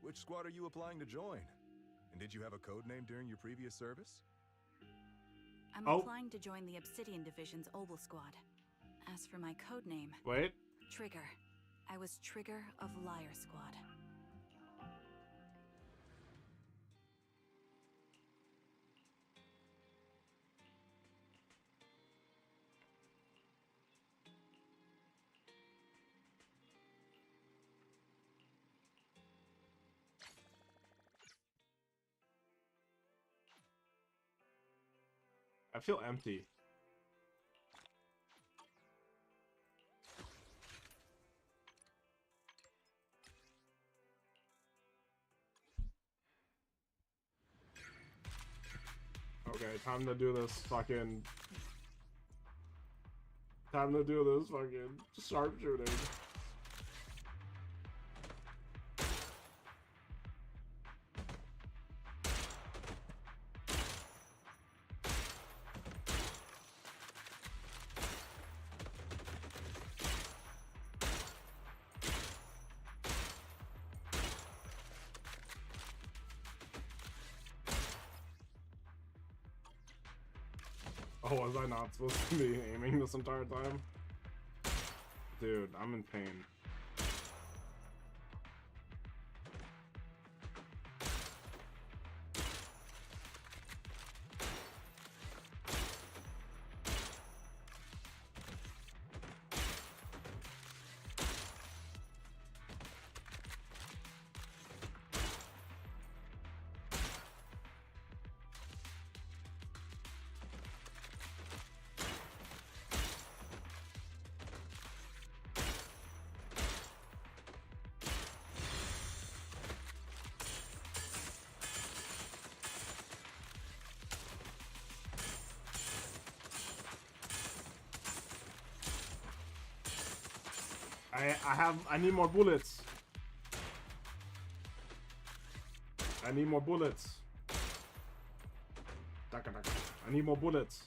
S18: Which squad are you applying to join? And did you have a code name during your previous service?
S7: I'm applying to join the Obsidian Division's Obel Squad. As for my code name...
S1: Wait.
S7: Trigger. I was Trigger of Liar Squad.
S1: I feel empty. Okay, time to do this fucking... Time to do this fucking sharpshooting. Oh, was I not supposed to be aiming this entire time? Dude, I'm in pain. I need more bullets. I need more bullets. I need more bullets.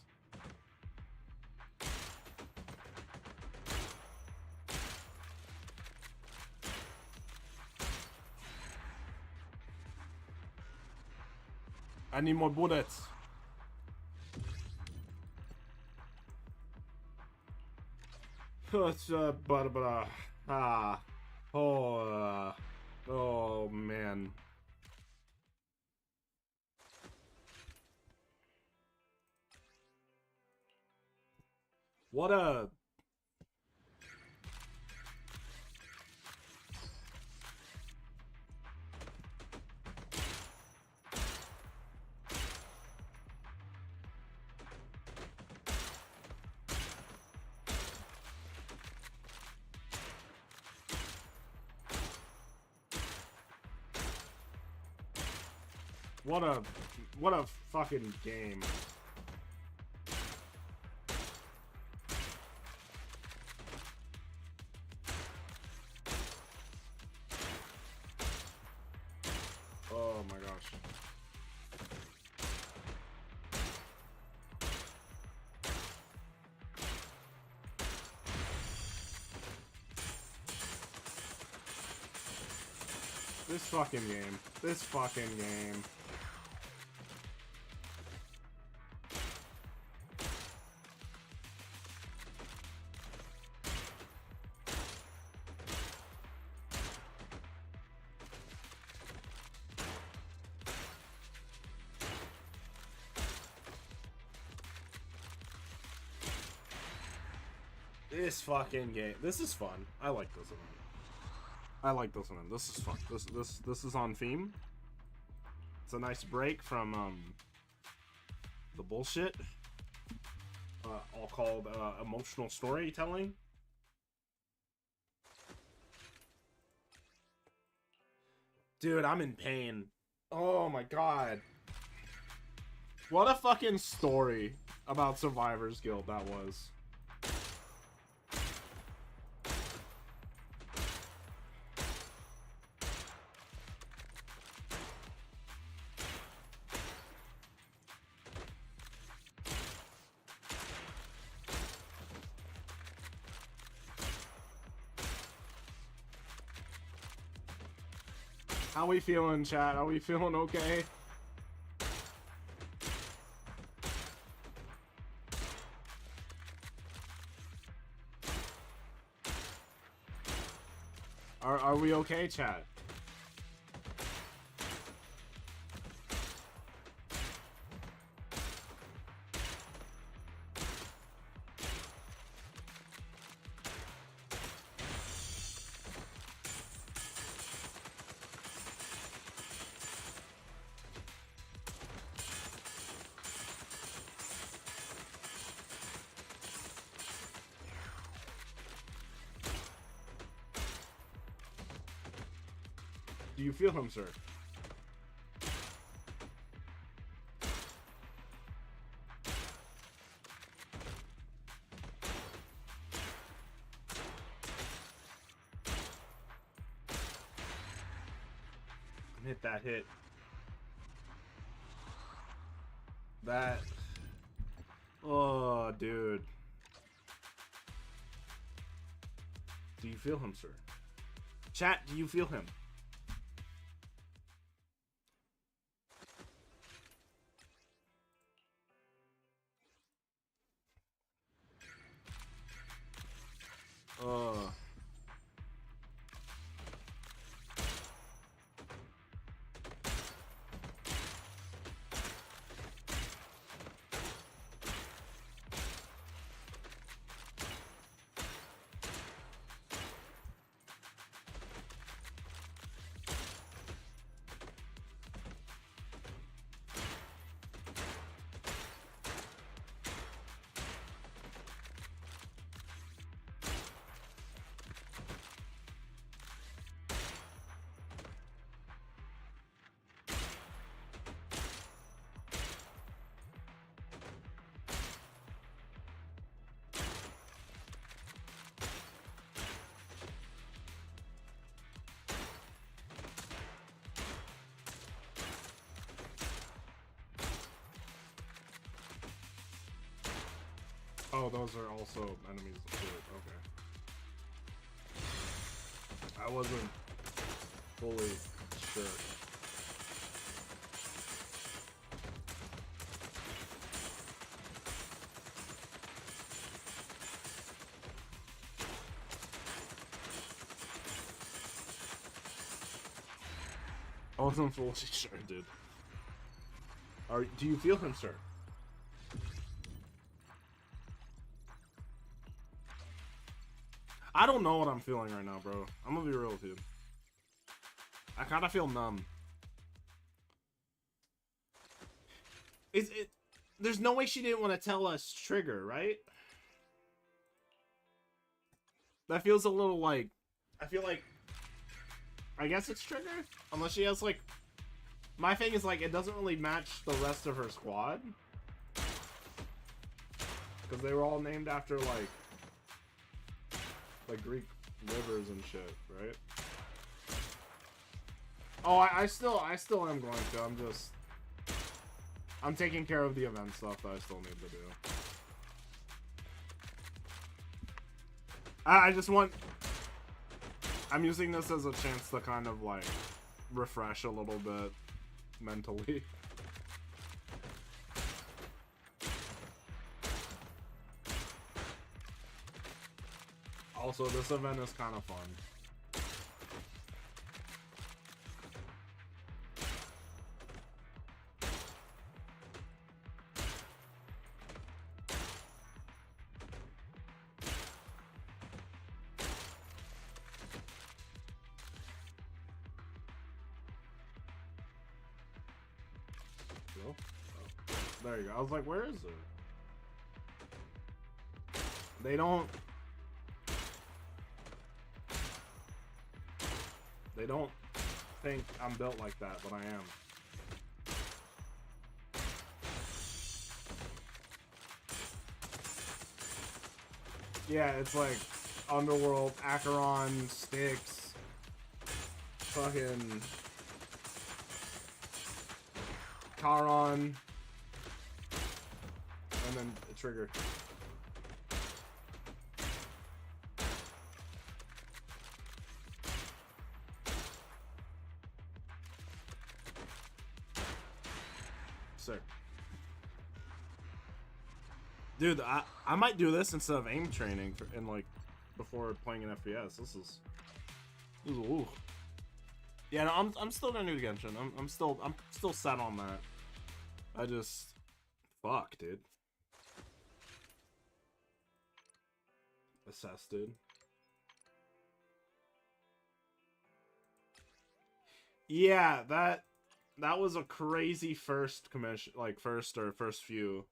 S1: I need more bullets. Oh man. What a what a fucking game. Oh my gosh. This fucking game. This fucking game. This fucking game. This is fun. I like this one. I like this one. This is fun. This is on theme. It's a nice break from the bullshit. All called emotional storytelling. Dude, I'm in pain. Oh my god. What a fucking story about Survivor's Guild that was. How we feeling, chat? Are we feeling okay? Are we okay, chat? Do you feel him, sir? Hit that hit. That. Oh, dude. Do you feel him, sir? Chat, do you feel him? Oh, those are also enemies to it. Okay. I wasn't fully sure. I wasn't fully sure, dude. Do you feel him, sir? I don't know what I'm feeling right now, bro. I'm gonna be real with you. I kind of feel numb. There's no way she didn't want to tell us Trigger, right? That feels a little like... I feel like... I guess it's Trigger? Unless she has, like... My thing is, like, it doesn't really match the rest of her squad. Because they were all named after, like Greek rivers and shit, right? Oh, I still am going to. I'm taking care of the event stuff that I still need to do. I just want... I'm using this as a chance to kind of, like, refresh a little bit mentally. Also, this event is kind of fun. Hello? Oh, there you go. I was like, where is it? They don't think I'm built like that, but I am. Yeah, it's like Underworld, Acheron, Styx, fucking Charon, and then a Trigger. Sick. Dude, I might do this instead of aim training before playing an FPS. This is ooh. Yeah, no, I'm still gonna do Genshin. I'm still set on that. I just fuck, dude. Assess, dude. Yeah, that was a crazy first commission, like first few.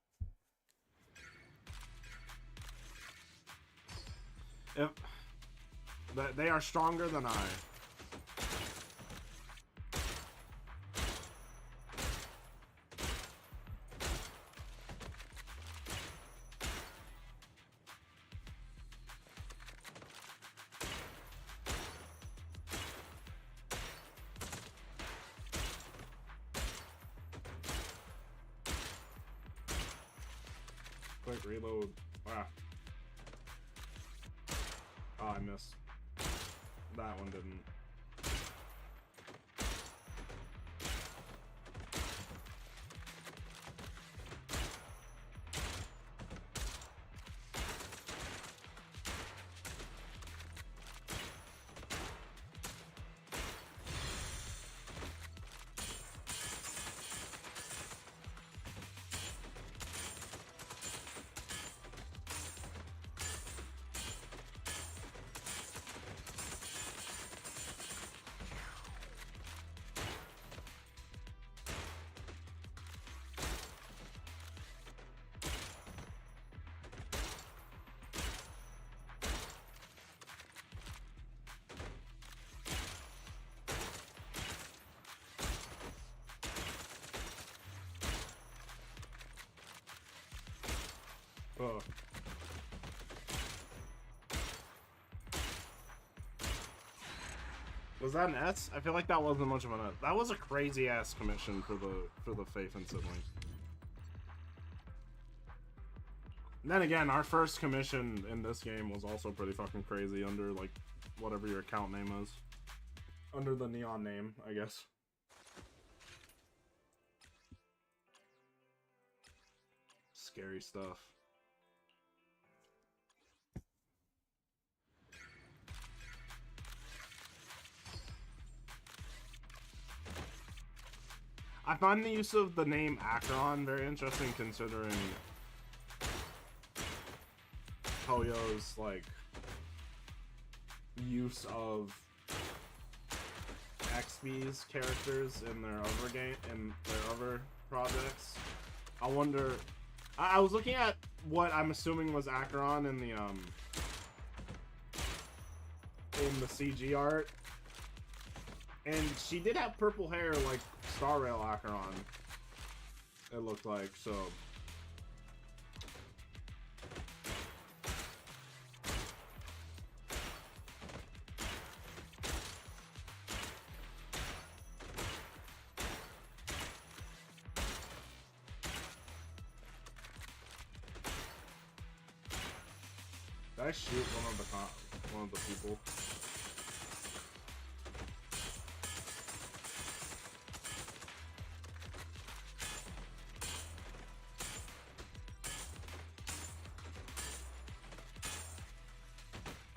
S1: If they are stronger than I. Quick reload. Wow. Oh, I missed. That one didn't. Oh. Was that an S? I feel like that wasn't much of an S. That was a crazy ass commission for the Faith and Sibling. And then again, our first commission in this game was also pretty fucking crazy under like whatever your account name is. Under the neon name, I guess. Scary stuff. I find the use of the name Acheron very interesting, considering Toyo's like use of XP's characters in their other projects. I wonder. I was looking at what I'm assuming was Acheron in the CG art, and she did have purple hair like Star Rail Acheron. It looked like so. Did I shoot one of the people?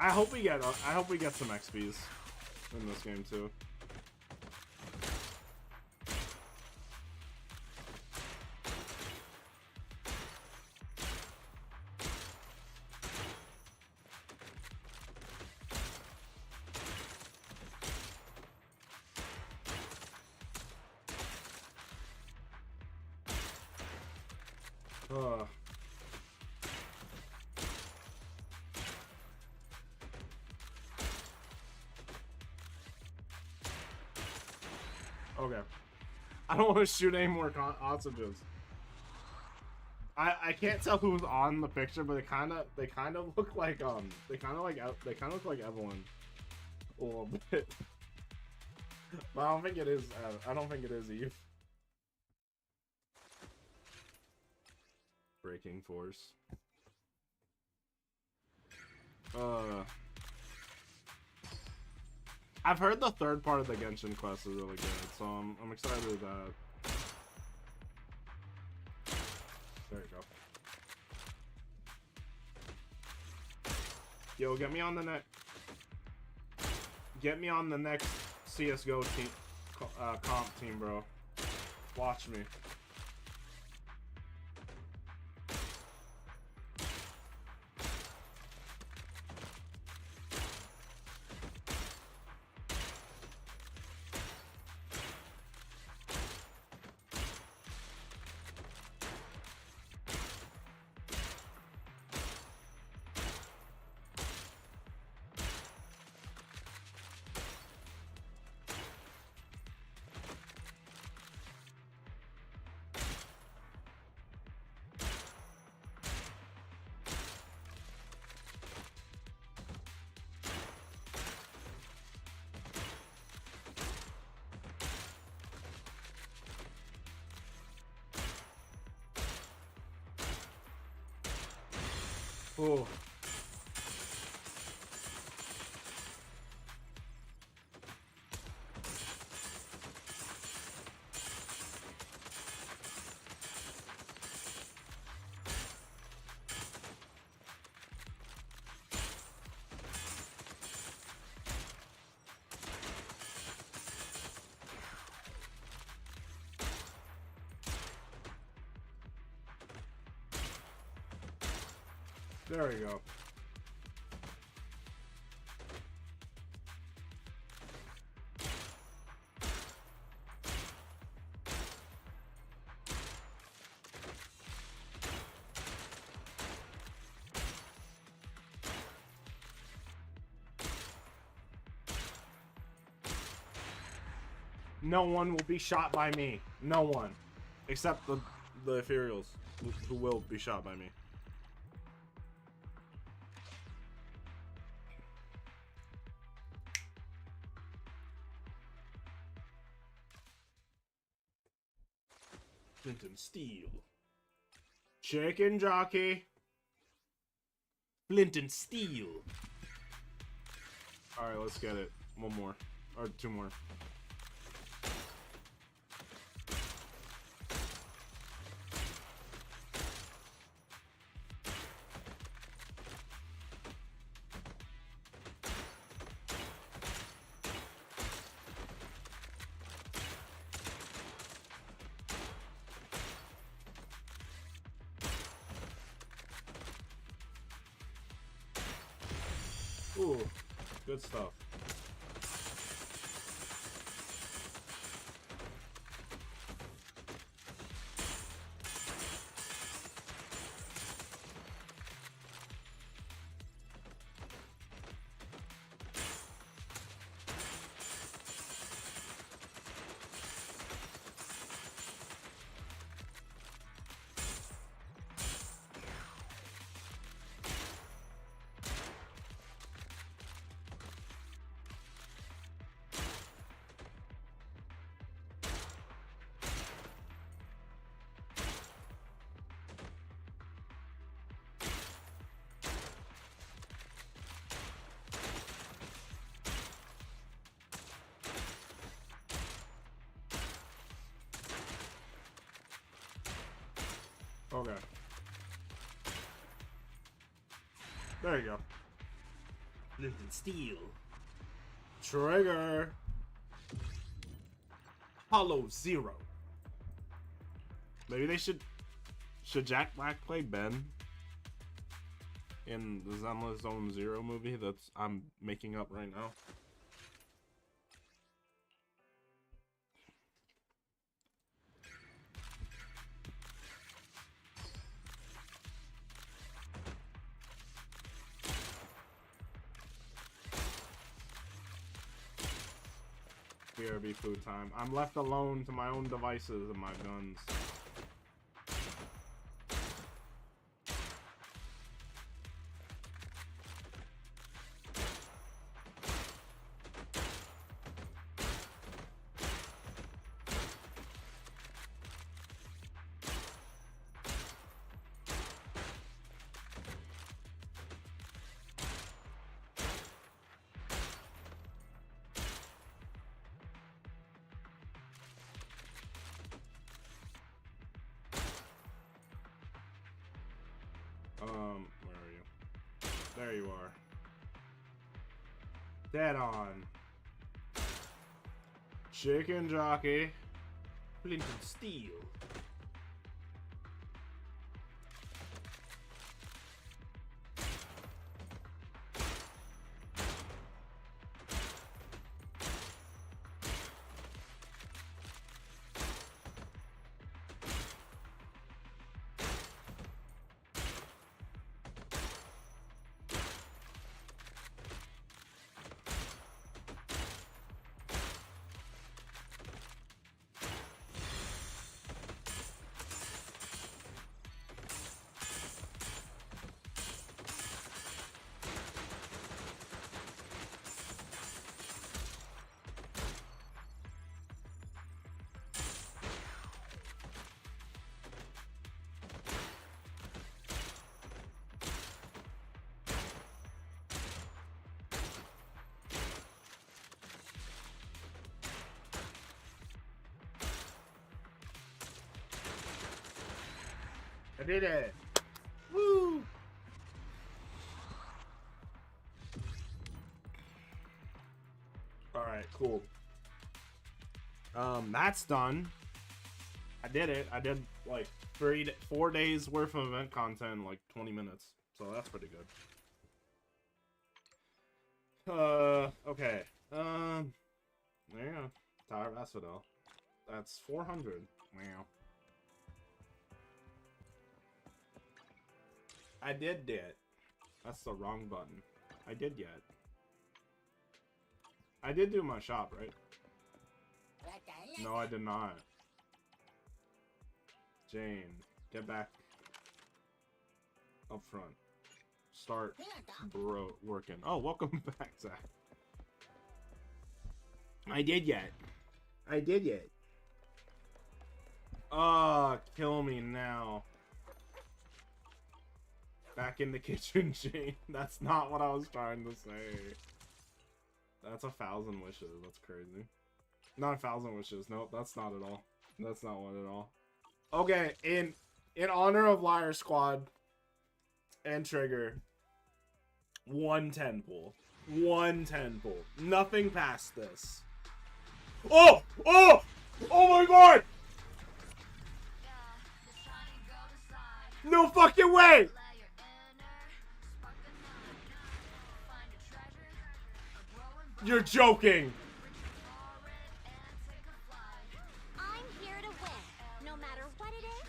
S1: I hope we get some XPs in this game too. Okay. I don't want to shoot any more hostages. I can't tell who's on the picture, but they kind of look like they kind of look like Evelyn a little bit. But I don't think it is. I don't think it is Eve. Breaking force. I've heard the third part of the Genshin quest is really good, so I'm excited with that. There you go. Yo, get me on the next CS:GO team, comp team, bro. Watch me. Oh. There we go. No one will be shot by me. No one. Except the Ethereals, who will be shot by me. Flint and steel. Chicken jockey. Flint and steel. Alright, let's get it. One more. Or two more. Ooh, good stuff. Okay. There you go. Flint and steel. Trigger. Hollow Zero. Maybe they should Jack Black play Ben in the Zenless Zone Zero movie that's I'm making up right now? BRB food time. I'm left alone to my own devices and my guns. Where are you? There you are. Dead on. Chicken jockey. Flint and steel. I did it! Woo! Alright, cool. That's done. I did it. I did like 4 days worth of event content in like 20 minutes. So that's pretty good. Okay. There you go. Tower of Asphodel. That's 400. Wow. I did it. That's the wrong button. I did yet. I did do my shop, right? No, I did not. Jane, get back up front. Start working. Oh, welcome back, Zach. I did yet. I did yet. Oh, kill me now. Back in the kitchen, Jane. That's not what I was trying to say. That's 1,000 wishes. That's crazy. Not 1,000 wishes. Nope, that's not at all. That's not one at all. Okay, in honor of Liar Squad and Trigger, 110 pool. 110 pool. Nothing past this. Oh! Oh! Oh my god! No fucking way! You're joking.
S5: I'm here to win. No matter what it is,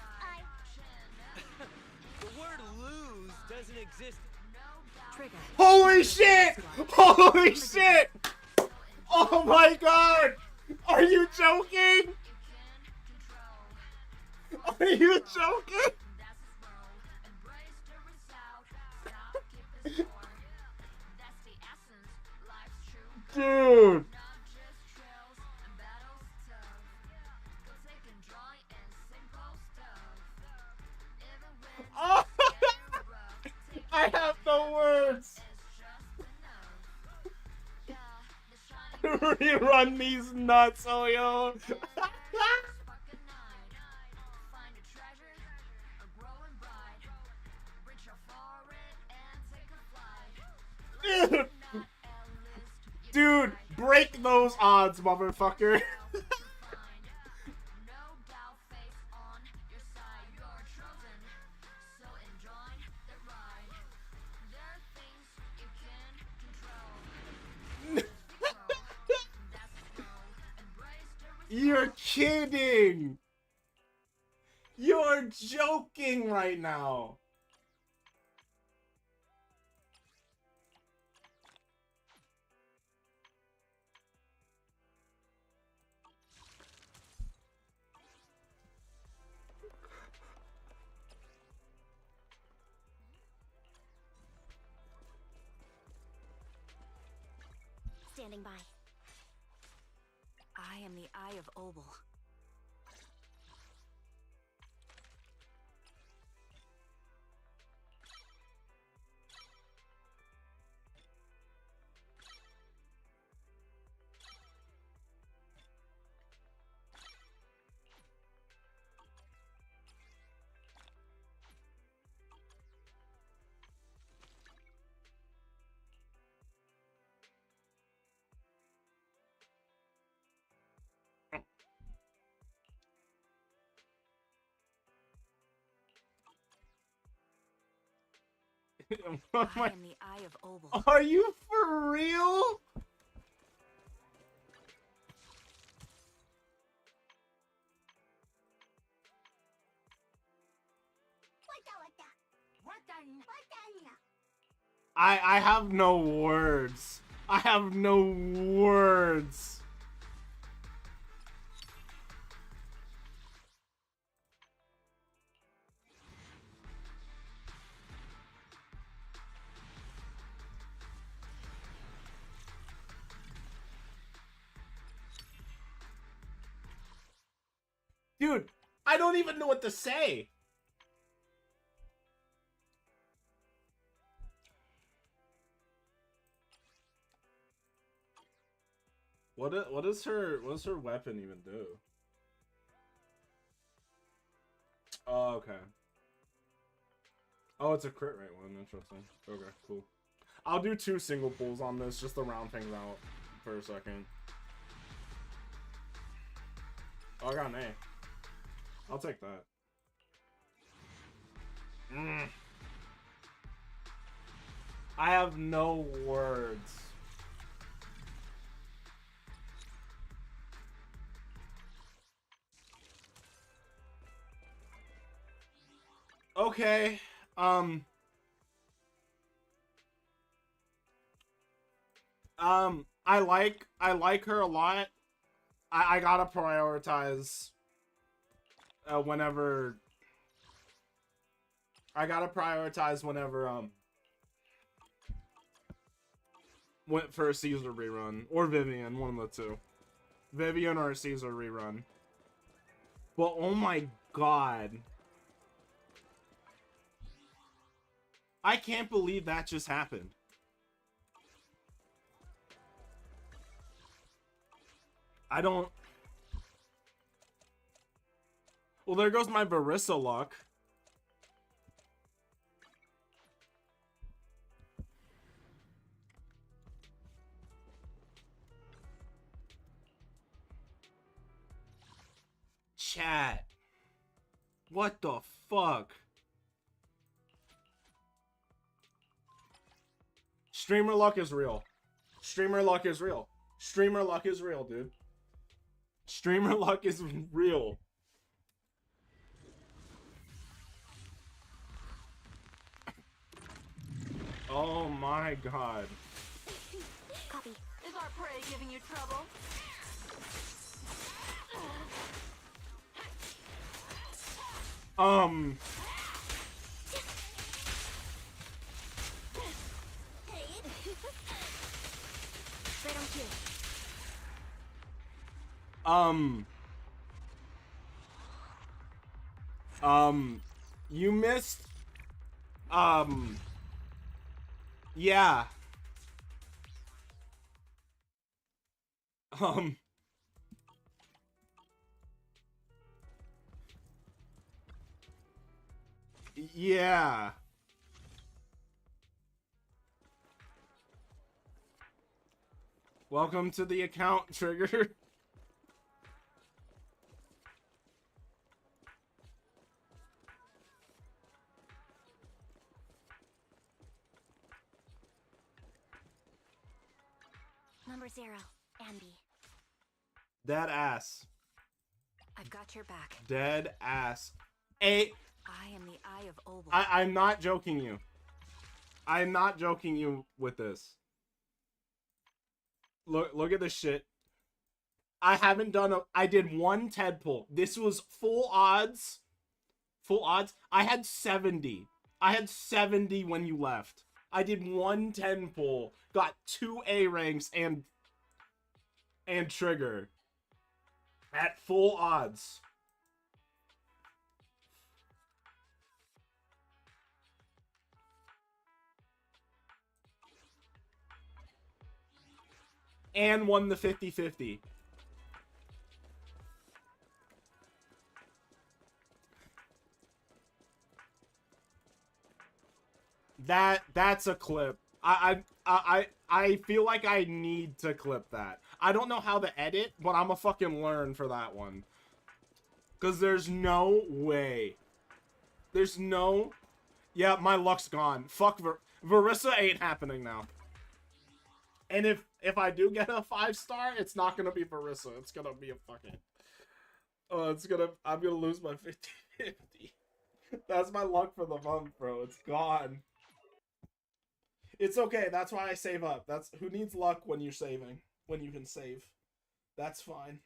S3: The word lose doesn't exist.
S7: Trigger.
S1: Holy shit! Holy shit! Oh my god! Are you joking? Are you joking? Dude! Oh, I have no words! Rerun these nuts, oh yo! Dude! Dude, break those odds, motherfucker! You're kidding! You're joking right now!
S5: standing by.
S7: I am the Eye of Obel. I am the Eye of Obel.
S1: Are you for real? I have no words. I have no words. Dude, I don't even know what to say. What does her weapon even do? Oh, okay. Oh, it's a crit rate one. Interesting. Okay, cool. I'll do 2 single pulls on this just to round things out for a second. Oh, I got an A. I'll take that. I have no words. Okay. I like her a lot. I gotta prioritize whenever went for a Caesar rerun or Vivian, one of the two. Vivian or a Caesar rerun. But oh my god. I can't believe that just happened. I don't... Well, there goes my Barissa luck. Chat. What the fuck? Streamer luck is real. Streamer luck is real. Streamer luck is real, dude. Streamer luck is real. Oh my god.
S5: Copy.
S10: Is our prey giving you trouble?
S5: Right on cue.
S1: You missed, yeah. Yeah. Welcome to the account, Trigger.
S5: Number 0, Ambi.
S1: Dead ass.
S7: I've got your back.
S1: Dead ass.
S7: I am the Eye of Obel.
S1: I'm not joking you. I'm not joking you with this. Look at this shit. I haven't done I did one TED pull. This was full odds. Full odds. I had 70. I had 70 when you left. I did one 10 pull. Got 2 A ranks and Trigger. At full odds. And won the 50-50. That's a clip. I feel like I need to clip that. I don't know how to edit, but I'm a fucking learn for that one. Cause there's no way. There's no. Yeah, my luck's gone. Fuck Verissa ain't happening now. And if I do get a 5-star, it's not gonna be Verissa. It's gonna be a fucking. Oh, I'm gonna lose my 50-50. That's my luck for the month, bro. It's gone. It's okay. That's why I save up. That's who needs luck when you're saving. When you can save. That's fine.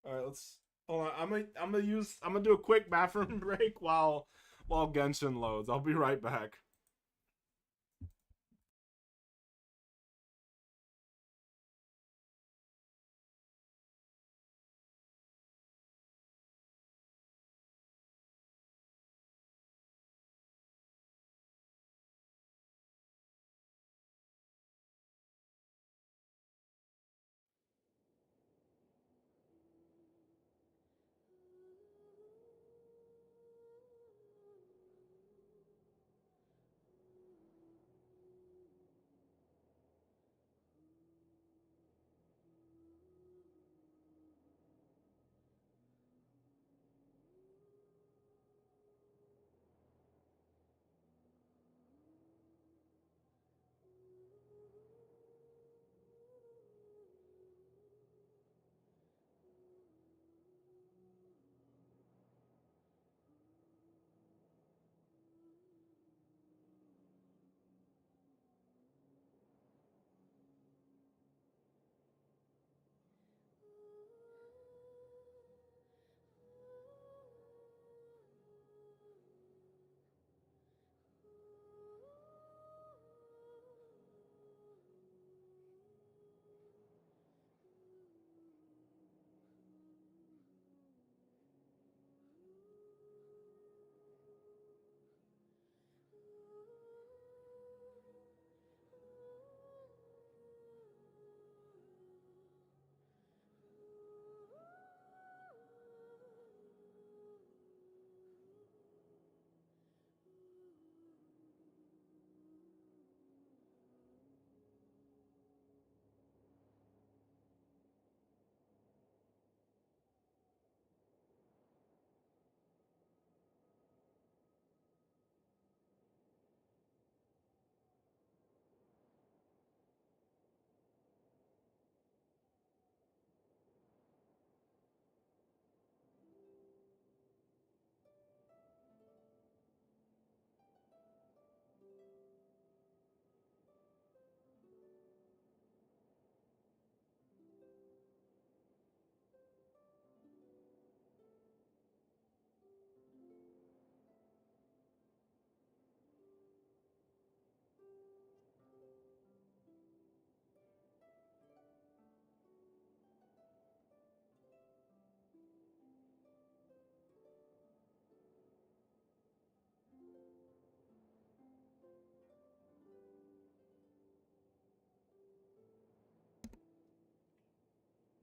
S1: All right, let's. Hold on. I'm gonna do a quick bathroom break while Genshin loads. I'll be right back.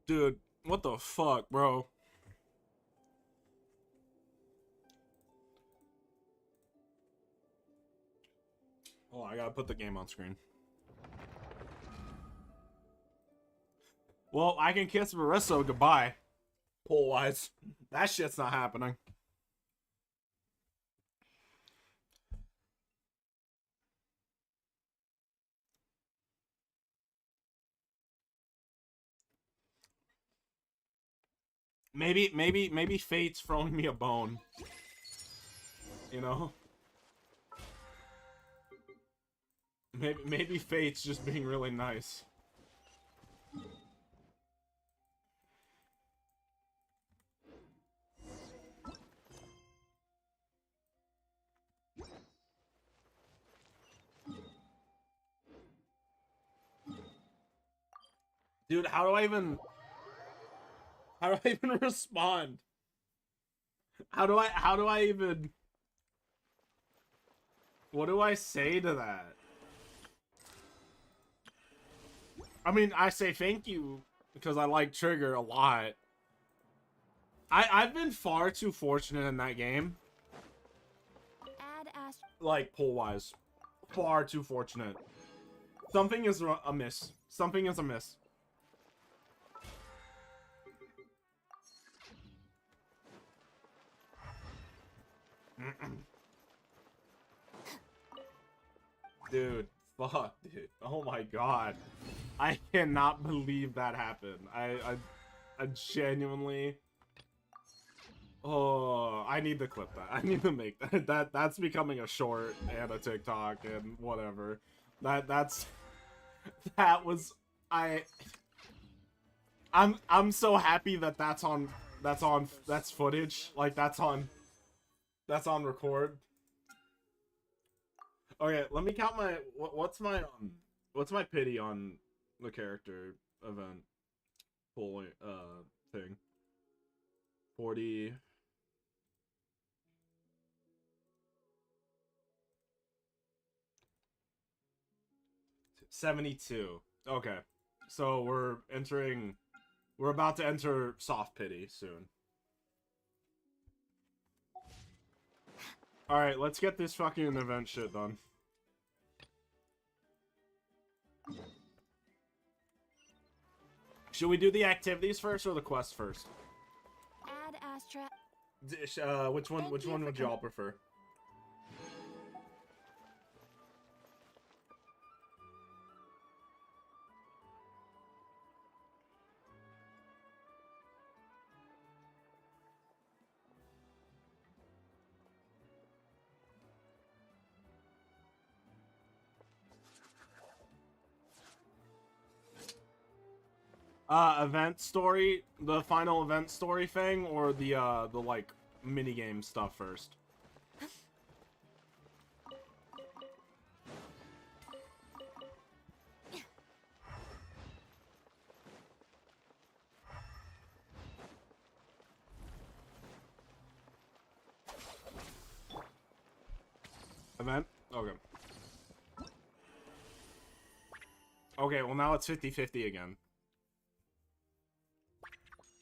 S1: Dude, what the fuck, bro? Oh, I gotta put the game on screen. Well, I can kiss Marissa goodbye. Poll-wise. That shit's not happening. Maybe fate's throwing me a bone. You know? Maybe fate's just being really nice. Dude, how do I even respond? How do I even, what do I say to that? I mean, I say thank you because I like Trigger a lot. I've been far too fortunate in that game. Like, poll-wise. Far too fortunate. Something is amiss. Something is amiss. Dude, fuck, dude. Oh my god. I cannot believe that happened. I genuinely... Oh, I need to clip that. I need to make that. That's becoming a short and a TikTok and whatever. That was... I'm so happy that that's footage. Like, that's on record. Okay, let me count my what's my pity on the character event polling thing. 40 72. Okay. So we're about to enter soft pity soon. Alright, let's get this fucking event shit done. Should we do the activities first or the quest first?
S5: Add Astra.
S1: Which one would y'all prefer? Event story, the final event story thing, or the like minigame stuff first? Event? Okay. Okay, well now it's 50-50 again.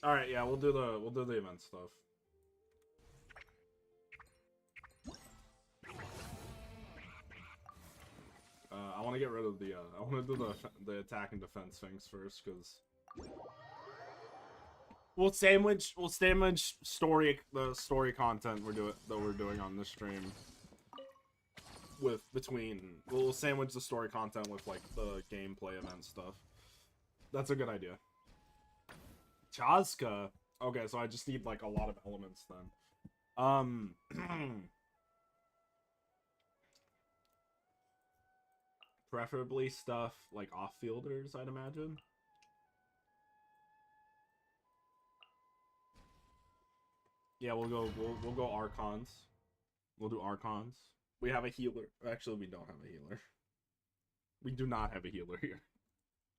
S1: Alright, yeah, we'll do the event stuff. I want to get rid of the I want to do the attack and defense things first, because we'll sandwich the story content we're doing on this stream we'll sandwich the story content with like the gameplay event stuff. That's a good idea. Chazka. Okay, so I just need like a lot of elements then. Preferably stuff like off-fielders, I'd imagine. Yeah, we'll go Archons. We'll do Archons. We have a healer. Actually, we don't have a healer. We do not have a healer here.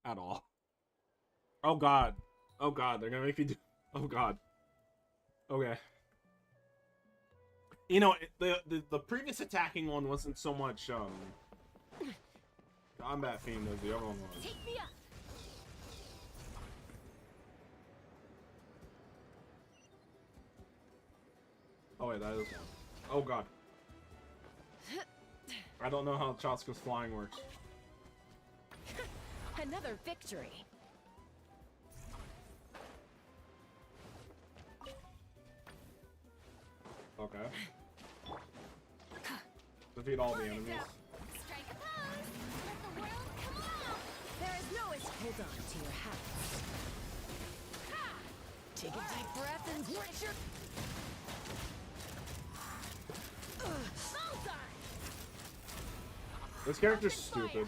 S1: At all. Oh god. Oh god, they're gonna make me do... Oh god. Okay. You know, the previous attacking one wasn't so much, combat themed as the other one was. Oh wait, that is one. Oh god. I don't know how Chotsuka's flying works.
S19: Another victory.
S1: Okay. Defeat all the enemies.
S19: Strike a pose. Let the world come on. There is no hold on to your hats. Take a deep breath and watch your.
S1: This character's stupid.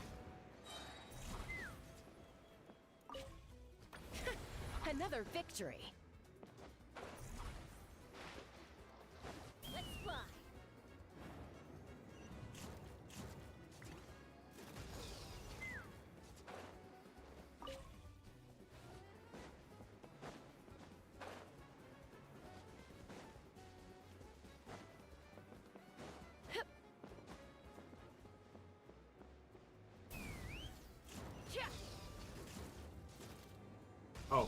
S19: Another victory. Let's fly.
S1: Oh.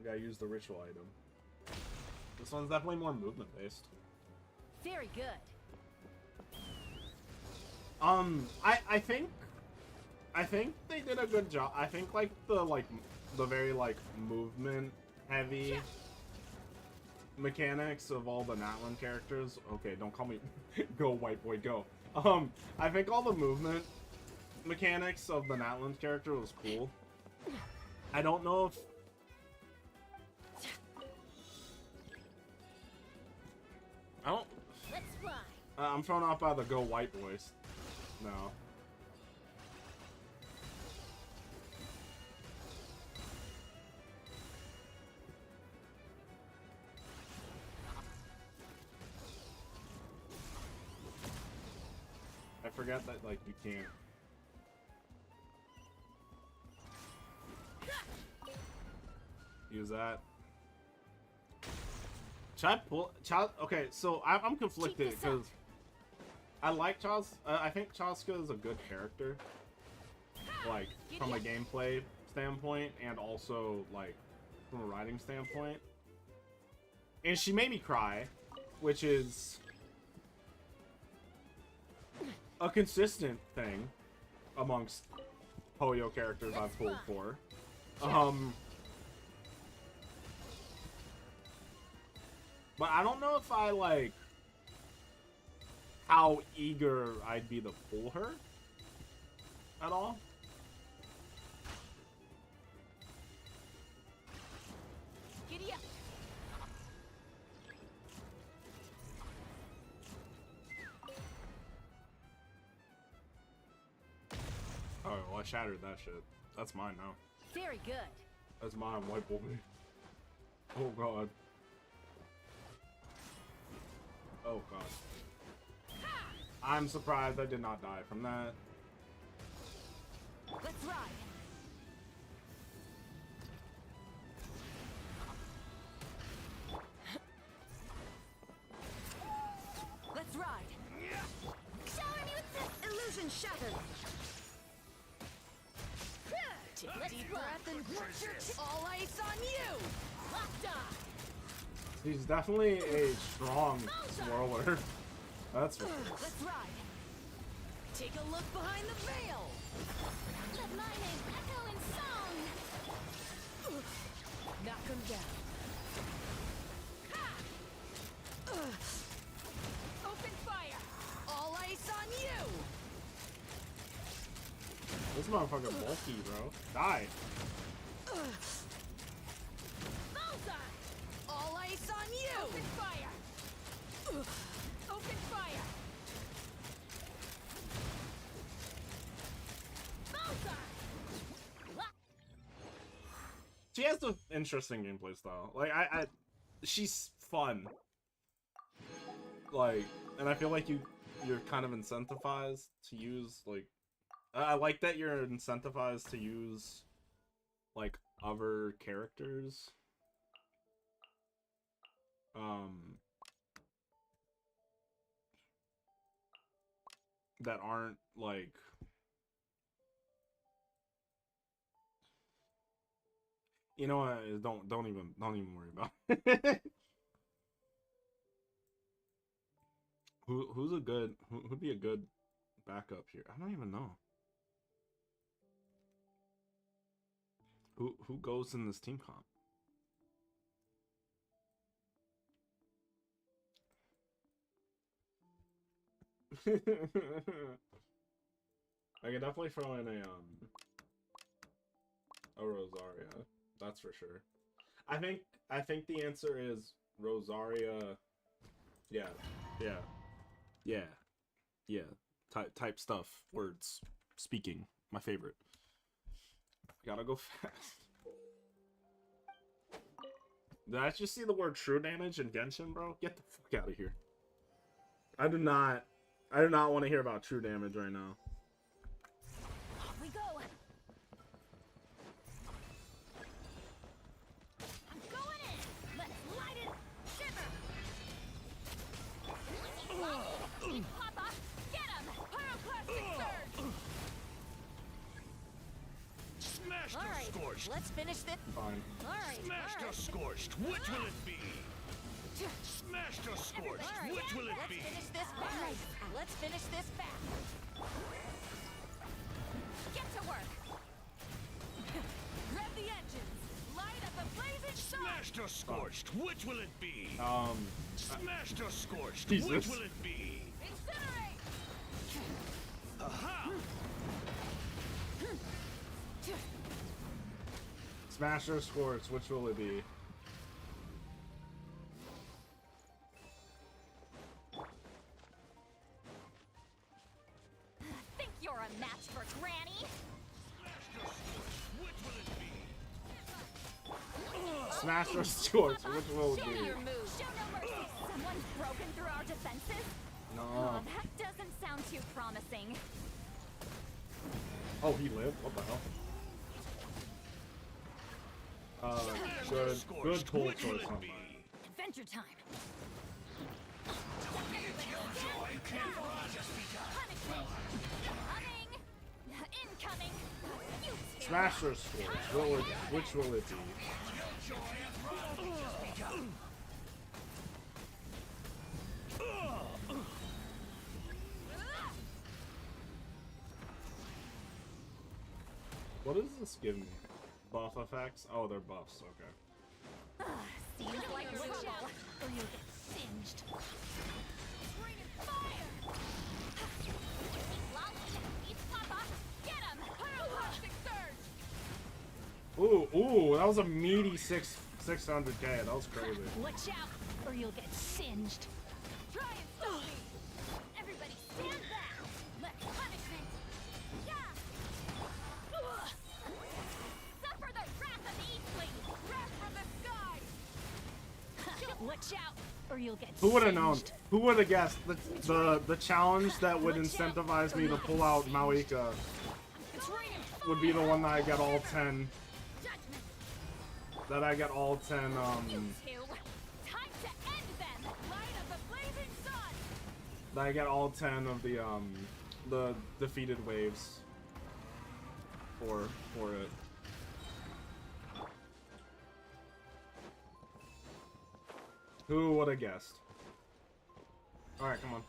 S1: Gotta use the ritual item. This one's definitely more movement based.
S19: Very good.
S1: I think they did a good job. I think like the very like movement heavy mechanics of all the Natlan characters. Okay, don't call me go white boy go. I think all the movement mechanics of the Natlan character was cool. I don't know if
S19: Let's fly.
S1: I'm thrown off by the go white boys. No. I forget that like you can't. Use that. Okay, so I'm conflicted because I like I think Chotsuka is a good character, like from a gameplay standpoint and also like from a writing standpoint. And she made me cry, which is a consistent thing amongst Poyo characters I've pulled for. But I don't know if I like how eager I'd be to pull her at all.
S19: Giddy up.
S1: Oh, well, I shattered that shit. That's mine now.
S19: Very good.
S1: That's mine, white boy. Oh god. Oh god. I'm surprised I did not die from that.
S19: Let's ride. Let's ride. Shower me with this illusion shattered. Take a deep breath and watch your all ice on you. Locked on.
S1: He's definitely a strong swirler. That's for sure.
S19: Let's ride. Take a look behind the veil. Let my name echo in song. Knock him down. Open fire. All ice on you.
S1: This motherfucker bulky, bro. Die.
S19: Bullseye. All ice on you. Open fire. Open fire. Bullseye.
S1: She has an interesting gameplay style. Like she's fun. Like, and I feel like you're kind of incentivized to use like. I like that you're incentivized to use like other characters. That aren't like You know what? Don't even worry about it. Who'd be a good backup here? I don't even know. Who goes in this team comp? I could definitely throw in a Rosaria. That's for sure. I think the answer is Rosaria. Yeah. Type stuff. Words. Speaking. My favorite. Gotta go fast. Did I just see the word true damage in Genshin, bro? Get the fuck out of here. I do not want to hear about true damage right now.
S19: Off we go. I'm going in. Let's light it. Shiver. Papa, get him. Pyroclastic surge.
S20: Smashed or scorched?
S19: Let's finish this.
S1: Fine.
S20: Smashed or scorched? Which will it be? Smashed or scorched? Which will it be?
S19: Let's finish this fast. Get to work. Rev the engines. Light up the blazing sun.
S20: Smashed or scorched? Which will it be? Smashed or scorched?
S1: Jesus.
S20: Which will it be?
S19: Incinerate.
S20: Aha!
S1: Smash or Scorch, which will it be?
S19: Think you're a match for Granny?
S1: Smash or Scorch, which will it
S19: Show
S1: be?
S19: your moves. Show no mercy. Someone's broken through our defenses?
S1: No.
S19: Oh, that doesn't sound too promising.
S1: Oh, he lived? What the hell? Good pull choice on mine.
S19: Adventure time. Incoming.
S1: Smash or Scorch, which will it be? What does this give me? Buff effects? Oh, they're buffs, okay.
S19: Seems like trouble, or you'll get singed. Bring fire! Papa, get him! Pyroclastic surge!
S1: Ooh, that was a meaty 600k. That was crazy.
S19: Watch out, or you'll get singed. Try and stop me! Everybody stand back! Let punishment! Yeah! Suffer the wrath of the Eastling! Wrath from the sky! Watch out, or you'll get
S1: Who would have known?
S19: singed.
S1: Who would have guessed the challenge that would incentivize me to pull out Maoika would be the one that I get all 10. That I get all 10.
S19: You two, time to end them! Light up the blazing sun!
S1: That I get all 10 of the defeated waves for it. Who would have guessed? All right, come on.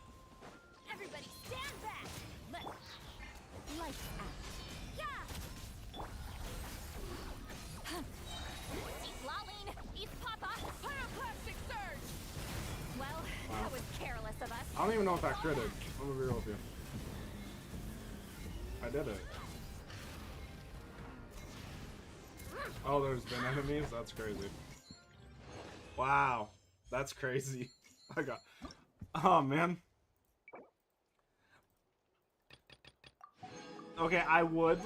S19: Everybody stand back! Let's lights out. Yeah! Eat Laline! Eat Papa! Pyroclastic surge! Well, that was careless of us.
S1: I don't even know if that critted. I'm gonna be real with you. I did it. Oh, there's been enemies? That's crazy. Wow. That's crazy. I got... Oh, man. Okay, I would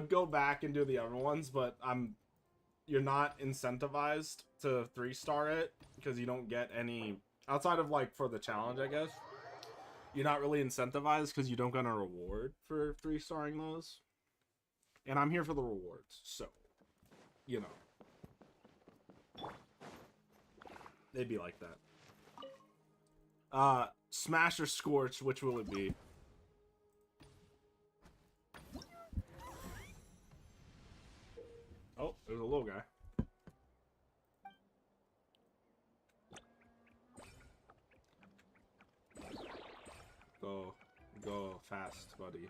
S1: go back and do the other ones, but you're not incentivized to 3-star it, because you don't get any... Outside of, like, for the challenge, I guess. You're not really incentivized, because you don't get a reward for 3-starring those. And I'm here for the rewards, so... You know. They'd be like that. Smash or Scorch, which will it be? little guy. Go fast, buddy.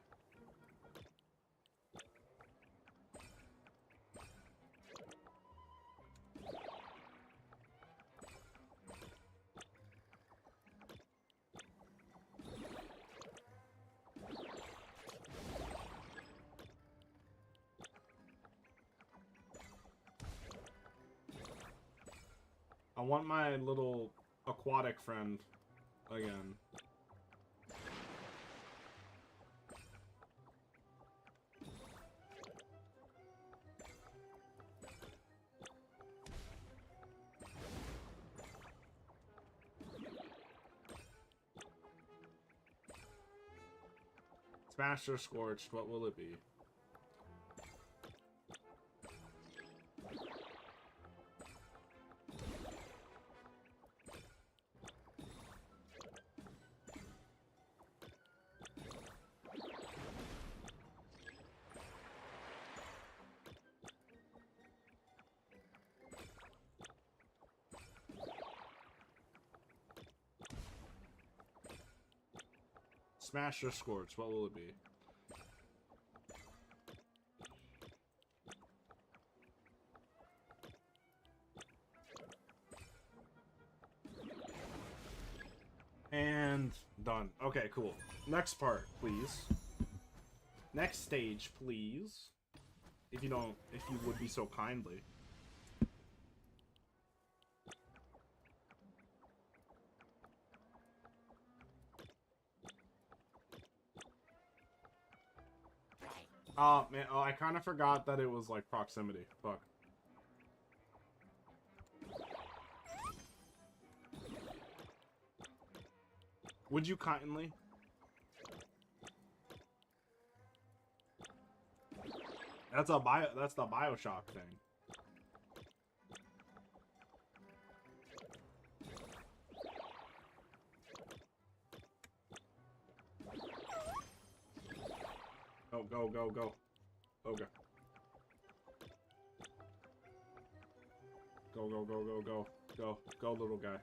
S1: I want my little aquatic friend again. Smashed or scorched, what will it be? Smash or scorch, what will it be? And done. Okay, cool. Next part, please. Next stage, please. If you would be so kindly. Oh, man. Oh, I kind of forgot that it was, like, proximity. Fuck. Would you kindly? That's the BioShock thing. Go, go, go, go. Okay. Go, go, go, go, go. Go, go, little guy.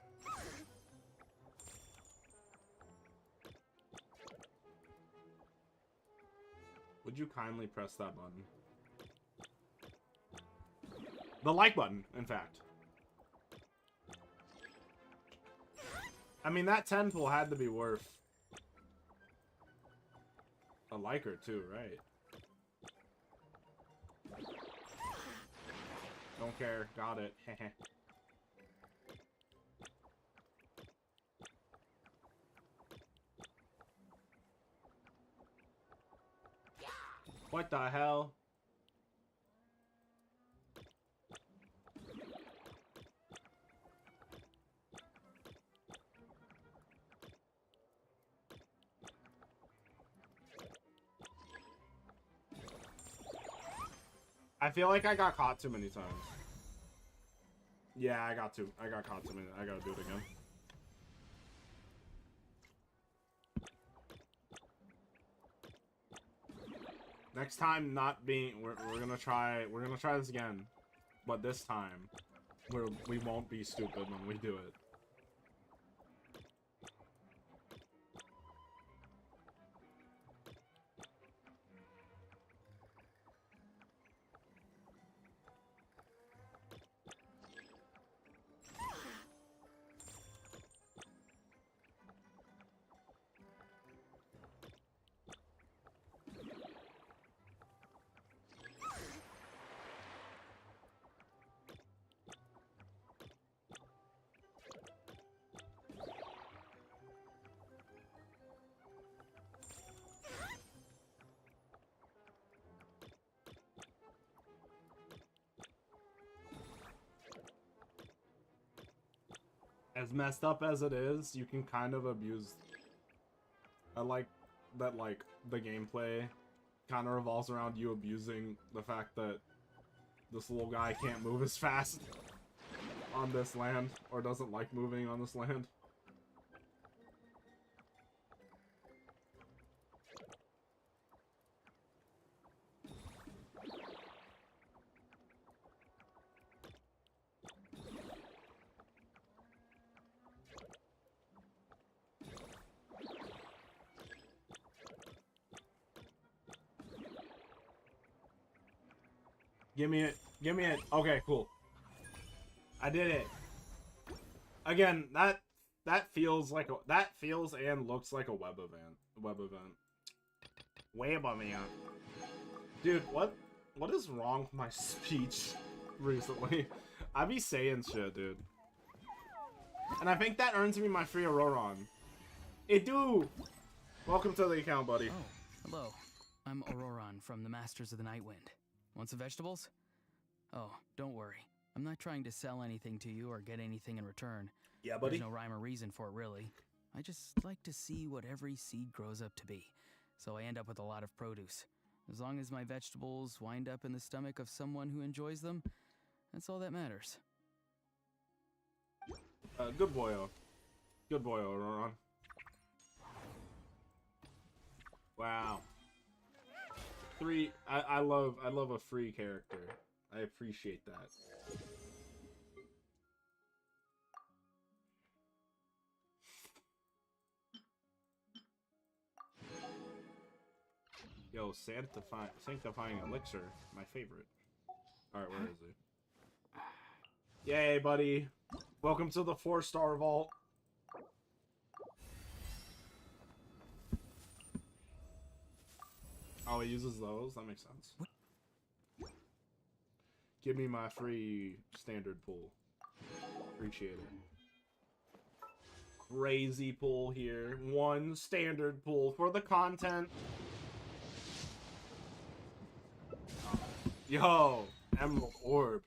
S1: Would you kindly press that button? The like button, in fact. I mean, that 10 pull had to be worth a like or two, right? Don't care. Got it. Heh. What the hell? I feel like I got caught too many times. Yeah, I got caught too many. I gotta do it again. Next time, not being, we're gonna try this again, but this time, we won't be stupid when we do it. As messed up as it is, you can kind of abuse. I like that, like, the gameplay kind of revolves around you abusing the fact that this little guy can't move as fast on this land, or doesn't like moving on this land. Give me it. Give me it. Okay, cool. I did it. Again, that feels like that feels and looks like a web event. Web event. Dude, what is wrong with my speech recently? I be saying shit, dude. And I think that earns me my free Auroron. It do! Welcome to the account, buddy.
S21: Oh, hello. I'm Auroron from the Masters of the Nightwind. Want some vegetables? Oh, don't worry. I'm not trying to sell anything to you or get anything in return.
S1: Yeah, buddy.
S21: There's no rhyme or reason for it, really. I just like to see what every seed grows up to be, so I end up with a lot of produce. As long as my vegetables wind up in the stomach of someone who enjoys them, that's all that matters.
S1: Good boyo. Good boyo, Auroron. Wow. I love a free character. I appreciate that. Yo, sanctifying elixir, my favorite. Alright, where is it? Yay, buddy. Welcome to the 4-star vault. Oh, he uses those? That makes sense. Give me my free standard pool. Appreciate it. Crazy pool here. One standard pool for the content. Yo, Emerald Orb.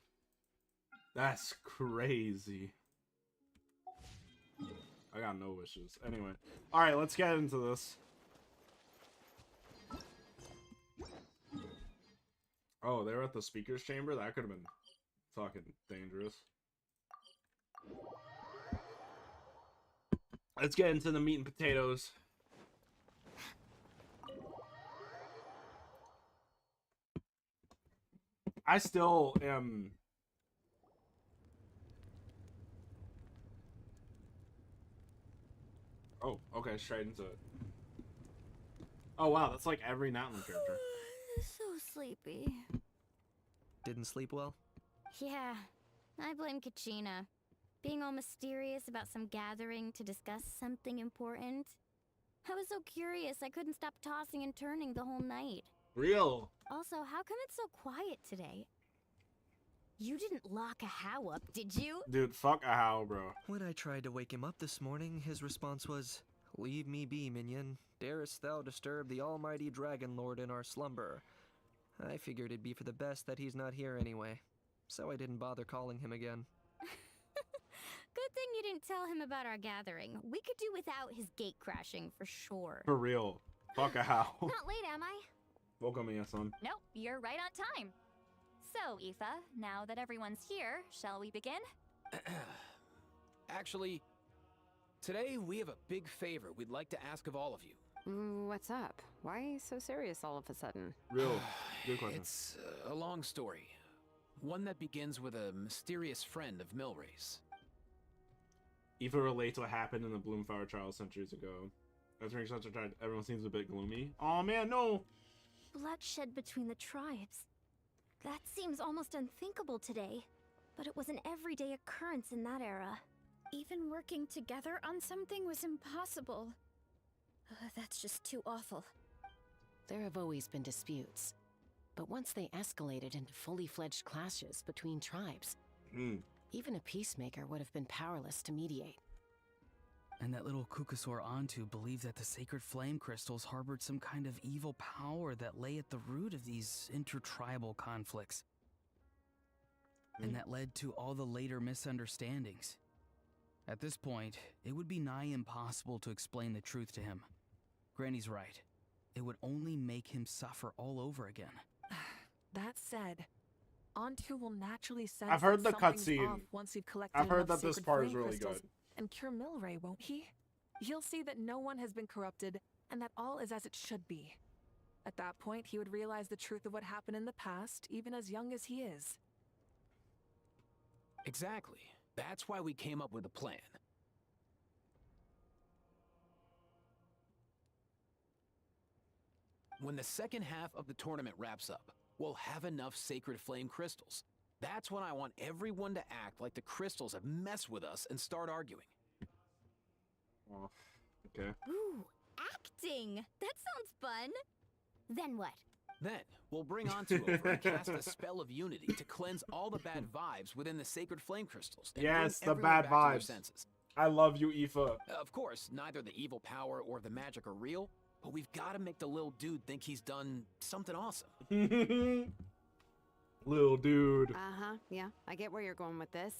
S1: That's crazy. I got no wishes. Anyway. Alright, let's get into this. Oh, they were at the speaker's chamber? That could have been fucking dangerous. Let's get into the meat and potatoes. I still am... Oh, okay, straight into it. Oh wow, that's like every Natlan character.
S22: So sleepy.
S23: Didn't sleep well?
S22: Yeah, I blame Kachina. Being all mysterious about some gathering to discuss something important. I was so curious I couldn't stop tossing and turning the whole night.
S1: Real.
S22: Also, how come it's so quiet today? You didn't lock a How up, did you?
S1: Dude, fuck a How, bro.
S23: When I tried to wake him up this morning, his response was, "Leave me be, minion. Darest thou disturb the almighty Dragon Lord in our slumber?" I figured it'd be for the best that he's not here anyway, so I didn't bother calling him again.
S22: Good thing you didn't tell him about our gathering. We could do without his gate crashing for sure.
S1: For real. Fuck a How.
S5: Not late, am I?
S1: Welcome me, son.
S5: Nope, you're right on time. So, Aoife, now that everyone's here, shall we begin?
S6: Actually, today we have a big favor we'd like to ask of all of you.
S24: What's up? Why so serious all of a sudden?
S1: Real. Good question.
S6: It's a long story. One that begins with a mysterious friend of Milray's.
S1: Aoife relates what happened in the Bloomflower trial centuries ago. During such a time, everyone seems a bit gloomy. Oh man, no!
S22: Bloodshed between the tribes. That seems almost unthinkable today. But it was an everyday occurrence in that era. Even working together on something was impossible. That's just too awful.
S25: There have always been disputes. But once they escalated into fully fledged clashes between tribes, even a peacemaker would have been powerless to mediate.
S21: And that little Kukasor Antu believed that the sacred flame crystals harbored some kind of evil power that lay at the root of these intertribal conflicts. And that led to all the later misunderstandings. At this point, it would be nigh impossible to explain the truth to him. Granny's right. It would only make him suffer all over again.
S26: That said, Antu will naturally sense
S1: I've heard the
S26: something's
S1: cutscene.
S26: off once you've collected
S1: I've heard
S26: enough
S1: that this
S26: sacred
S1: part is
S26: flame
S1: really
S26: crystals
S1: good.
S26: and cure Milray, won't he? He'll see that no one has been corrupted and that all is as it should be. At that point, he would realize the truth of what happened in the past, even as young as he is.
S6: Exactly. That's why we came up with a plan. When the second half of the tournament wraps up,
S2: we'll have enough sacred flame crystals. That's when I want everyone to act like the crystals have messed with us and start arguing.
S1: Oh, okay.
S22: Ooh, acting! That sounds fun! Then what?
S2: Then, we'll bring Antu over and cast a spell of unity to cleanse all the bad vibes within the sacred flame crystals. And
S1: Yes,
S2: bring
S1: the
S2: everyone
S1: bad
S2: back to their
S1: vibes.
S2: senses.
S1: I love you, Aoife.
S2: Of course, neither the evil power or the magic are real, but we've got to make the little dude think he's done something awesome.
S1: Little dude.
S24: Uh-huh, yeah, I get where you're going with this.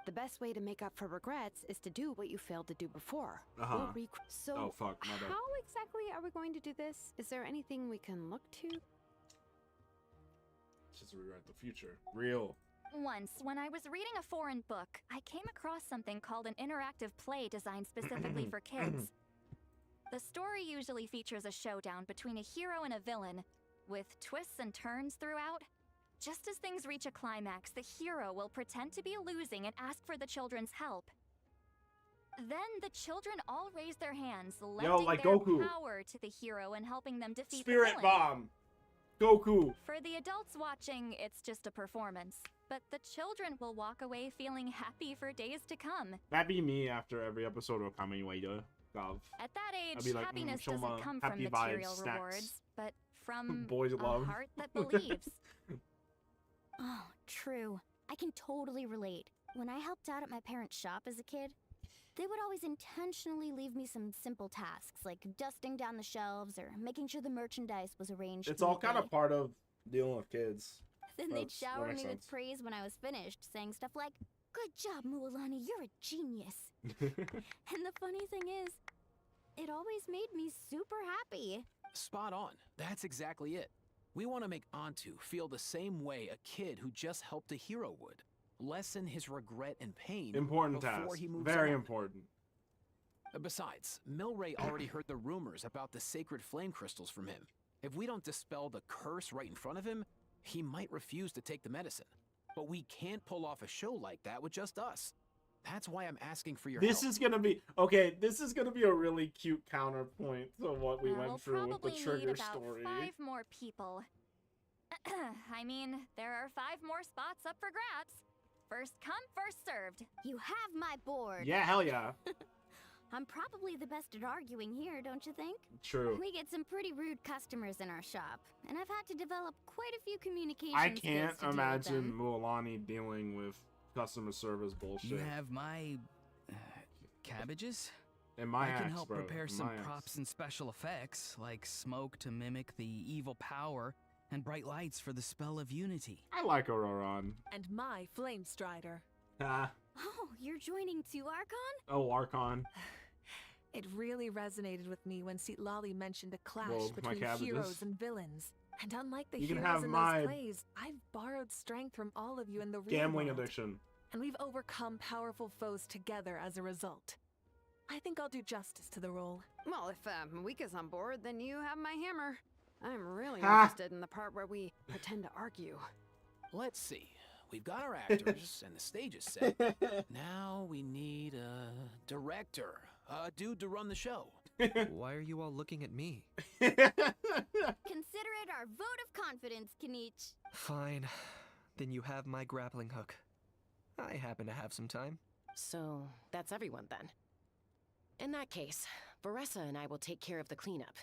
S24: The best way to make up for regrets is to do what you failed to do before.
S1: Uh-huh.
S24: So,
S1: Oh, fuck, my bad.
S24: how exactly are we going to do this? Is there anything we can look to?
S1: Just rewrite the future. Real.
S5: Once, when I was reading a foreign book, I came across something called an interactive play designed specifically for kids. The story usually features a showdown between a hero and a villain, with twists and turns throughout. Just as things reach a climax, the hero will pretend to be losing and ask for the children's help. Then the children all raise their hands, lending
S1: like
S5: their
S1: Goku.
S5: power to the hero and helping them defeat
S1: Spirit
S5: the villain.
S1: bomb. Goku.
S5: For the adults watching, it's just a performance, but the children will walk away feeling happy for days to come.
S1: That'd be me after every episode of Kamen Rider.
S5: At that age,
S1: I'd be like,
S5: happiness
S1: show
S5: doesn't
S1: my
S5: come from
S1: happy vibes
S5: material
S1: snacks.
S5: rewards, but from
S1: Boys
S5: a
S1: love.
S5: heart that believes.
S22: Oh, true. I can totally relate. When I helped out at my parents' shop as a kid, they would always intentionally leave me some simple tasks, like dusting down the shelves or making sure the merchandise was arranged
S1: It's all kind
S22: neatly.
S1: of part of dealing with kids.
S22: Then they'd
S1: That
S22: shower
S1: makes
S22: me with
S1: sense.
S22: praise when I was finished, saying stuff like, "Good job, Mualani, you're a genius." And the funny thing is, it always made me super happy.
S2: Spot on. That's exactly it. We want to make Antu feel the same way a kid who just helped a hero would. Lessen his regret and pain
S1: Important
S2: before
S1: task.
S2: he moves
S1: Very
S2: on.
S1: important.
S2: Besides, Milray already heard the rumors about the sacred flame crystals from him. If we don't dispel the curse right in front of him, he might refuse to take the medicine. But we can't pull off a show like that with just us. That's why I'm asking for your
S1: This
S2: help.
S1: is gonna be okay. This is gonna be a really cute counterpoint to what we
S5: We'll
S1: went through with the
S5: probably
S1: trigger
S5: need about
S1: story.
S5: 5 more people. I mean, there are 5 more spots up for grabs. First come, first served.
S22: You have my board.
S1: Yeah, hell yeah.
S22: I'm probably the best at arguing here, don't you think?
S1: True.
S22: We get some pretty rude customers in our shop, and I've had to develop quite a few communication
S1: I
S22: skills
S1: can't
S22: to deal with
S1: imagine
S22: them.
S1: Mualani dealing with customer service bullshit.
S21: You have my cabbages?
S1: And my
S21: I can
S1: axe,
S21: help
S1: bro.
S21: prepare some
S1: My axe.
S21: props and special effects, like smoke to mimic the evil power, and bright lights for the spell of unity.
S1: I like Auroron.
S26: And my Flame Strider.
S1: Ah.
S22: Oh, you're joining too, Archon?
S1: Oh, Archon.
S26: It really resonated with me when Lali mentioned a clash
S1: Whoa, my
S26: between
S1: cabbages.
S26: heroes and villains. And unlike the
S1: You can
S26: heroes
S1: have
S26: in
S1: my
S26: those plays, I've borrowed strength from all of you in the real
S1: Gambling
S26: world.
S1: addiction.
S26: And we've overcome powerful foes together as a result. I think I'll do justice to the role.
S24: Well, if Mika's on board, then you have my hammer. I'm really
S1: Ha!
S24: interested in the part where we pretend to argue.
S2: Let's see. We've got our actors and the stage is set. Now we need a director. A dude to run the show.
S23: Why are you all looking at me?
S22: Consider it our vote of confidence, Kanich.
S23: Fine. Then you have my grappling hook. I happen to have some time.
S25: So, that's everyone then. In that case, Varessa and I will take care of the cleanup.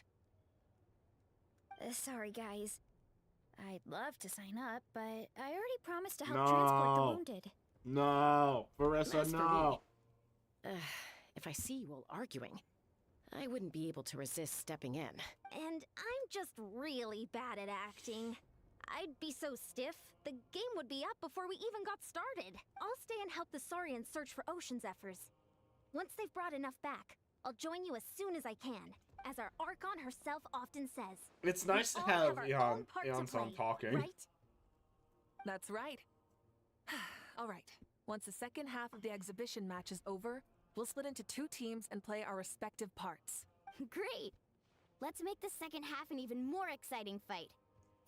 S22: Sorry, guys. I'd love to sign up, but I already promised to help transport the
S1: No.
S22: wounded.
S1: No. Varessa,
S25: As for
S1: no.
S25: me, if I see you all arguing, I wouldn't be able to resist stepping in.
S22: And I'm just really bad at acting. I'd be so stiff, the game would be up before we even got started. I'll stay and help the Saurians search for Ocean Zephyrs. Once they've brought enough back, I'll join you as soon as I can, as our Archon herself often says.
S1: It's
S22: We
S1: nice to
S22: all
S1: have
S22: our
S1: Eon,
S22: own part to
S1: Eon-san
S22: play,
S1: talking.
S22: Right?
S26: That's right. All right. Once the second half of the exhibition match is over, we'll split into 2 teams and play our respective parts.
S22: Great! Let's make the second half an even more exciting fight.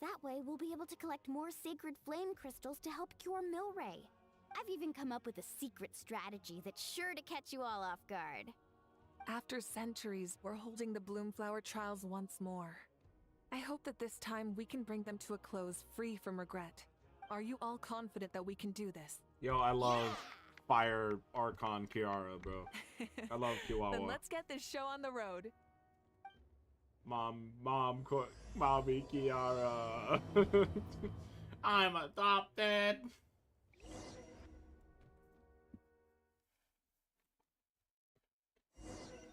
S22: That way, we'll be able to collect more sacred flame crystals to help cure Milray. I've even come up with a secret strategy that's sure to catch you all off guard.
S26: After centuries, we're holding the Bloomflower trials once more. I hope that this time we can bring them to a close free from regret. Are you all confident that we can do this?
S1: Yo, I love Fire Archon Kiara, bro. I love Chihuahua.
S26: Then let's get this show on the road.
S1: Mommy Kiara. I'm adopted.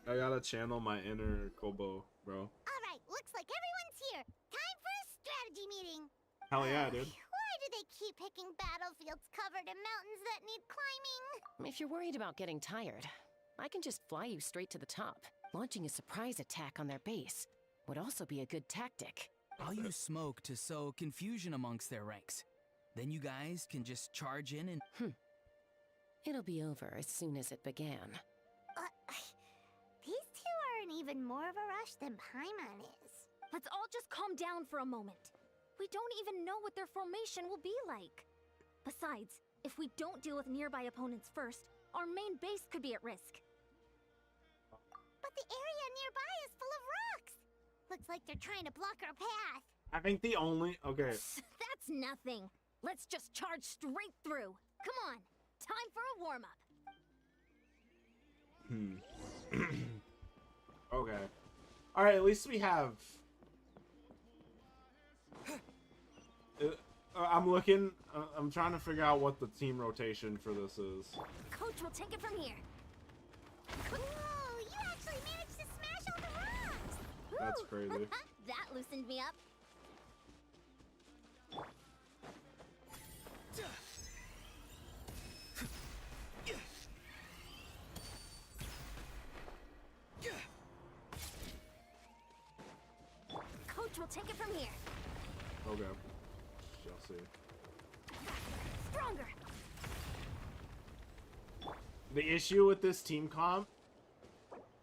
S1: I gotta channel my inner Kobo, bro.
S14: Alright, looks like everyone's here. Time for a strategy meeting.
S1: Hell yeah, dude.
S14: Why do they keep picking battlefields covered in mountains that need climbing?
S25: If you're worried about getting tired, I can just fly you straight to the top. Launching a surprise attack on their base would also be a good tactic.
S21: I'll use smoke to sow confusion amongst their ranks. Then you guys can just charge in and...
S25: It'll be over as soon as it began.
S14: These two are in even more of a rush than Paimon is.
S22: Let's all just calm down for a moment. We don't even know what their formation will be like. Besides, if we don't deal with nearby opponents first, our main base could be at risk.
S14: But the area nearby is full of rocks. Looks like they're trying to block our path.
S1: I think the only... Okay.
S22: That's nothing. Let's just charge straight through. Come on, time for a warm-up.
S1: Okay. Alright, at least we have... I'm looking... I'm trying to figure out what the team rotation for this is.
S22: Coach will take it from here.
S14: Whoa, you actually managed to smash all the rocks!
S1: That's crazy.
S22: That loosened me up. Coach will take it from here.
S1: Okay. Shall see.
S22: Stronger.
S1: The issue with this team comp...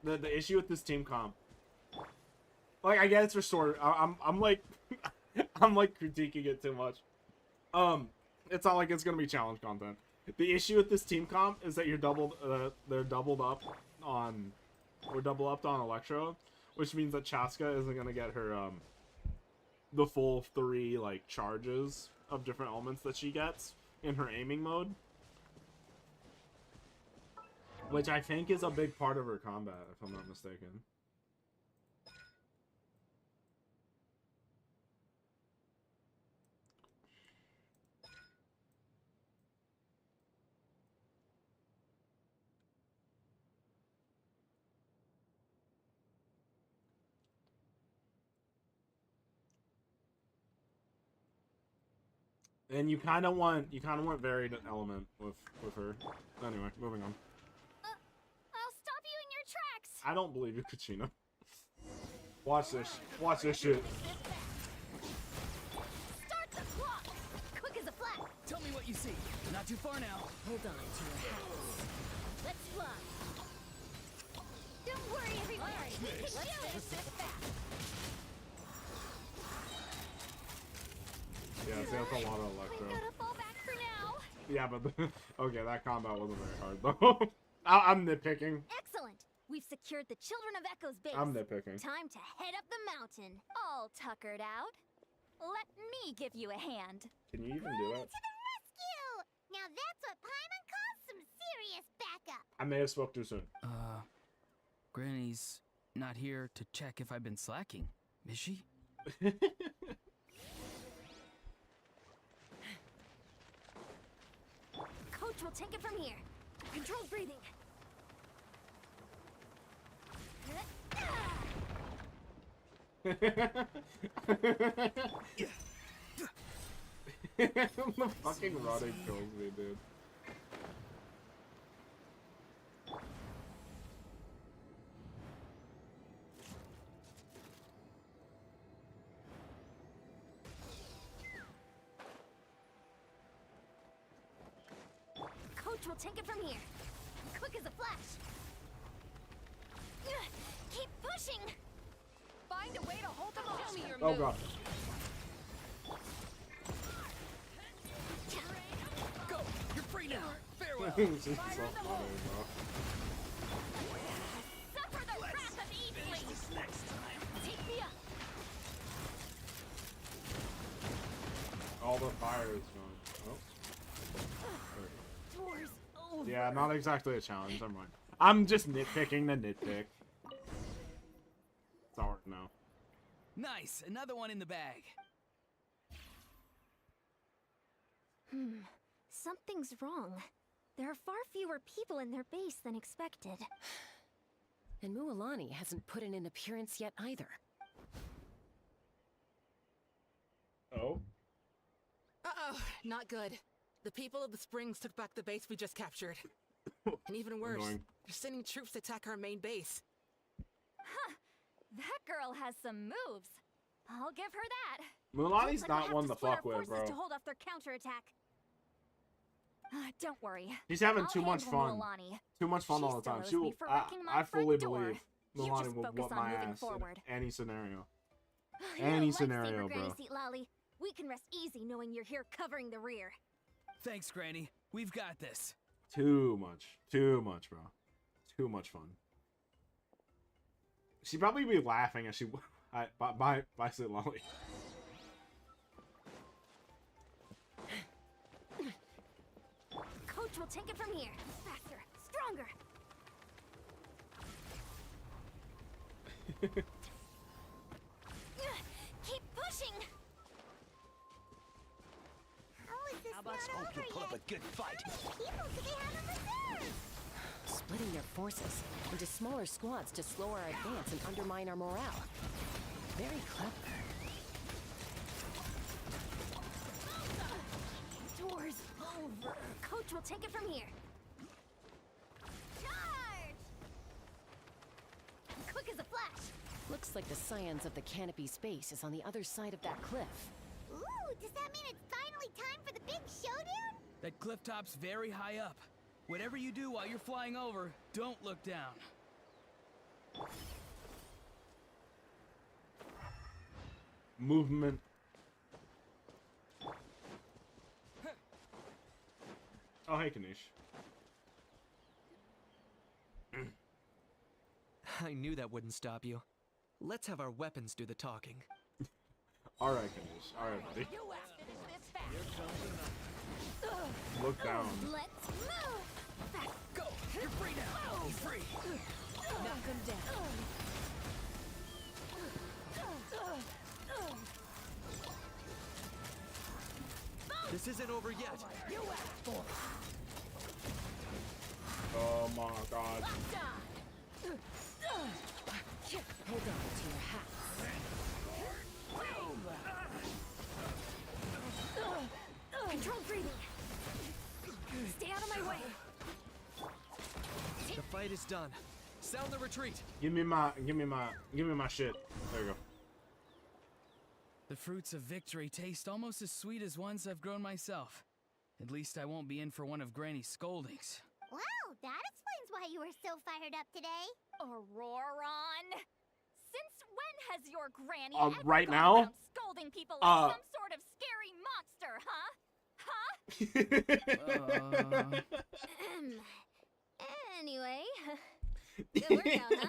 S1: The issue with this team comp... Like, I get it's restored. I'm like... I'm like critiquing it too much. It's not like it's gonna be challenge content. The issue with this team comp is that they're doubled up on... We're double upped on Electro, which means that Chaska isn't gonna get her, the full 3, like, charges of different elements that she gets in her aiming mode. Which I think is a big part of her combat, if I'm not mistaken. And you kind of want varied element with her. Anyway, moving on.
S22: I'll stop you in your tracks.
S1: I don't believe you, Kachina. Watch this. Watch this shit.
S22: Start the clock. Quick as a flash.
S21: Tell me what you see. Not too far now.
S25: Hold on to your hats.
S22: Let's fly. Don't worry, everyone. All right, let's do this fast.
S1: Yeah, see, that's a lot of Electro.
S22: I'm gonna fall back for now.
S1: Yeah, but okay, that combat wasn't very hard though. I'm nitpicking.
S22: Excellent. We've secured the Children of Echo's base.
S1: I'm nitpicking.
S22: Time to head up the mountain, all tuckered out. Let me give you a hand.
S1: Can you even do it?
S14: To the rescue! Now that's what Paimon calls some serious backup.
S1: I may have spoke too soon.
S21: Granny's not here to check if I've been slacking, is she?
S22: Coach will take it from here. Controlled breathing.
S1: The fucking rotting kills me, dude.
S22: Coach will take it from here. Quick as a flash. Keep pushing.
S19: Find a way to hold them off. Show me your
S1: Oh
S19: move.
S1: god.
S19: Go. You're free now. Farewell.
S1: This is so funny, bro.
S22: Suffer the wrath of Evelyn.
S19: Finish this next time.
S22: Take me up.
S1: All the fire is gone. Oh.
S22: Doors over.
S1: Yeah, not exactly a challenge. Never mind. I'm just nitpicking the nitpick. It's hard now.
S21: Nice, another one in the bag.
S22: Something's wrong. There are far fewer people in their base than expected.
S25: And Mualani hasn't put in an appearance yet either.
S1: Oh?
S4: Uh-oh, not good. The people of the Springs took back the base we just captured. And even worse,
S1: Annoying.
S4: they're sending troops to attack our main base.
S10: Huh. That girl has some moves. I'll give her that.
S1: Mualani's
S10: But we'll
S1: not
S10: have
S1: one
S10: to
S1: to
S10: split
S1: fuck
S10: our
S1: with,
S10: forces
S1: bro.
S10: to hold off their counterattack. Don't worry.
S1: He's having
S10: I'll
S1: too much
S10: handle
S1: fun.
S10: Mualani.
S1: Too much fun
S10: She
S1: all the time.
S10: still owes me for wrecking my
S1: I fully
S10: front door.
S1: believe
S10: You
S1: Mualani
S10: just
S1: will
S10: focus
S1: whoop
S10: on
S1: my
S10: moving
S1: ass
S10: forward.
S1: in any scenario.
S22: You
S1: Any
S22: know,
S1: scenario,
S22: lightsaber, Granny
S1: bro.
S22: Seat Lolly. We can rest easy knowing you're here covering the rear.
S21: Thanks, Granny. We've got this.
S1: Too much. Too much, bro. Too much fun. She'd probably be laughing as she... Bye, Sid Lolly.
S22: Coach will take it from here. Faster, stronger.
S10: Keep pushing.
S20: How about hope you put up a good fight?
S25: Splitting their forces into smaller squads to slow our advance and undermine our morale. Very clever.
S22: Doors over. Coach will take it from here.
S10: Charge!
S22: Quick as a flash.
S25: Looks like the Scions of the Canopy Space is on the other side of that cliff.
S14: Ooh, does that mean it's finally time for the big showdown?
S21: That cliff top's very high up. Whatever you do while you're flying over, don't look down.
S1: Movement. Oh, hey, Kanish.
S23: I knew that wouldn't stop you. Let's have our weapons do the talking.
S1: Alright, Kanish. Alright, buddy. Look down.
S22: Let's move.
S4: Go! You're free now! He's free!
S22: Knock him down.
S23: This isn't over yet.
S22: You asked for
S1: Oh my god.
S25: Hold on to your hat.
S22: Control breathing. Stay out of my way.
S23: The fight is done. Sound the retreat.
S1: Give me my shit. There you go.
S21: The fruits of victory taste almost as sweet as ones I've grown myself. At least I won't be in for one of Granny's scoldings.
S14: Wow, that explains why you were so fired up today.
S10: Auroron! Since when has your granny ever
S1: right
S10: gone
S1: now?
S10: around scolding people like some sort of scary monster, huh?
S22: Anyway. Good workout, huh?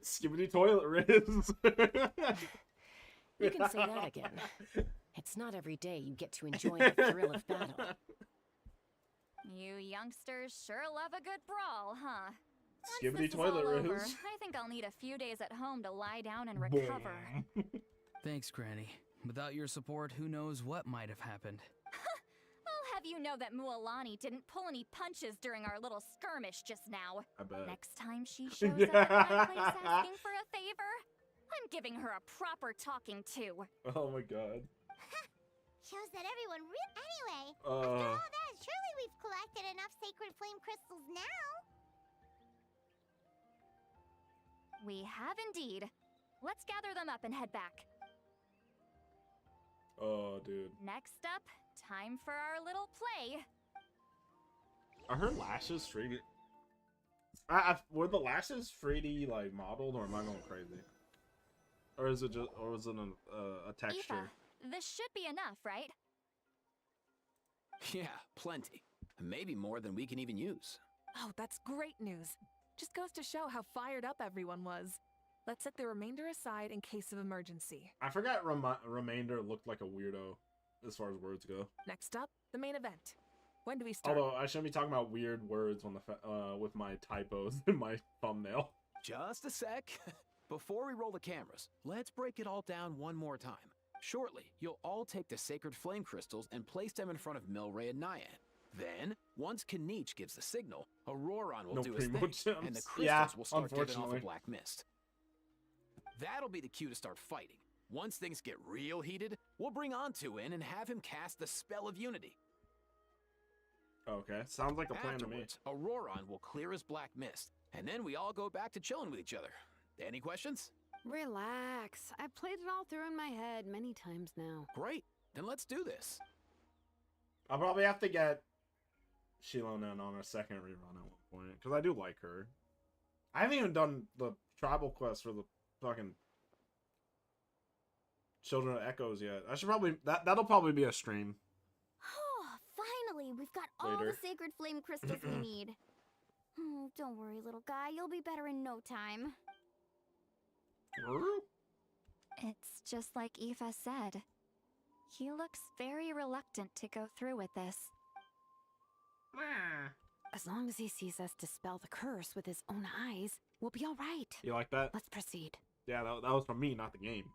S1: Skibbity toilet riz.
S25: You can say that again. It's not every day you get to enjoy the thrill of battle.
S10: You youngsters sure love a good brawl, huh?
S1: Skibbity
S10: Once this
S1: toilet
S10: is all over,
S1: riz.
S10: I think I'll need a few days at home to lie down and recover.
S21: Thanks, Granny. Without your support, who knows what might have happened.
S10: I'll have you know that Mualani didn't pull any punches during our little skirmish just now.
S1: I bet.
S10: Next time she shows up at my place asking for a favor, I'm giving her a proper talking to.
S1: Oh my god.
S14: Shows that everyone Anyway, after all that, surely we've collected enough sacred flame crystals now.
S10: We have indeed. Let's gather them up and head back.
S1: Oh, dude.
S10: Next up, time for our little play.
S1: Are her lashes 3D? Were the lashes 3D like modeled, or am I going crazy? Or is it just, or is it a texture?
S10: Aoife, this should be enough, right?
S2: Yeah, plenty. Maybe more than we can even use.
S26: Oh, that's great news. Just goes to show how fired up everyone was. Let's set the remainder aside in case of emergency.
S1: I forgot Remainder looked like a weirdo. as far as words go.
S26: Next up, the main event. When do we start?
S1: Although I shouldn't be talking about weird words on the with my typos in my thumbnail.
S2: Just a sec. Before we roll the cameras, let's break it all down one more time. Shortly, you'll all take the sacred flame crystals and place them in front of Milray and Nyan. Then, once Kanich gives the signal, Auroron will do his thing, and the crystals will start giving off a black mist. That'll be the cue to start fighting. Once things get real heated, we'll bring Antu in and have him cast the spell of unity.
S1: Okay, sounds like a plan to me.
S2: Auroron will clear his black mist, and then we all go back to chilling with each other. Any questions?
S24: Relax. I've played it all through in my head many times now.
S2: Great. Then let's do this.
S1: I'll probably have to get Shilonen on a second rerun at one point, because I do like her. I haven't even done the tribal quest for the fucking Children of Echoes yet. I should probably... That'll probably be a stream.
S22: Finally, we've got all the sacred flame crystals we need. Don't worry, little guy. You'll be better in no time. It's just like Aoife said. He looks very reluctant to go through with this.
S24: As long as he sees us dispel the curse with his own eyes, we'll be all right.
S1: You like that?
S24: Let's proceed.
S1: Yeah, that was from me, not the game.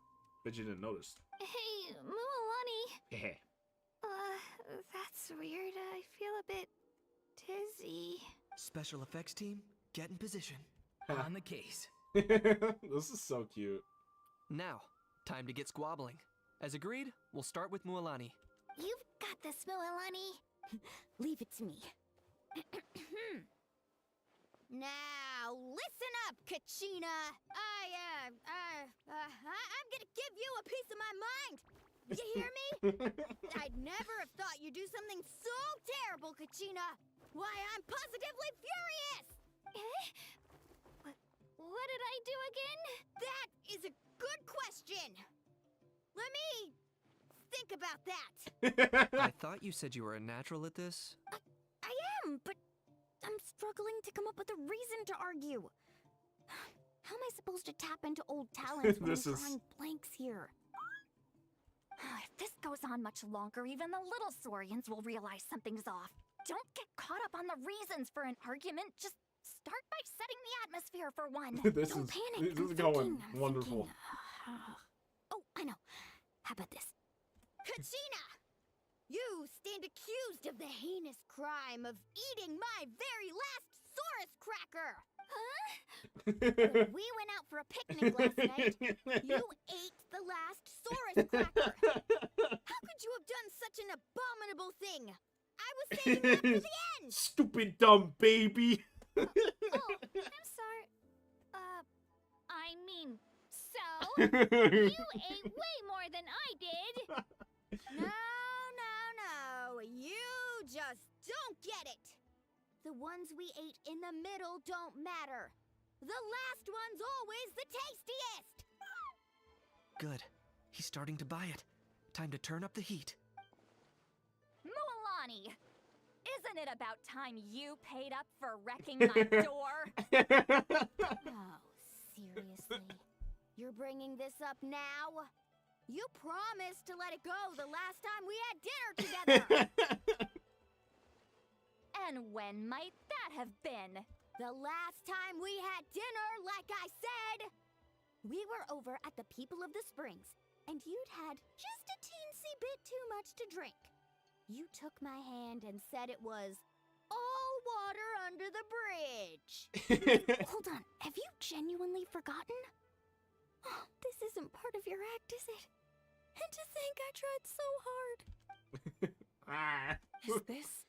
S1: Bet you didn't notice.
S22: Hey, Mualani.
S1: Yeah.
S22: That's weird. I feel a bit dizzy.
S23: Special effects team, get in position.
S21: On the case.
S1: This is so cute.
S23: Now, time to get squabbling. As agreed, we'll start with Mualani.
S22: You've got this, Mualani. Leave it to me. Now, listen up, Kachina. I'm gonna give you a piece of my mind. You hear me? I'd never have thought you'd do something so terrible, Kachina. Why, I'm positively furious. What did I do again? That is a good question. Let me think about that.
S23: I thought you said you were a natural at this.
S22: I am, but I'm struggling to come up with a reason to argue. How am I supposed to tap into old talents when I'm drawing blanks here? If this goes on much longer, even the little Saurians will realize something's off. Don't get caught up on the reasons for an argument. Just start by setting the atmosphere for one. Don't panic.
S1: This is going wonderful.
S22: Oh, I know. How about this? Kachina! You stand accused of the heinous crime of eating my very last Saurus cracker! Huh? When we went out for a picnic last night, you ate the last Saurus cracker! How could you have done such an abominable thing? I was saving that for the end!
S1: Stupid dumb baby!
S22: I'm sorry. I mean, so? You ate way more than I did! No. You just don't get it! The ones we ate in the middle don't matter. The last one's always the tastiest!
S23: Good. He's starting to buy it. Time to turn up the heat.
S22: Mualani! Isn't it about time you paid up for wrecking my door? Oh, seriously? You're bringing this up now? You promised to let it go the last time we had dinner together! And when might that have been? The last time we had dinner, like I said! We were over at the People of the Springs, and you'd had just a teensy bit too much to drink. You took my hand and said it was all water under the bridge. Hold on, have you genuinely forgotten? Oh, this isn't part of your act, is it? And to think I tried so hard.
S26: Is this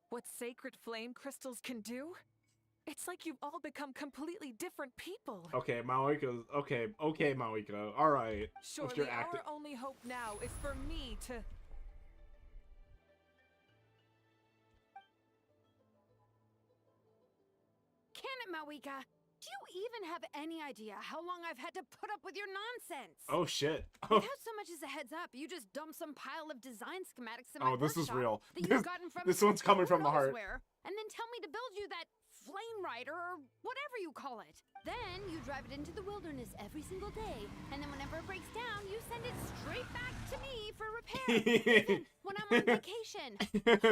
S26: what sacred flame crystals can do? It's like you've all become completely different people.
S1: Okay, Mawiko. Okay, Mawiko. All right.
S26: Surely our only hope now is for me to...
S24: Can it, Mawika? Do you even have any idea how long I've had to put up with your nonsense?
S1: Oh, shit.
S24: Without so much as a heads up, you just dump some pile of design schematics in my
S1: this is
S24: workshop
S1: real.
S24: that you've gotten from
S1: this one's coming from the heart.
S24: and then tell me to build you that flame rider or whatever you call it. Then you drive it into the wilderness every single day, and then whenever it breaks down, you send it straight back to me for repair, even when I'm on vacation.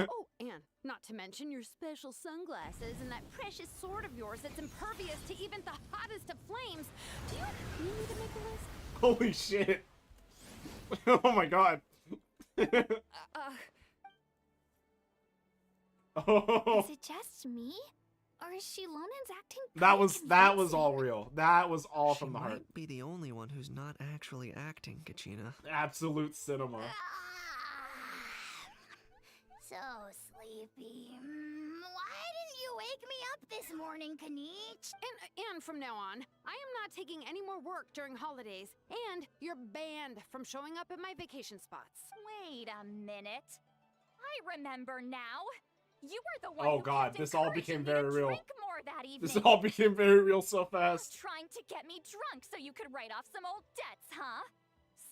S24: Oh, and not to mention your special sunglasses and that precious sword of yours that's impervious to even the hottest of flames. Do you need me to make a list?
S1: Holy shit. Oh my god. Oh.
S22: Is it just me? Or is she Lonan's acting
S1: That was all real. That was all from the heart.
S23: Might be the only one who's not actually acting, Kachina.
S1: Absolute cinema.
S22: So sleepy. Why didn't you wake me up this morning, Kanich?
S24: And from now on, I am not taking any more work during holidays, and you're banned from showing up at my vacation spots.
S14: Wait a minute. I remember now. You were the one
S1: Oh
S14: who
S1: god,
S14: kept
S1: this all
S14: encouraging
S1: became
S14: me
S1: very
S14: to
S1: real.
S14: drink more that evening.
S1: This all became very real so fast.
S14: Trying to get me drunk so you could write off some old debts, huh?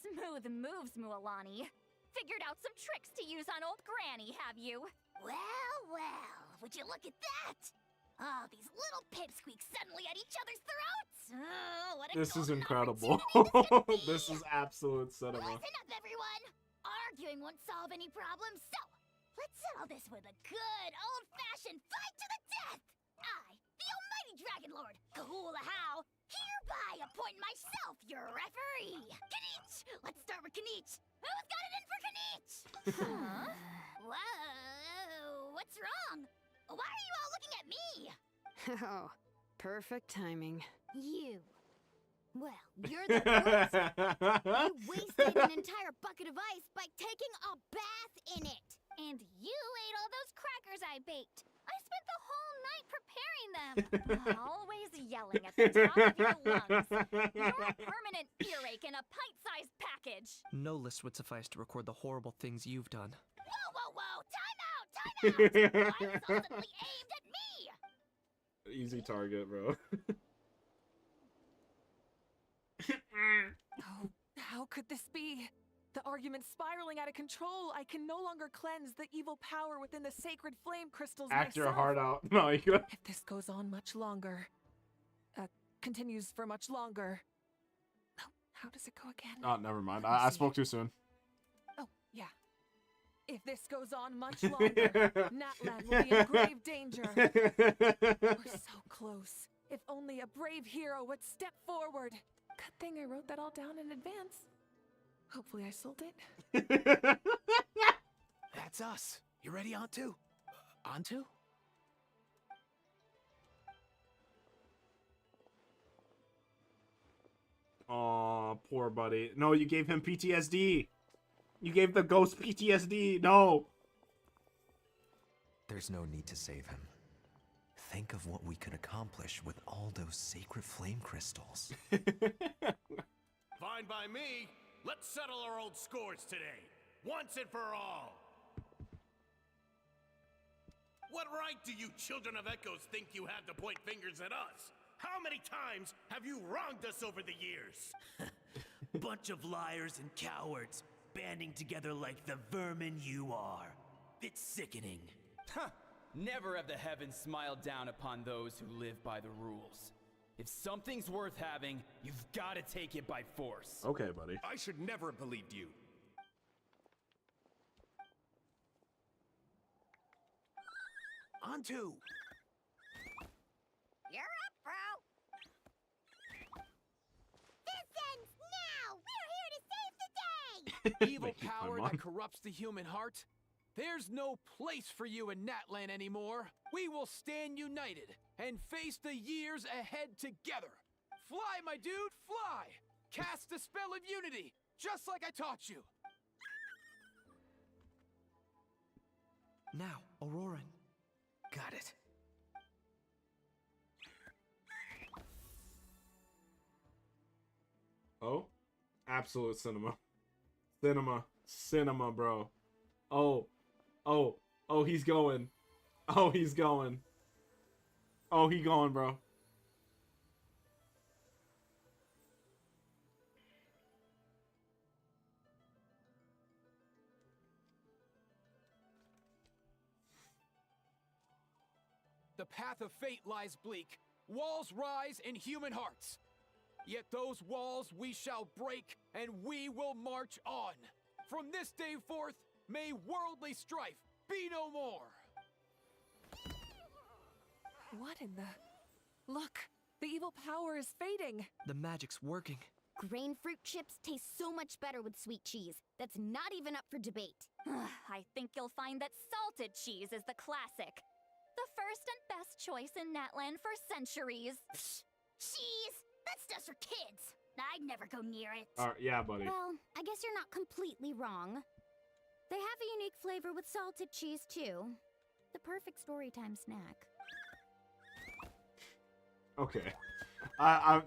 S14: Smooth moves, Mualani. Figured out some tricks to use on old Granny, have you?
S22: Well, well, would you look at that? Oh, these little pipsqueaks suddenly at each other's throats. Oh, what a
S1: This is
S22: golden
S1: incredible. This is absolute cinema.
S22: Listen up, everyone. Arguing won't solve any problems, so let's settle this with a good old-fashioned fight to the death. I, the almighty Dragon Lord, Kahula How, hereby appoint myself your referee. Kanich! Let's start with Kanich. Who's got it in for Kanich? Huh? Whoa, what's wrong? Why are you all looking at me?
S24: Oh, perfect timing.
S22: You. Well, you're the worst. You wasted an entire bucket of ice by taking a bath in it. And you ate all those crackers I baked. I spent the whole night preparing them.
S14: Always yelling at the top of your lungs. You're a permanent earache in a pint-sized package.
S23: No list would suffice to record the horrible things you've done.
S22: Whoa, whoa, whoa! Time out! Time out! Why was ultimately aimed at me?
S1: Easy target, bro.
S26: Oh, how could this be? The argument's spiraling out of control. I can no longer cleanse the evil power within the sacred flame crystals
S1: Act your
S26: myself.
S1: heart out. No, you got...
S26: If this goes on much longer, continues for much longer. Oh, how does it go again?
S1: Oh, never mind. I spoke too soon.
S26: Oh, yeah. If this goes on much longer, Natlan will be in grave danger. We're so close. If only a brave hero would step forward. Good thing I wrote that all down in advance. Hopefully I sold it.
S2: That's us. You ready, Antu? Antu?
S1: Aw, poor buddy. No, you gave him PTSD. You gave the ghost PTSD. No.
S8: There's no need to save him. Think of what we could accomplish with all those sacred flame crystals.
S20: Fine by me. Let's settle our old scores today. Once and for all. What right do you children of Echoes think you have to point fingers at us? How many times have you wronged us over the years?
S9: Bunch of liars and cowards, banding together like the vermin you are. It's sickening.
S11: Huh. Never have the heavens smiled down upon those who live by the rules. If something's worth having, you've got to take it by force.
S1: Okay, buddy.
S20: I should never have believed you.
S2: Antu!
S22: You're up, bro. This ends now. We're here to save the day.
S2: Evil power that corrupts the human heart? There's no place for you in Natlan anymore. We will stand united and face the years ahead together. Fly, my dude, fly! Cast a spell of unity, just like I taught you.
S23: Now, Auroran.
S2: Got it.
S1: Oh, absolute cinema. Cinema, bro. Oh, he's going. Oh, he's going. Oh, he going, bro.
S2: the path of fate lies bleak. Walls rise in human hearts. Yet those walls we shall break, and we will march on. From this day forth, may worldly strife be no more.
S26: What in the... Look, the evil power is fading.
S23: The magic's working.
S22: Grain fruit chips taste so much better with sweet cheese. That's not even up for debate.
S14: I think you'll find that salted cheese is the classic. The first and best choice in Natland for centuries.
S22: Cheese? That's just for kids. I'd never go near it.
S1: Yeah, buddy.
S22: Well, I guess you're not completely wrong. They have a unique flavor with salted cheese, too. The perfect storytime snack.
S1: Okay.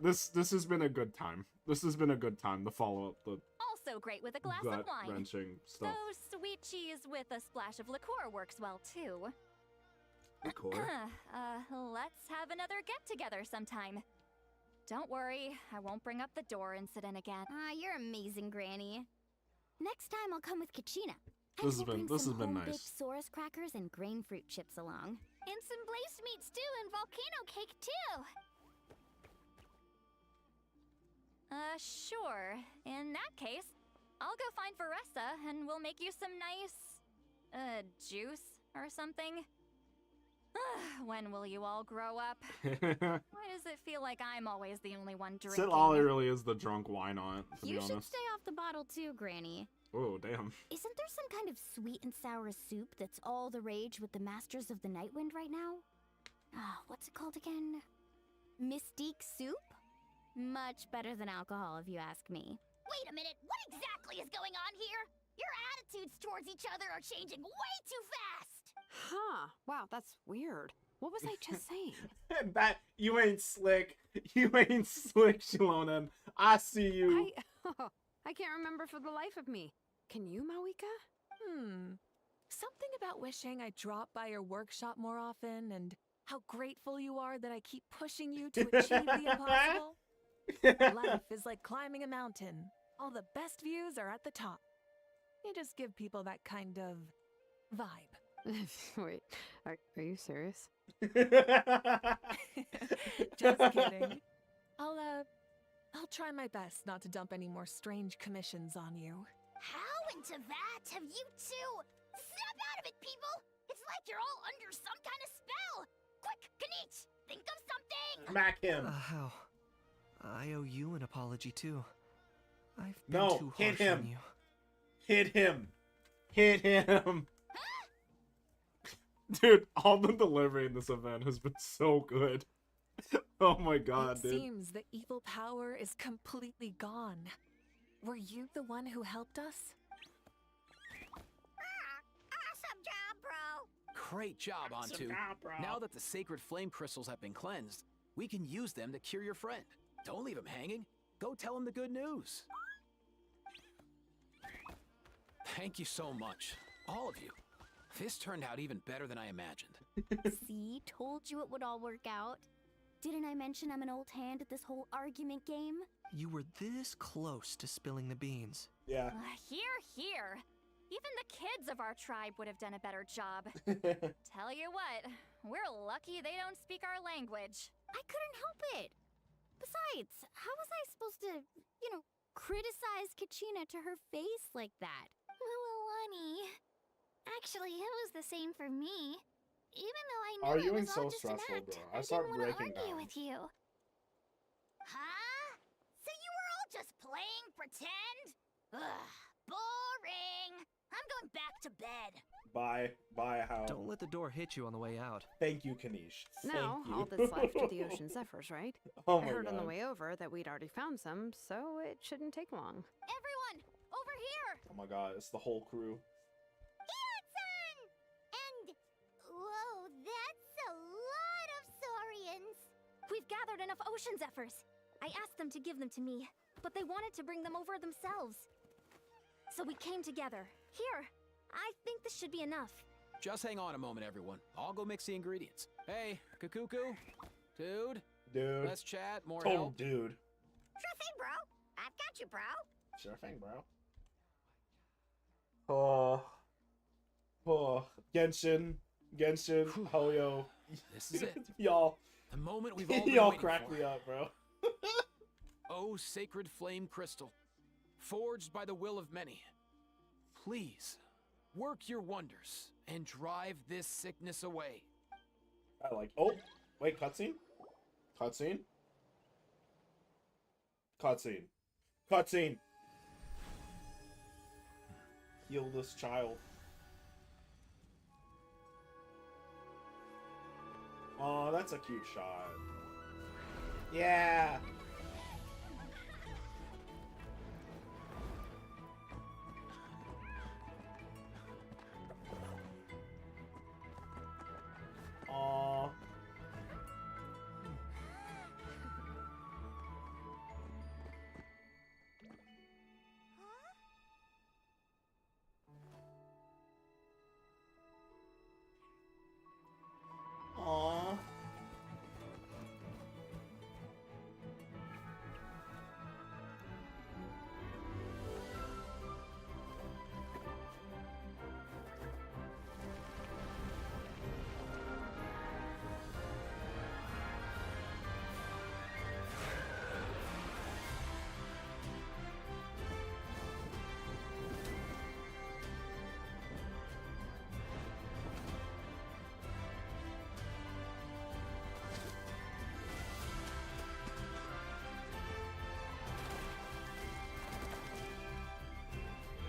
S1: This has been a good time. This has been a good time. The follow-up, the
S14: Also great with a glass of wine.
S1: gut-wrenching stuff.
S14: Though sweet cheese with a splash of liqueur works well, too.
S1: Liqueur?
S14: Let's have another get-together sometime. Don't worry, I won't bring up the door incident again.
S22: You're amazing, Granny. Next time I'll come with Kachina.
S1: This has been nice.
S22: Baked Saurus crackers and grain fruit chips along.
S14: And some blazed meats too, and volcano cake too. Sure. In that case, I'll go find Veressa and we'll make you some nice, juice or something. When will you all grow up? Why does it feel like I'm always the only one drinking?
S1: Sid Ollie really is the drunk wine aunt, to be
S22: You
S1: honest.
S22: should stay off the bottle too, Granny.
S1: Oh, damn.
S22: Isn't there some kind of sweet and sour soup that's all the rage with the Masters of the Nightwind right now? What's it called again? Mystique soup? Much better than alcohol, if you ask me.
S14: Wait a minute, what exactly is going on here? Your attitudes towards each other are changing way too fast!
S12: Huh. Wow, that's weird. What was I just saying?
S1: That, you ain't slick. You ain't slick, Shalonen. I see you.
S12: I can't remember for the life of me. Can you, Mawika?
S26: Something about wishing I dropped by your workshop more often and how grateful you are that I keep pushing you to achieve the impossible. Life is like climbing a mountain. All the best views are at the top. You just give people that kind of vibe.
S12: Wait, are you serious?
S26: Just kidding. I'll try my best not to dump any more strange commissions on you.
S14: How into that have you two? Snap out of it, people! It's like you're all under some kind of spell! Quick, Kanich, think of something!
S1: Smack him.
S23: How? I owe you an apology too. I've been too
S1: hit
S23: harsh
S1: him.
S23: on you.
S1: Hit him. Hit him. Dude, all the delivery in this event has been so good. Oh my god,
S26: it
S1: dude.
S26: Seems the evil power is completely gone. Were you the one who helped us?
S14: Awesome job, bro!
S2: Great job, Antu. Now that the sacred flame crystals have been cleansed, we can use them to cure your friend. Don't leave him hanging. Go tell him the good news. Thank you so much, all of you. This turned out even better than I imagined.
S22: See, told you it would all work out. Didn't I mention I'm an old hand at this whole argument game?
S23: You were this close to spilling the beans.
S1: Yeah.
S14: Here. Even the kids of our tribe would have done a better job. Tell you what, we're lucky they don't speak our language.
S22: I couldn't help it. Besides, how was I supposed to, criticize Kachina to her face like that?
S5: Whammy. Actually, it was the same for me. Even though I knew
S1: Arguing
S5: it was all
S1: so
S5: just an
S1: stressful,
S5: act,
S1: bro. I
S5: I
S1: start
S5: didn't want to
S1: breaking
S5: argue
S1: down.
S5: with you.
S14: Huh? So you were all just playing pretend? Ugh, boring. I'm going back to bed.
S1: Bye, How.
S23: Don't let the door hit you on the way out.
S1: Thank you, Kanish.
S12: No,
S1: Thank you.
S12: all that's left are the ocean zephyrs, right?
S1: Oh
S12: I
S1: my
S12: heard on the
S1: God.
S12: way over that we'd already found some, so it shouldn't take long.
S14: Everyone, over here!
S1: Oh my god, it's the whole crew.
S5: Ian-san! And, whoa, that's a lot of saurians.
S22: We've gathered enough ocean zephyrs. I asked them to give them to me, but they wanted to bring them over themselves. So we came together. Here, I think this should be enough.
S2: Just hang on a moment, everyone. I'll go mix the ingredients. Hey, Kakuku? Dude?
S1: Dude.
S2: Let's chat, more
S1: Total
S2: help.
S1: dude.
S14: Sure thing, bro. I've got you, bro.
S1: Sure thing, bro. Genshin, Hoyo,
S2: This is it.
S1: Y'all.
S2: The moment we've all been
S1: Y'all
S2: waiting
S1: crack
S2: for.
S1: me up, bro.
S2: O sacred flame crystal, forged by the will of many, please work your wonders and drive this sickness away.
S1: I like. Oh, wait, cutscene? Cutscene? Cutscene. Cutscene! Heal this child. Oh, that's a cute shot. Yeah! Aww. Aww.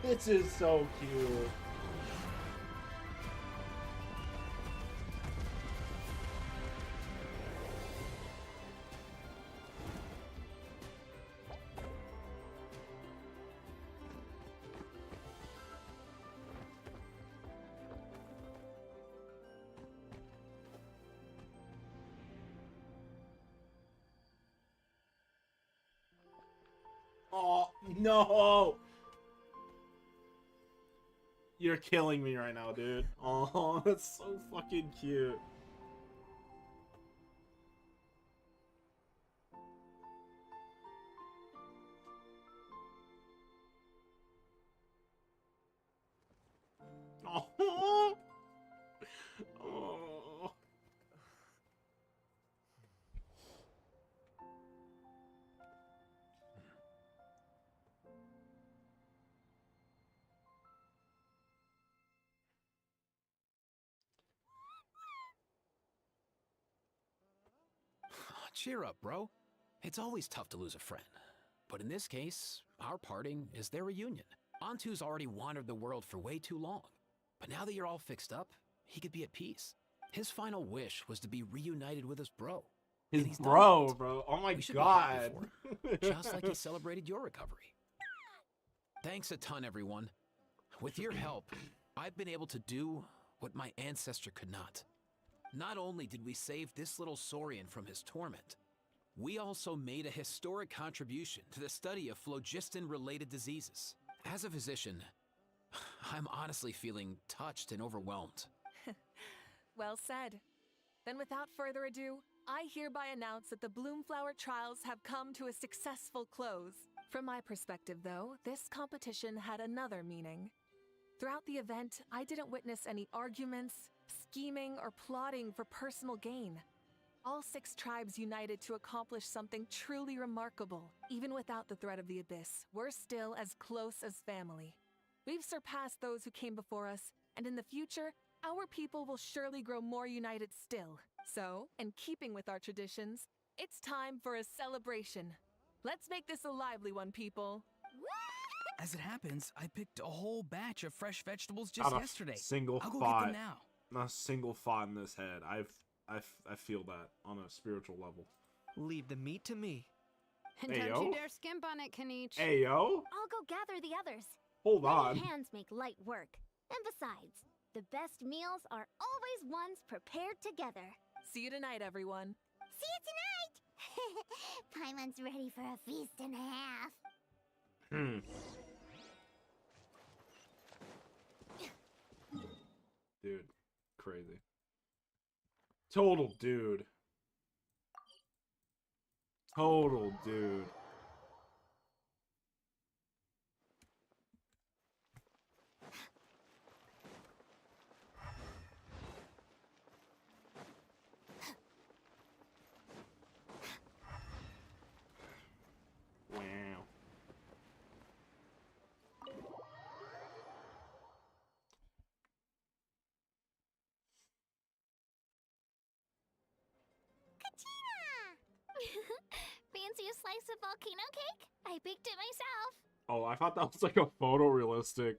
S1: This is so cute. Oh, no! You're killing me right now, dude. Oh, that's so fucking cute. Oh. Oh.
S2: Cheer up, bro. It's always tough to lose a friend. But in this case, our parting is their reunion. Antu's already wandered the world for way too long. But now that you're all fixed up, he could be at peace. His final wish was to be reunited with his bro.
S1: His
S2: And he's
S1: bro,
S2: done it.
S1: bro. Oh my
S2: We should be happy
S1: god.
S2: for him, just like he celebrated your recovery. Thanks a ton, everyone. With your help, I've been able to do what my ancestor could not. Not only did we save this little Saurian from his torment, we also made a historic contribution to the study of phlogiston-related diseases. As a physician, I'm honestly feeling touched and overwhelmed.
S26: Well said. Then without further ado, I hereby announce that the Bloomflower trials have come to a successful close. From my perspective, though, this competition had another meaning. Throughout the event, I didn't witness any arguments, scheming, or plotting for personal gain. All 6 tribes united to accomplish something truly remarkable. Even without the threat of the Abyss, we're still as close as family. We've surpassed those who came before us, and in the future, our people will surely grow more united still. So, in keeping with our traditions, it's time for a celebration. Let's make this a lively one, people.
S21: As it happens, I picked a whole batch of fresh vegetables just
S1: Not a
S21: yesterday.
S1: single
S21: I'll go
S1: thought.
S21: get them now.
S1: Not a single thought in this head. I feel that on a spiritual level.
S23: Leave the meat to me.
S12: And
S1: Hey,
S12: don't
S1: yo.
S12: you dare skimp on it, Kaniche.
S1: Hey, yo.
S22: I'll go gather the others.
S1: Hold
S22: Many
S1: on.
S22: hands make light work. And besides, the best meals are always ones prepared together.
S26: See you tonight, everyone.
S14: See you tonight! Paimon's ready for a feast and a half.
S1: Dude, crazy. Total dude. Total dude.
S5: fancy a slice of volcano cake? I baked it myself.
S1: Oh, I thought that was like a photorealistic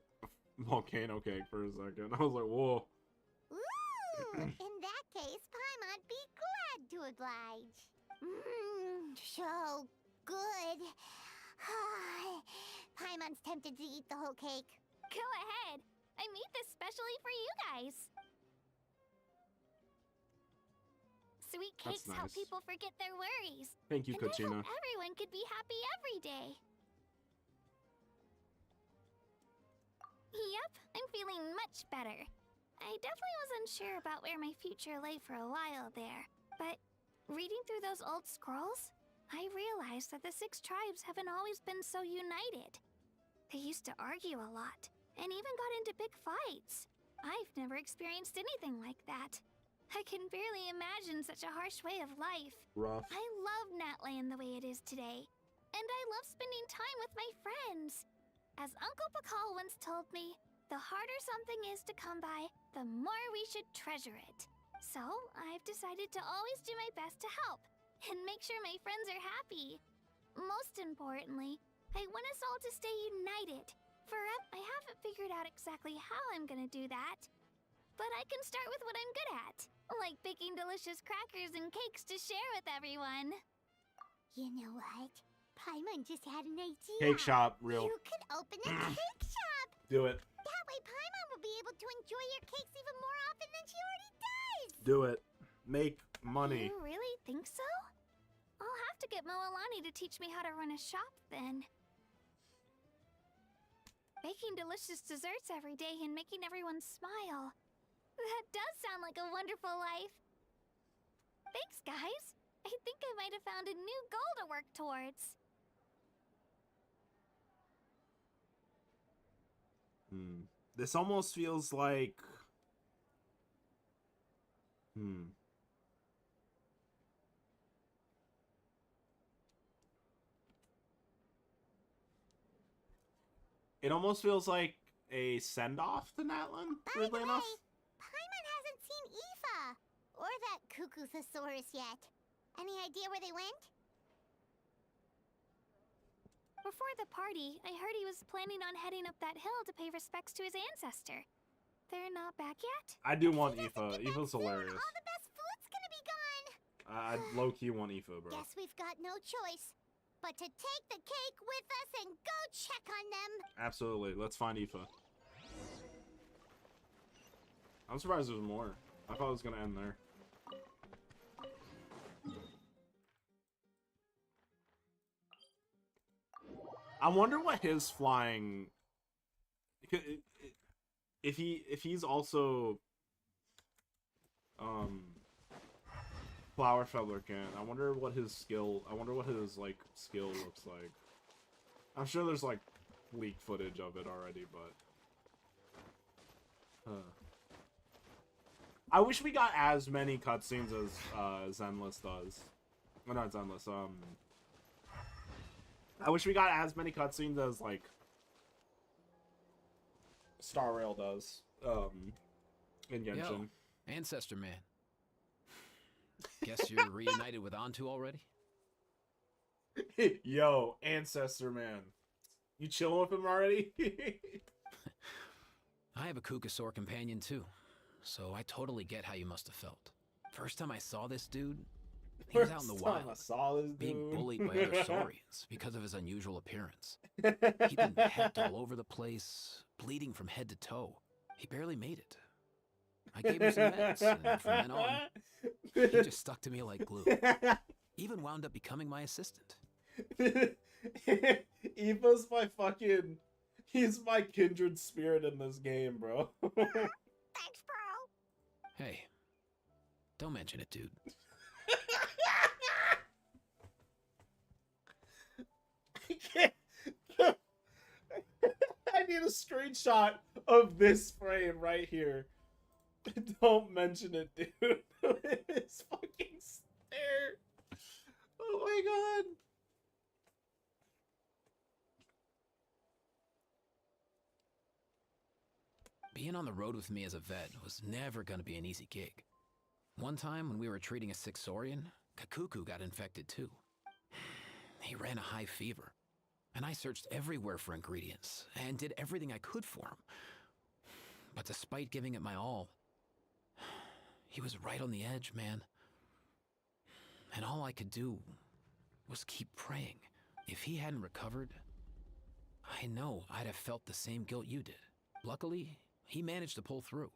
S1: volcano cake for a second. I was like, whoa.
S14: Ooh, in that case, Paimon'd be glad to oblige. So good. Paimon's tempted to eat the whole cake.
S5: Go ahead. I made this specially for you guys. Sweet
S1: That's
S5: cakes help
S1: nice.
S5: people forget their worries.
S1: Thank you,
S5: and
S1: Kachina.
S5: I hope everyone could be happy every day. Yep, I'm feeling much better. I definitely wasn't sure about where my future lay for a while there, but reading through those old scrolls, I realized that the 6 tribes haven't always been so united. They used to argue a lot, and even got into big fights. I've never experienced anything like that. I can barely imagine such a harsh way of life.
S1: Rough.
S5: I love Natlan the way it is today, and I love spending time with my friends. As Uncle Pakal once told me, the harder something is to come by, the more we should treasure it. So, I've decided to always do my best to help, and make sure my friends are happy. Most importantly, I want us all to stay united. I haven't figured out exactly how I'm gonna do that, but I can start with what I'm good at, like baking delicious crackers and cakes to share with everyone.
S14: You know what? Paimon just had an idea.
S1: Cake shop, real.
S14: You could open a cake shop.
S1: Do it.
S14: That way Paimon will be able to enjoy your cakes even more often than she already does.
S1: Do it. Make money.
S5: You really think so? I'll have to get Moalani to teach me how to run a shop then. Baking delicious desserts every day and making everyone smile. That does sound like a wonderful life. Thanks, guys. I think I might have found a new goal to work towards.
S1: This almost feels like... It almost feels like a send-off to Natlan, weirdly enough.
S14: Paimon hasn't seen Aoife or that cuckoo thesaurus yet. Any idea where they went?
S5: Before the party, I heard he was planning on heading up that hill to pay respects to his ancestor. They're not back yet?
S1: I do want Aoife. Aoife's hilarious.
S14: All the best food's gonna be gone.
S1: I low-key want Aoife, bro.
S14: Guess we've got no choice but to take the cake with us and go check on them.
S1: Absolutely. Let's find Aoife. I'm surprised there's more. I thought it was gonna end there. I wonder what his flying... If he's also... Flower Feather can. I wonder what his skill... I wonder what his, like, skill looks like. I'm sure there's, like, leaked footage of it already, but... I wish we got as many cutscenes as Zenless does. Well, not Zenless, I wish we got as many cutscenes as, like, Star Rail does, in Genshin.
S2: Yo, Ancestor Man. Guess you're reunited with Antu already?
S1: Yo, Ancestor Man. You chilling with him already?
S2: I have a Kukasaur companion too, so I totally get how you must have felt. First time I saw this dude, he was out in the wild, being bullied by other Saurians because of his unusual appearance. He'd been pecked all over the place, bleeding from head to toe. He barely made it. I gave him some meds, and from then on, he just stuck to me like glue. Even wound up becoming my assistant.
S1: Eva's my fucking... He's my kindred spirit in this game, bro.
S14: Thanks, bro.
S2: Hey, don't mention it, dude.
S1: I need a screenshot of this frame right here. Don't mention it, dude. His fucking stare. Oh my god.
S2: Being on the road with me as a vet was never going to be an easy gig. One time when we were treating a sick Saurian, Kakuku got infected too. he ran a high fever. And I searched everywhere for ingredients and did everything I could for him. But despite giving it my all, he was right on the edge, man. And all I could do was keep praying. If he hadn't recovered, I know I'd have felt the same guilt you did. Luckily, he managed to pull through.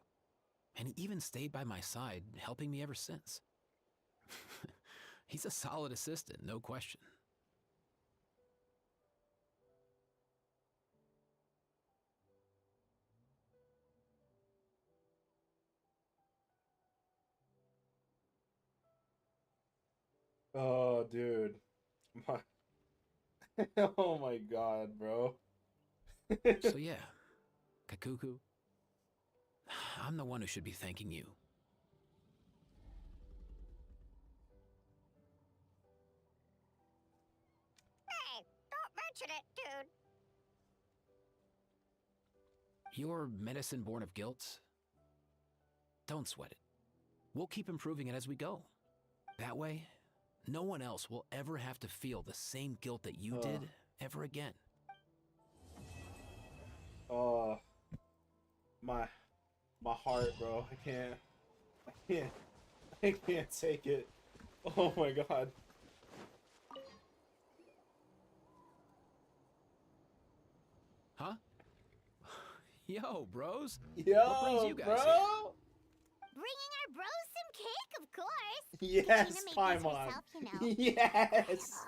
S2: And he even stayed by my side, helping me ever since. He's a solid assistant, no question.
S1: Oh, dude. My... oh my god, bro.
S2: So yeah, Kakuku, I'm the one who should be thanking you.
S14: Hey, don't mention it, dude.
S2: Your medicine born of guilt? Don't sweat it. We'll keep improving it as we go. That way, no one else will ever have to feel the same guilt that you did ever again.
S1: Oh, my heart, bro. I can't take it. Oh my god.
S2: Huh? Yo, bros.
S1: Yo,
S2: what brings you guys
S1: bro.
S2: here?
S14: Bringing our bros some cake, of course.
S1: Yes,
S14: Katrina made
S1: Paimon.
S14: this herself, you know.
S1: Yes.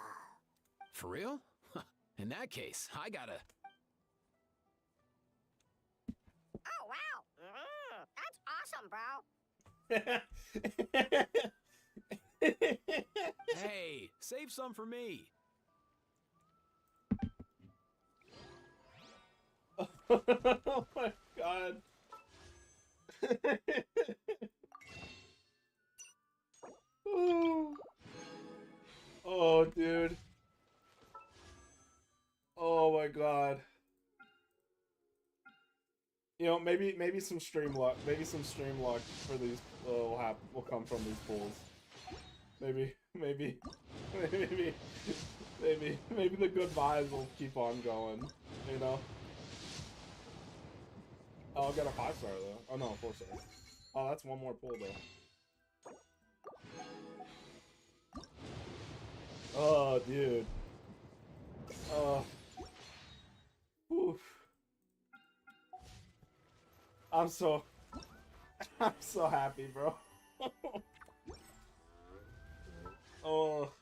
S2: For real? In that case, I gotta...
S14: Oh, wow. That's awesome, bro.
S2: Hey, save some for me.
S1: Oh my god. Oh, dude. Oh my god. You know, maybe some stream luck. Maybe some stream luck for these will come from these pools. Maybe the good vibes will keep on going. You know. Oh, I'll get a 5-star though. Oh no, 4-star. Oh, that's one more pool though. Oh, dude. Oof. I'm so happy, bro. Oh,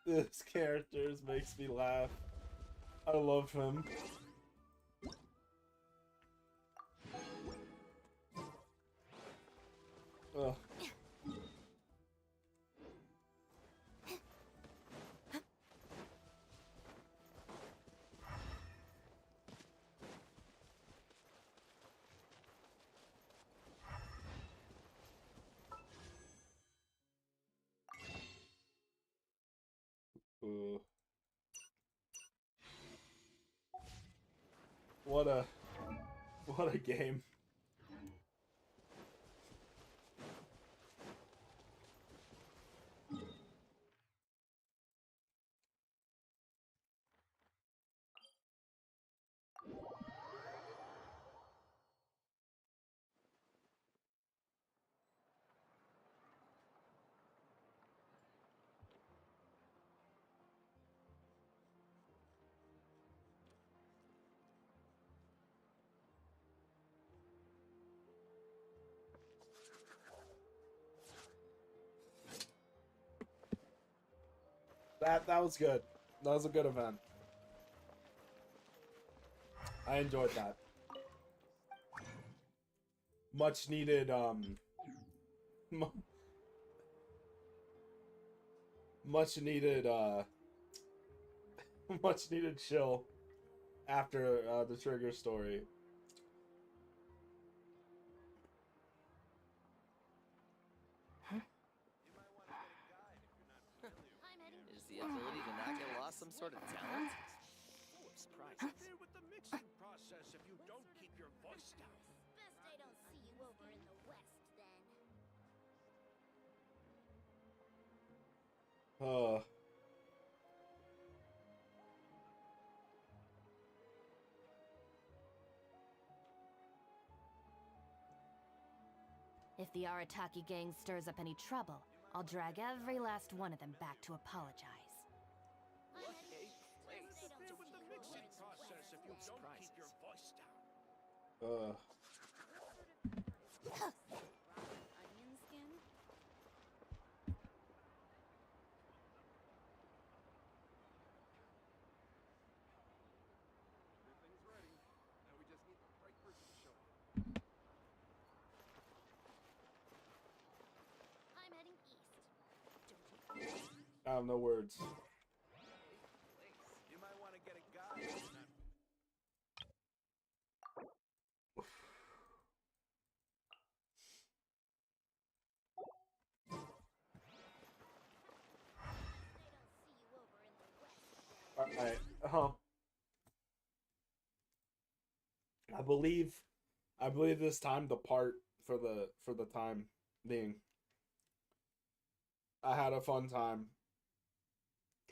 S1: this character makes me laugh. I love him. Ugh. Ooh. What a game. That was good. That was a good event. I enjoyed that. Much needed much needed much needed chill after the trigger story.
S3: Is the ability to not get lost some sort of talent?
S20: Full of surprises. With the mixing process, if you don't keep your voice down.
S14: Best I don't see you over in the west, then. If the Arataki gang stirs up any trouble, I'll drag every last one of them back to apologize.
S5: Onion skin? I'm heading east.
S1: I have no words.
S20: You might want to get a guide.
S1: Alright, I believe this time the part for the time being. I had a fun time.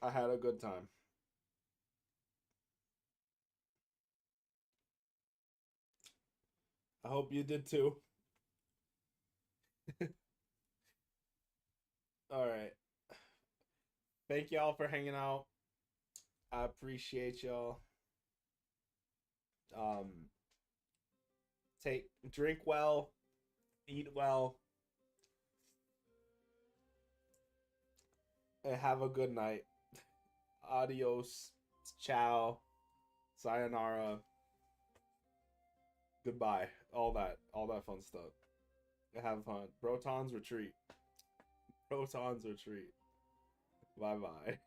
S1: I had a good time. I hope you did too. Alright. Thank y'all for hanging out. I appreciate y'all. Drink well, eat well, and have a good night. Adios, ciao, sayonara, goodbye, all that fun stuff. Have fun. Broton's retreat. Broton's retreat. Bye bye.